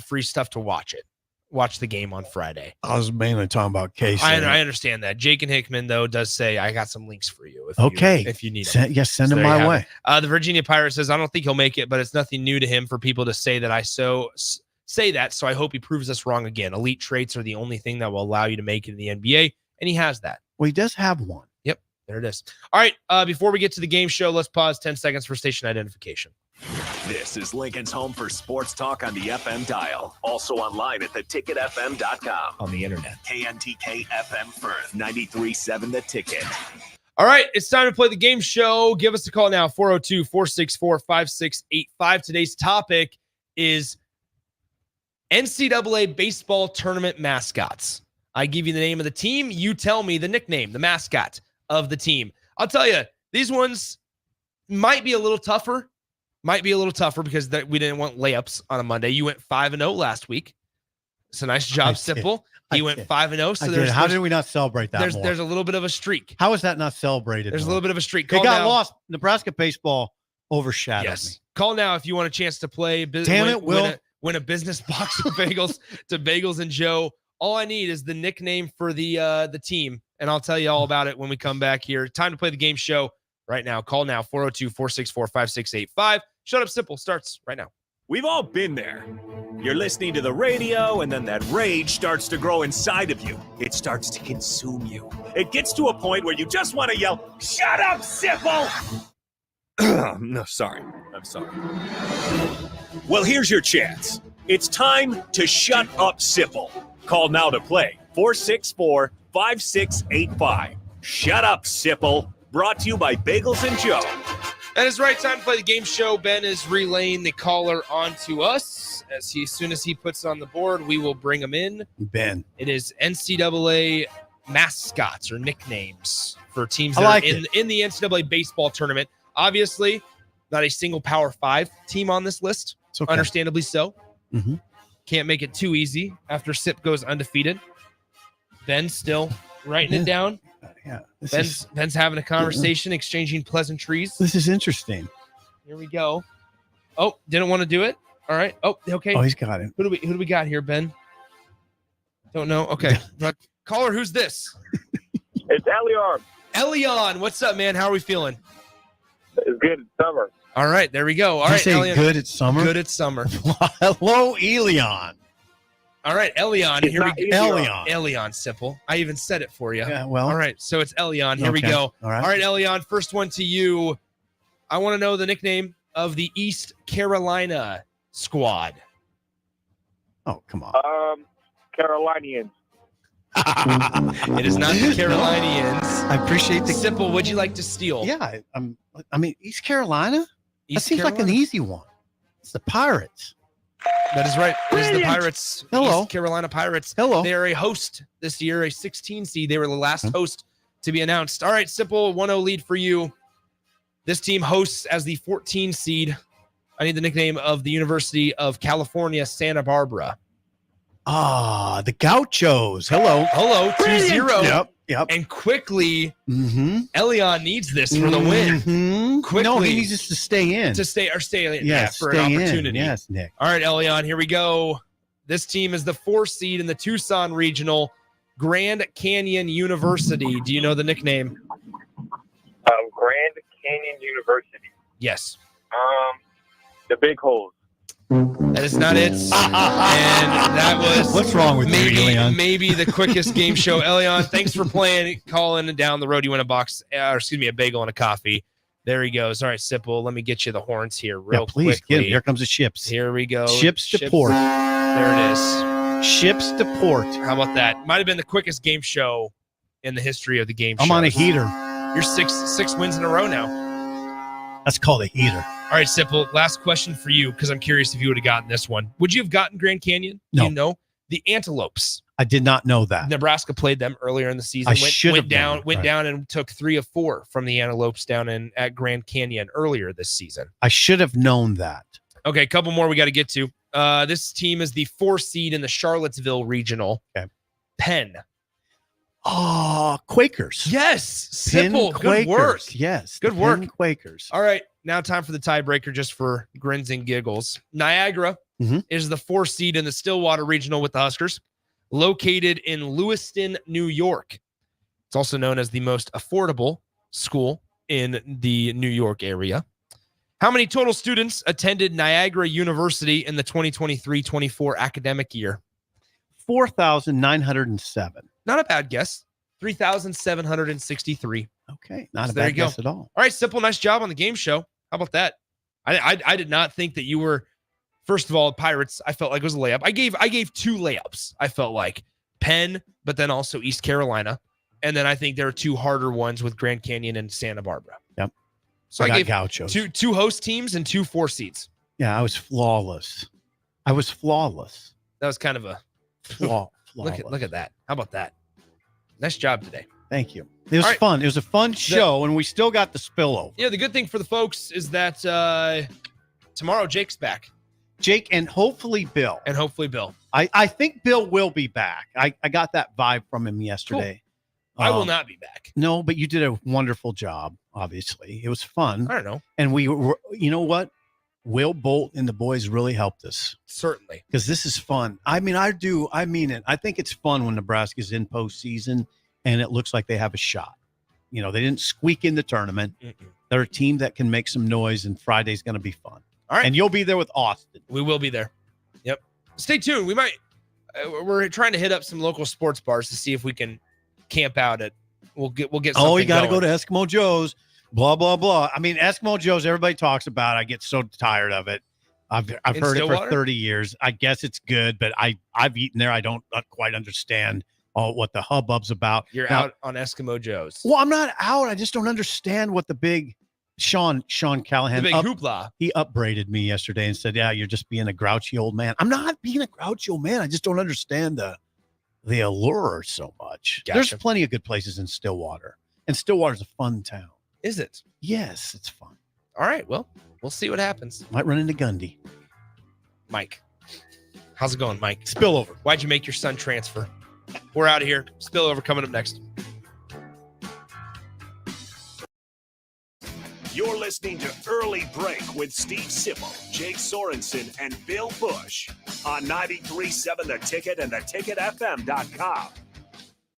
free stuff to watch it. Watch the game on Friday. I was mainly talking about Casey. I understand that. Jake and Hickman, though, does say, I got some links for you. If you need them. Yes, send them my way. The Virginia Pirate says, I don't think he'll make it, but it's nothing new to him for people to say that say that. So I hope he proves us wrong again. Elite traits are the only thing that will allow you to make it in the NBA. And he has that. Well, he does have one. Yep. There it is. All right. Before we get to the game show, let's pause 10 seconds for station identification. This is Lincoln's home for sports talk on the FM dial. Also online at theticketfm.com. On the internet. KNTK FM Firth, 93.7 The Ticket. All right, it's time to play the game show. Give us a call now, 402-464-5685. Today's topic is NCAA baseball tournament mascots. I give you the name of the team. You tell me the nickname, the mascot of the team. I'll tell you, these ones might be a little tougher. Because we didn't want layups on a Monday. You went 5-0 last week. It's a nice job, Simple. He went 5-0. So how did we not celebrate that? There's a little bit of a streak. How is that not celebrated? There's a little bit of a streak. They got lost. Nebraska baseball overshadowed me. Call now if you want a chance to play. Damn it, Will. Win a business box of bagels to Bagels and Joe. All I need is the nickname for the team, and I'll tell you all about it when we come back here. Time to play the game show right now. Call now, 402-464-5685. Shut Up Simple starts right now. We've all been there. You're listening to the radio, and then that rage starts to grow inside of you. It starts to consume you. It gets to a point where you just want to yell, "Shut up, Simple!" No, sorry. I'm sorry. Well, here's your chance. It's time to shut up, Simple. Call now to play, 464-5685. Shut up, Simple. Brought to you by Bagels and Joe. That is right. Time to play the game show. Ben is relaying the caller onto us. As soon as he puts on the board, we will bring him in. Ben. It is NCAA mascots or nicknames for teams that are in the NCAA baseball tournament. Obviously, not a single Power 5 team on this list. Okay. Understandably so. Mm-hmm. Can't make it too easy after Sip goes undefeated. Ben's still writing it down. Yeah, Ben's having a conversation, exchanging pleasantries. This is interesting. Here we go. Oh, didn't want to do it. All right. Oh, okay. Oh, he's got it. Who do we got here, Ben? Don't know. Okay. Caller, who's this? It's Elion. Elion, what's up, man? How are we feeling? It's good. It's summer. All right, there we go. All right, Elion. Good at summer? Good at summer. Hello, Elion. All right, Elion. Here we go. Elion. Simple. I even said it for you. Yeah, well. All right, so it's Elion. Here we go. All right. All right, Elion, first one to you. I want to know the nickname of the East Carolina squad. Oh, come on. Carolinians. It is not the Carolinians. I appreciate the Simple. Would you like to steal? Yeah, I mean, East Carolina? That seems like an easy one. It's the Pirates. That is right. It is the Pirates. Hello. East Carolina Pirates. Hello. They are a host this year, a 16 seed. They were the last host to be announced. All right, Simple, 1-0 lead for you. This team hosts as the 14 seed. I need the nickname of the University of California, Santa Barbara. The Gauchos. Hello. 2-0. Yep. And quickly, Elion needs this for the win. Quickly. No, he needs us to stay in. Stay in. Yes, for an opportunity. Yes, Nick. All right, Elion, here we go. This team is the 4th seed in the Tucson Regional, Grand Canyon University. Do you know the nickname? Grand Canyon University. Yes. The Big Holes. That is not it. And that was what's wrong with Elion? Maybe the quickest game show. Elion, thanks for playing. Calling down the road. You win a bagel and a coffee. There he goes. All right, Simple. Let me get you the horns here real please quickly. Here comes the ships. Here we go. Ships to port. There it is. Ships to port. How about that? Might have been the quickest game show in the history of the game show. I'm on a heater. You're six wins in a row now. That's called a heater. All right, Simple. Last question for you, because I'm curious if you would have gotten this one. Would you have gotten Grand Canyon? No. You know, the Antelopes. I did not know that. Nebraska played them earlier in the season. Went down and took 3 of 4 from the Antelopes down at Grand Canyon earlier this season. I should have known that. Okay, a couple more we got to get to. This team is the 4 seed in the Charlottesville Regional. Okay. Penn. Oh, Quakers. Yes. Simple. Good work. Yes. Good work. Quakers. All right. Now time for the tiebreaker just for grins and giggles. Niagara is the 4 seed in the Stillwater Regional with the Huskers, located in Lewiston, New York. It's also known as the most affordable school in the New York area. How many total students attended Niagara University in the 2023-24 academic year? 4,907. Not a bad guess. 3,763. Okay, not a bad guess at all. All right, Simple, nice job on the game show. How about that? I did not think that you were. First of all, Pirates, I felt like it was a layup. I gave 2 layups. I felt like Penn, but then also East Carolina, and then I think there are 2 harder ones with Grand Canyon and Santa Barbara. Yep. So I gave Gauchos. two host teams and 2 4 seeds. Yeah, I was flawless. That was kind of a flawless. Look at that. How about that? Nice job today. Thank you. It was fun. It was a fun show, and we still got the spillover. Yeah, the good thing for the folks is that tomorrow Jake's back. Jake and hopefully Bill. I think Bill will be back. I got that vibe from him yesterday. Cool. I will not be back. No, but you did a wonderful job, obviously. It was fun. I don't know. And we were, you know what? Will Bolt and the boys really helped us. Certainly. Because this is fun. I mean it. I think it's fun when Nebraska's in postseason and it looks like they have a shot. You know, they didn't squeak in the tournament. They're a team that can make some noise, and Friday's going to be fun. All right. And you'll be there with Austin. We will be there. Yep. Stay tuned. We might, we're trying to hit up some local sports bars to see if we can camp out at, we'll get something. Oh, you got to go to Eskimo Joe's. Blah, blah, blah. I mean, Eskimo Joe's, everybody talks about. I get so tired of it. I've heard it for 30 years. I guess it's good, but I've eaten there. I don't quite understand what the hubbub's about. You're out on Eskimo Joe's. Well, I'm not out. I just don't understand what the big Sean Callahan, the big hoopla. He upbraided me yesterday and said, "Yeah, you're just being a grouchy old man." I'm not being a grouchy old man. I just don't understand the allure so much. Gotcha. There's plenty of good places in Stillwater, and Stillwater's a fun town. Is it? Yes, it's fun. All right. Well, we'll see what happens. Might run into Gundy. Mike. How's it going, Mike? Spillover. Why'd you make your son transfer? We're out of here. Spillover coming up next. You're listening to Early Break with Steve Sipple, Jake Sorensen, and Bill Bush on 93.7 The Ticket and theticketfm.com.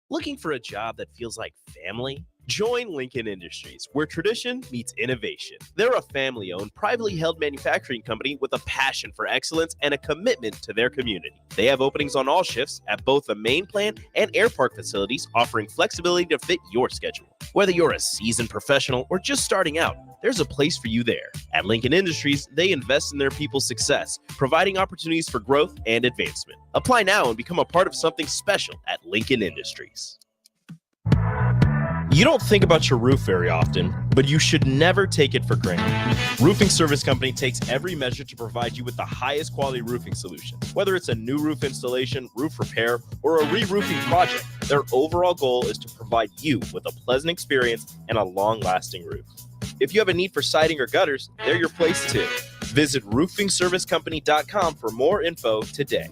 Looking for a job that feels like family? Join Lincoln Industries, where tradition meets innovation. They're a family-owned, privately held manufacturing company with a passion for excellence and a commitment to their community. They have openings on all shifts at both the main plant and air park facilities, offering flexibility to fit your schedule. Whether you're a seasoned professional or just starting out, there's a place for you there. At Lincoln Industries, they invest in their people's success, providing opportunities for growth and advancement. Apply now and become a part of something special at Lincoln Industries. You don't think about your roof very often, but you should never take it for granted. Roofing Service Company takes every measure to provide you with the highest quality roofing solution. Whether it's a new roof installation, roof repair, or a re-roofing project, their overall goal is to provide you with a pleasant experience and a long-lasting roof. If you have a need for siding or gutters, they're your place too. Visit roofingservicecompany.com for more info today.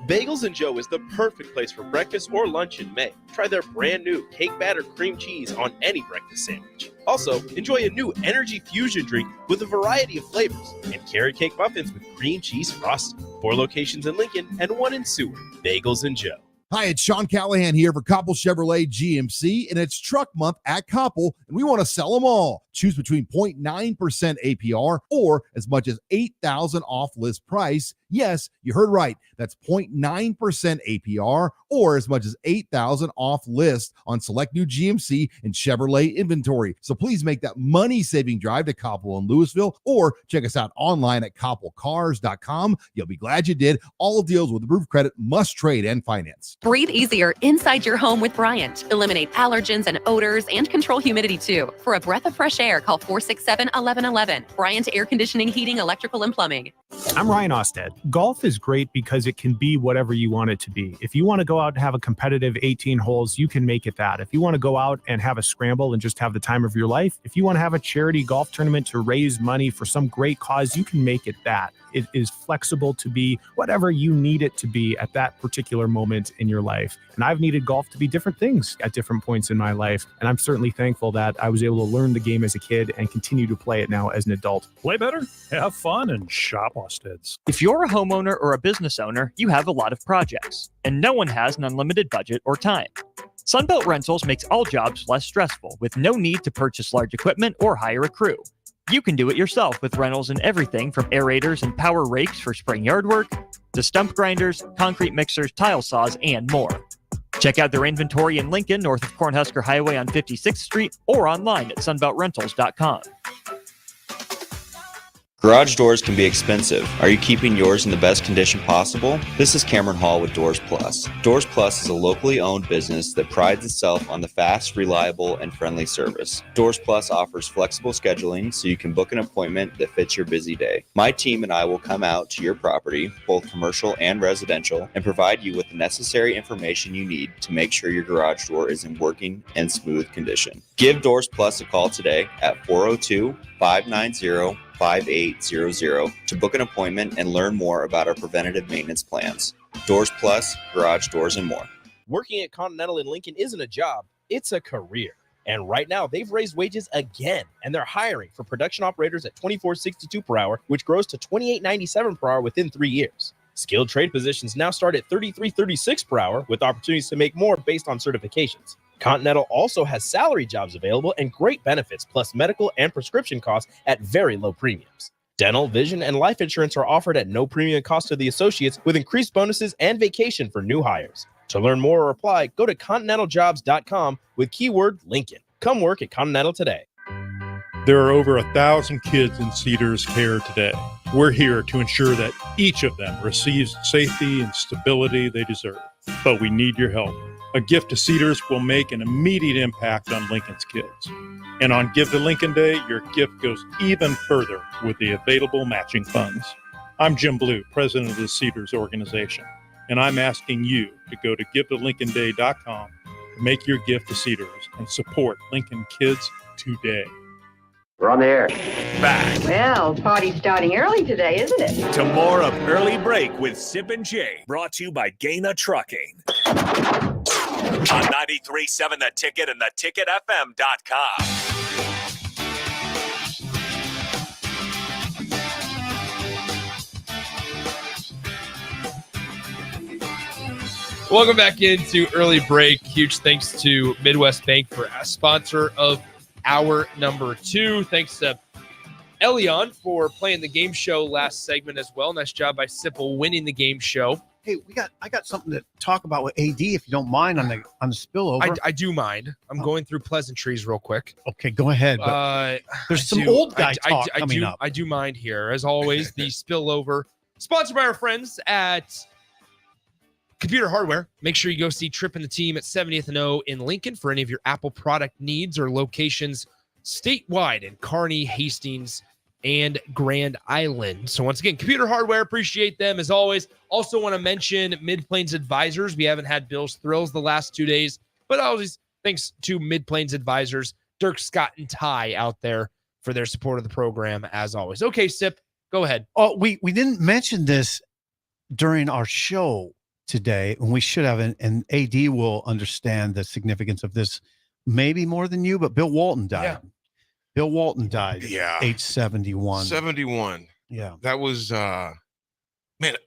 Bagels & Joe is the perfect place for breakfast or lunch in May. Try their brand new cake batter cream cheese on any breakfast sandwich. Also, enjoy a new energy fusion drink with a variety of flavors and carrot cake muffins with cream cheese frosting. 4 locations in Lincoln and 1 in Seward. Bagels & Joe. Hi, it's Sean Callahan here for Koppel Chevrolet GMC, and it's truck month at Koppel, and we want to sell them all. Choose between 0.9% APR or as much as $8,000 off list price. Yes, you heard right. That's 0.9% APR or as much as $8,000 off list on select new GMC and Chevrolet inventory. So please make that money-saving drive to Coppell and Louisville or check us out online at coppellcars.com. You'll be glad you did. All deals with approved credit must trade and finance. Breathe easier inside your home with Bryant. Eliminate allergens and odors and control humidity too. For a breath of fresh air, call 467-1111. Bryant Air Conditioning, Heating, Electrical, and Plumbing. I'm Ryan Osted. Golf is great because it can be whatever you want it to be. If you want to go out and have a competitive 18 holes, you can make it that. If you want to go out and have a scramble and just have the time of your life, if you want to have a charity golf tournament to raise money for some great cause, you can make it that. It is flexible to be whatever you need it to be at that particular moment in your life. And I've needed golf to be different things at different points in my life. And I'm certainly thankful that I was able to learn the game as a kid and continue to play it now as an adult. Play better, have fun, and shop Osted's. If you're a homeowner or a business owner, you have a lot of projects, and no one has an unlimited budget or time. Sunbelt Rentals makes all jobs less stressful with no need to purchase large equipment or hire a crew. You can do it yourself with rentals in everything from aerators and power rakes for spring yard work to stump grinders, concrete mixers, tile saws, and more. Check out their inventory in Lincoln, north of Cornhusker Highway on 56th Street, or online at sunbeltrentals.com. Garage doors can be expensive. Are you keeping yours in the best condition possible? This is Cameron Hall with Doors Plus. Doors Plus is a locally owned business that prides itself on the fast, reliable, and friendly service. Doors Plus offers flexible scheduling so you can book an appointment that fits your busy day. My team and I will come out to your property, both commercial and residential, and provide you with the necessary information you need to make sure your garage door is in working and smooth condition. Give Doors Plus a call today at 402-590-5800 to book an appointment and learn more about our preventative maintenance plans. Doors Plus, garage doors, and more. Working at Continental in Lincoln isn't a job, it's a career. And right now, they've raised wages again, and they're hiring for production operators at $24.62 per hour, which grows to $28.97 per hour within 3 years. Skilled trade positions now start at $33.36 per hour, with opportunities to make more based on certifications. Continental also has salary jobs available and great benefits, plus medical and prescription costs at very low premiums. Dental, vision, and life insurance are offered at no premium cost to the associates, with increased bonuses and vacation for new hires. To learn more or apply, go to continentaljobs.com with keyword Lincoln. Come work at Continental today. There are over 1,000 kids in Cedars care today. We're here to ensure that each of them receives safety and stability they deserve. But we need your help. A gift to Cedars will make an immediate impact on Lincoln's kids. And on Give to Lincoln Day, your gift goes even further with the available matching funds. I'm Jim Blue, president of the Cedars organization, and I'm asking you to go to givetolincolnday.com to make your gift to Cedars and support Lincoln kids today. We're on the air. Back Well, party's starting early today, isn't it? to more of Early Break with Sip and Jay, brought to you by Gaina Trucking. On 93.7 The Ticket and theticketfm.com. Welcome back into Early Break. Huge thanks to Midwest Bank for a sponsor of hour number 2. Thanks to Elion for playing the game show last segment as well. Nice job by Sipple winning the game show. Hey, I got something to talk about with AD, if you don't mind, on the spillover. I do mind. I'm going through pleasantries real quick. Okay, go ahead. There's some old guy talk coming up. I do mind here. As always, the spillover, sponsored by our friends at Computer Hardware. Make sure you go see Tripp and the team at 70th and O in Lincoln for any of your Apple product needs, or locations statewide in Kearney, Hastings, and Grand Island. So once again, Computer Hardware, appreciate them as always. Also want to mention Mid-Plains Advisors. We haven't had Bill's Thrills the last 2 days, but always thanks to Mid-Plains Advisors, Dirk, Scott, and Ty out there for their support of the program as always. Okay, Sip, go ahead. Oh, we didn't mention this during our show today, and we should have, and AD will understand the significance of this maybe more than you, but Bill Walton died. Yeah. Bill Walton died Yeah. at age 71. 71. Yeah. That was man,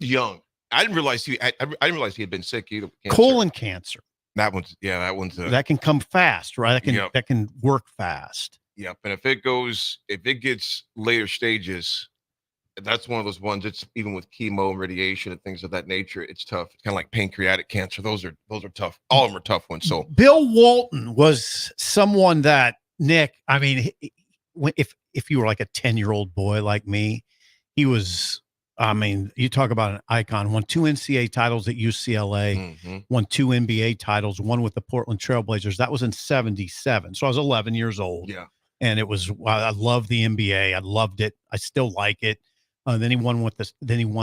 young. I didn't realize I didn't realize he had been sick either. Colon cancer. That one's that can come fast, right? That can work fast. Yep. And if it gets later stages, that's one of those ones. It's even with chemo and radiation and things of that nature. It's tough. It's kind of like pancreatic cancer. Those are tough. All of them are tough ones. So Bill Walton was someone that, Nick, I mean, if you were like a 10-year-old boy like me, he was, I mean, you talk about an icon. Won 2 NCAA titles at UCLA, won 2 NBA titles, one with the Portland Trailblazers. That was in 77. So I was 11 years old. Yeah. And it was, I loved the NBA. I loved it. I still like it. Then he won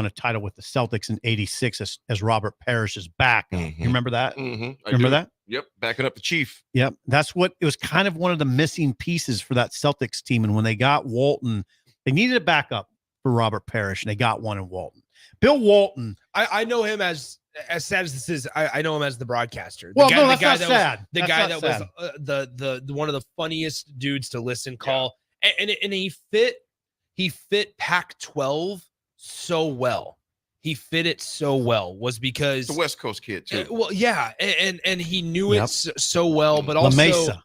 a title with the Celtics in 86 as Robert Parrish's backup. You remember that? Remember that? Yep. Backing up the Chief. Yep. That's what it was, kind of one of the missing pieces for that Celtics team. And when they got Walton, they needed a backup for Robert Parrish, and they got one in Walton. Bill Walton. I know him as sad as this is. I know him as the broadcaster. Well, no, that's not sad. The guy that was the one of the funniest dudes to listen, call, and he fit Pac-12 so well. He fit it so well, was because the West Coast kid too. Well, yeah, and he knew it so well, but also Mesa.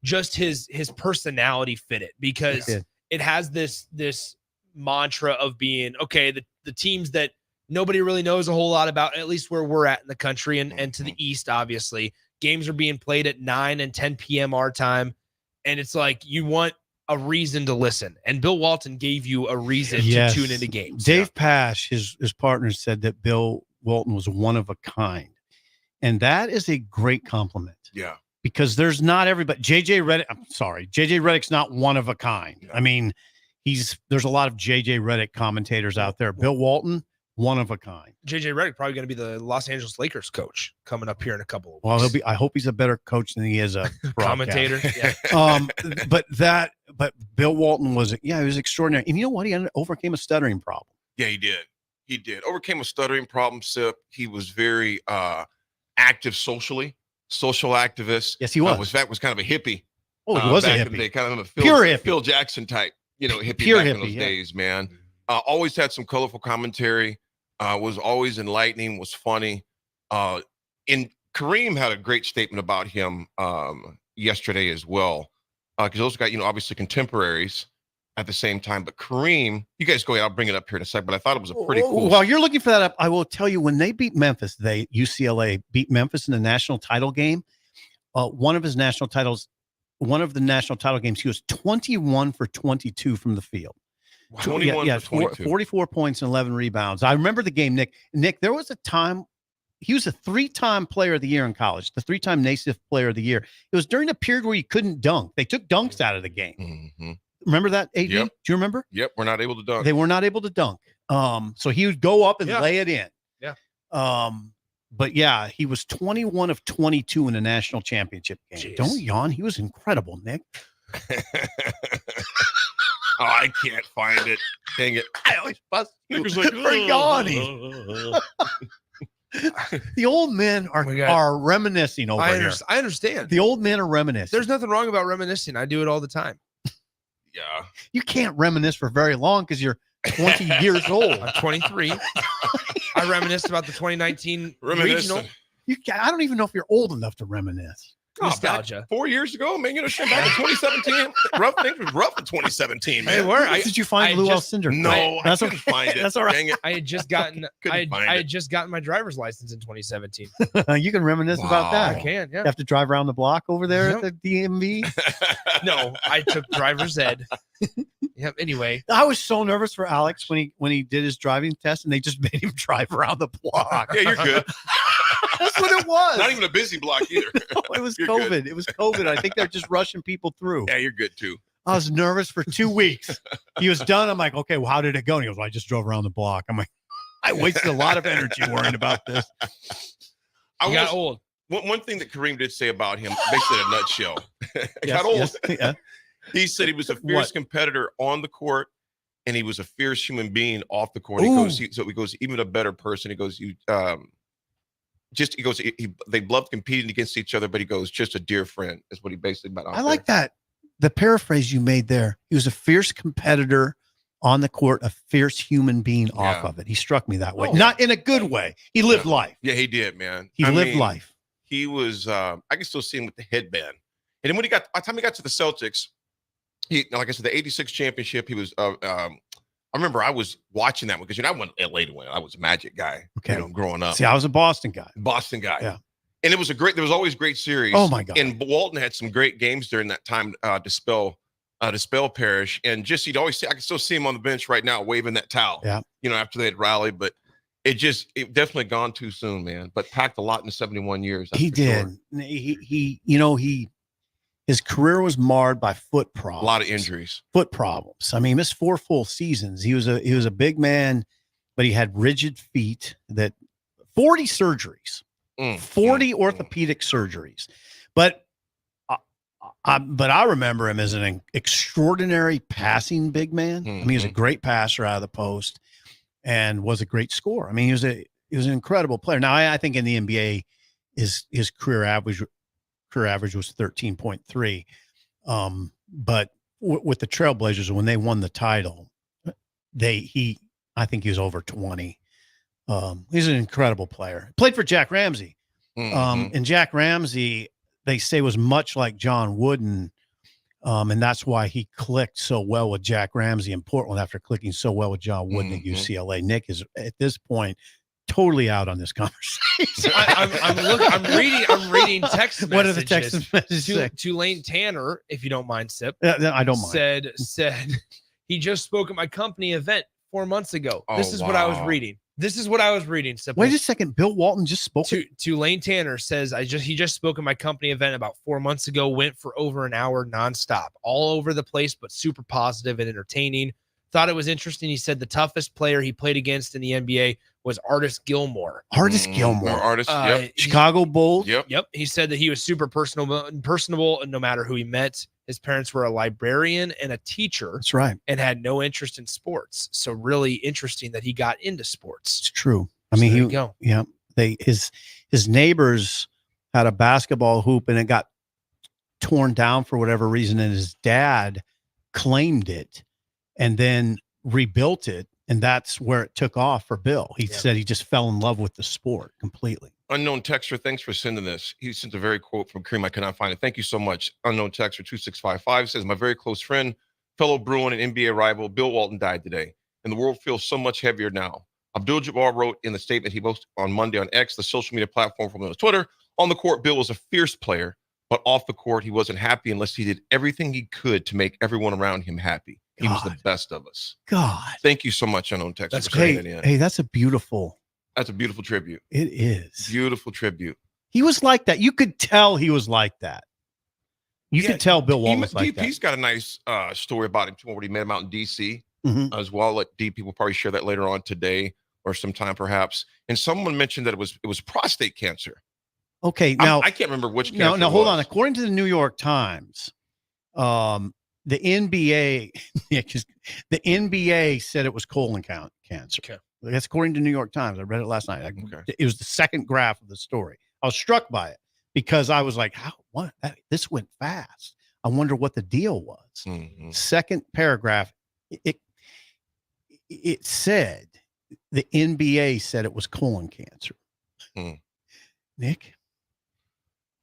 Just his personality fit it, because it has this mantra of being, okay, the teams that nobody really knows a whole lot about, at least where we're at in the country and to the east, obviously, games are being played at 9 and 10 p.m. our time, and it's like you want a reason to listen, and Bill Walton gave you a reason to tune into games. Dave Pash, his partner, said that Bill Walton was one of a kind, and that is a great compliment. Yeah, because there's not everybody. JJ Redick's not one of a kind. I mean, there's a lot of JJ Redick commentators out there. Bill Walton, one of a kind. JJ Redick probably going to be the Los Angeles Lakers coach coming up here in a couple of weeks. Well, I hope he's a better coach than he is a commentator. Yeah. But Bill Walton he was extraordinary. And you know what? He overcame a stuttering problem. Yeah, he did. He did. Overcame a stuttering problem, Sip. He was very active socially, social activist. Yes, he was. Was kind of a hippie. Oh, he was a back in hippie. the day, kind of a Pure hippie. Phil Jackson type, hippie Pure back in hippie, those days, man. Always had some colorful commentary. Was always enlightening. Was funny. And Kareem had a great statement about him yesterday as well, because those guys, obviously contemporaries at the same time. But Kareem, you guys go ahead. I'll bring it up here in a second. But I thought it was a pretty cool. While you're looking for that up, I will tell you, when they beat Memphis, UCLA beat Memphis in the national title game. One of the national title games, he was 21 for 22 from the field. 21 for 22. 44 points and 11 rebounds. I remember the game, Nick. Nick, there was a time he was a 3-time player of the year in college, the 3-time Naismith player of the year. It was during a period where you couldn't dunk. They took dunks out of the game. Remember that, AD? Yep. Do you remember? Yep, we're not able to dunk. They were not able to dunk. So he would go up and lay it in. Yeah. But yeah, he was 21 of 22 in the national championship game. Jeez. Don't yawn. He was incredible, Nick. I can't find it. Dang it. I always bust you Nick was like, for yawning. The old men are reminiscing over here. I understand. The old men are reminiscing. There's nothing wrong about reminiscing. I do it all the time. Yeah. You can't reminisce for very long because you're 20 years old. I'm 23. I reminisced about the 2019 regional. I don't even know if you're old enough to reminisce. Nostalgia. 4 years ago, man, shit back in 2017. Things was rough in 2017, man. Hey, where? Did you find Lou Alcindor? No, that's I couldn't find it. That's all right. Dang it. I had just gotten I had just gotten my driver's license in 2017. You can reminisce about that. I can, yeah. You have to drive around the block over there at the DMV. No, I took driver's ed. Yep. Anyway, I was so nervous for Alex when he did his driving test, and they just made him drive around the block. Yeah, you're good. That's what it was. Not even a busy block either. No, it was You're COVID. good. It was COVID. I think they're just rushing people through. Yeah, you're good too. I was nervous for 2 weeks. He was done. I'm like, okay, well, how did it go? And he goes, well, I just drove around the block. I'm like, I wasted a lot of energy worrying about this. I got old. One thing that Kareem did say about him, basically in a nutshell, got old. Yeah. He said he was a fierce competitor on the court, and he was a fierce human being off the court. He goes, even a better person. He goes, they loved competing against each other, but he goes, just a dear friend is what he basically about. I like that. The paraphrase you made there. He was a fierce competitor on the court, a fierce human being off of it. He struck me that way. Not in a good way. He lived life. Yeah, he did, man. He lived life. He was, I can still see him with the headband. And then by the time he got to the Celtics, like I said, the 86 championship, he was I remember I was watching that one because I went to LA to win. I was a Magic guy, growing up. See, I was a Boston guy. Boston guy. Yeah. And there was always great series. Oh my God. And Walton had some great games during that time to spell Parrish. And just, he'd always say, I can still see him on the bench right now waving that towel, yeah. After they had rallied. But it definitely gone too soon, man. But packed a lot in the 71 years. He did. Sure. His career was marred by foot problems. A lot of injuries. Foot problems. I mean, he missed 4 full seasons. He was a big man, but he had rigid feet. 40 surgeries, 40 orthopedic surgeries. But I remember him as an extraordinary passing big man. I mean, he was a great passer out of the post and was a great scorer. I mean, he was an incredible player. Now, I think in the NBA, his career average was 13.3. But with the Trailblazers, when they won the title, I think he was over 20. He's an incredible player. Played for Jack Ramsey. And Jack Ramsey, they say, was much like John Wooden. And that's why he clicked so well with Jack Ramsey in Portland after clicking so well with John Wooden at UCLA. Nick is at this point totally out on this conversation. I'm reading text messages. What are the text messages? Tulane Tanner, if you don't mind, Sip. I don't mind. Said he just spoke at my company event 4 months ago. Oh, this is what I was reading. Sip. Wait a second. Bill Walton just spoke. Tulane Tanner says he just spoke at my company event about 4 months ago. Went for over an hour nonstop, all over the place, but super positive and entertaining. Thought it was interesting. He said the toughest player he played against in the NBA was Artis Gilmore. Chicago Bulls. Yep. He said that he was super personable, no matter who he met. His parents were a librarian and a teacher. That's right. And had no interest in sports. So really interesting that he got into sports. It's true. I mean, there you go. Yeah. His neighbors had a basketball hoop and it got torn down for whatever reason, and his dad claimed it and then rebuilt it. And that's where it took off for Bill. He said he just fell in love with the sport completely. Unknown texter, thanks for sending this. He sent a very quote from Kareem. I cannot find it. Thank you so much. Unknown texter 2655 says, my very close friend, fellow Bruin and NBA rival, Bill Walton died today, and the world feels so much heavier now. Abdul-Jabbar wrote in the statement he posted on Monday on X, the social media platform from Twitter, on the court, Bill was a fierce player, but off the court, he wasn't happy unless he did everything he could to make everyone around him happy. He was the best of us. God. Thank you so much, Unknown Texas. That's great. Hey, that's a beautiful tribute. It is. Beautiful tribute. He was like that. You could tell he was like that. You could tell Bill Walton was like that. DP's got a nice story about him too, where he met him out in D.C. As well. Let DP will probably share that later on today or sometime perhaps. And someone mentioned that it was prostate cancer. Okay, now I can't remember which cancer. No, hold on. According to the New York Times, the NBA, the NBA said it was colon cancer. Okay. That's according to New York Times. I read it last night. It was the second graph of the story. I was struck by it because I was like, this went fast. I wonder what the deal was. Second paragraph, it said the NBA said it was colon cancer. Nick?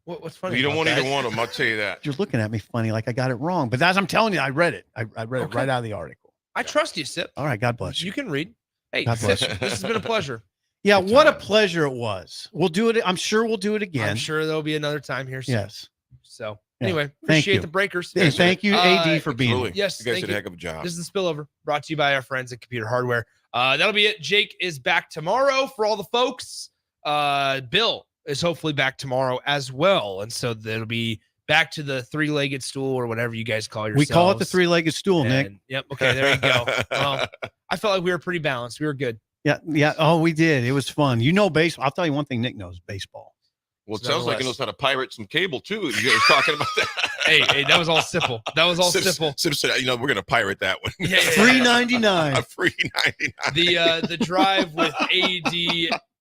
What's funny? You don't want either one of them. I'll tell you that. You're looking at me funny, like I got it wrong. But as I'm telling you, I read it. I read it right out of the article. I trust you, Sip. All right, God bless you. You can read. Hey, God bless you. This has been a pleasure. Yeah, what a pleasure it was. We'll do it. I'm sure we'll do it again. I'm sure there'll be another time here soon. Yes. So Yeah. anyway, Thank appreciate you. the breakers. Hey, thank you, AD, for being here. Yes, you guys thank did a heck of a job. This is the Spillover, brought to you by our friends at Computer Hardware. That'll be it. Jake is back tomorrow for all the folks. Bill is hopefully back tomorrow as well. And so that'll be back to the three-legged stool or whatever you guys call yourselves. We call it the three-legged stool, Nick. Yep. Okay, there you go. Well, I felt like we were pretty balanced. We were good. Yeah. Oh, we did. It was fun. You know baseball. I'll tell you one thing Nick knows, baseball. Well, it sounds like he knows how to pirate some cable, too. You guys talking about that. Hey, that was all simple. That was all simple. Said, we're going to pirate that one. Yeah. $3.99. $3.99. The drive with AD,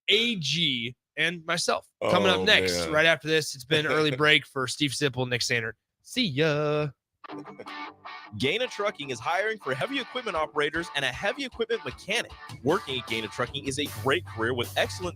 AG, and myself coming up next. Man. Right after this, it's been early break for Steve Sipple, Nick Sainert. See ya. Gaina Trucking is hiring for heavy equipment operators and a heavy equipment mechanic. Working at Gaina Trucking is a great career with excellent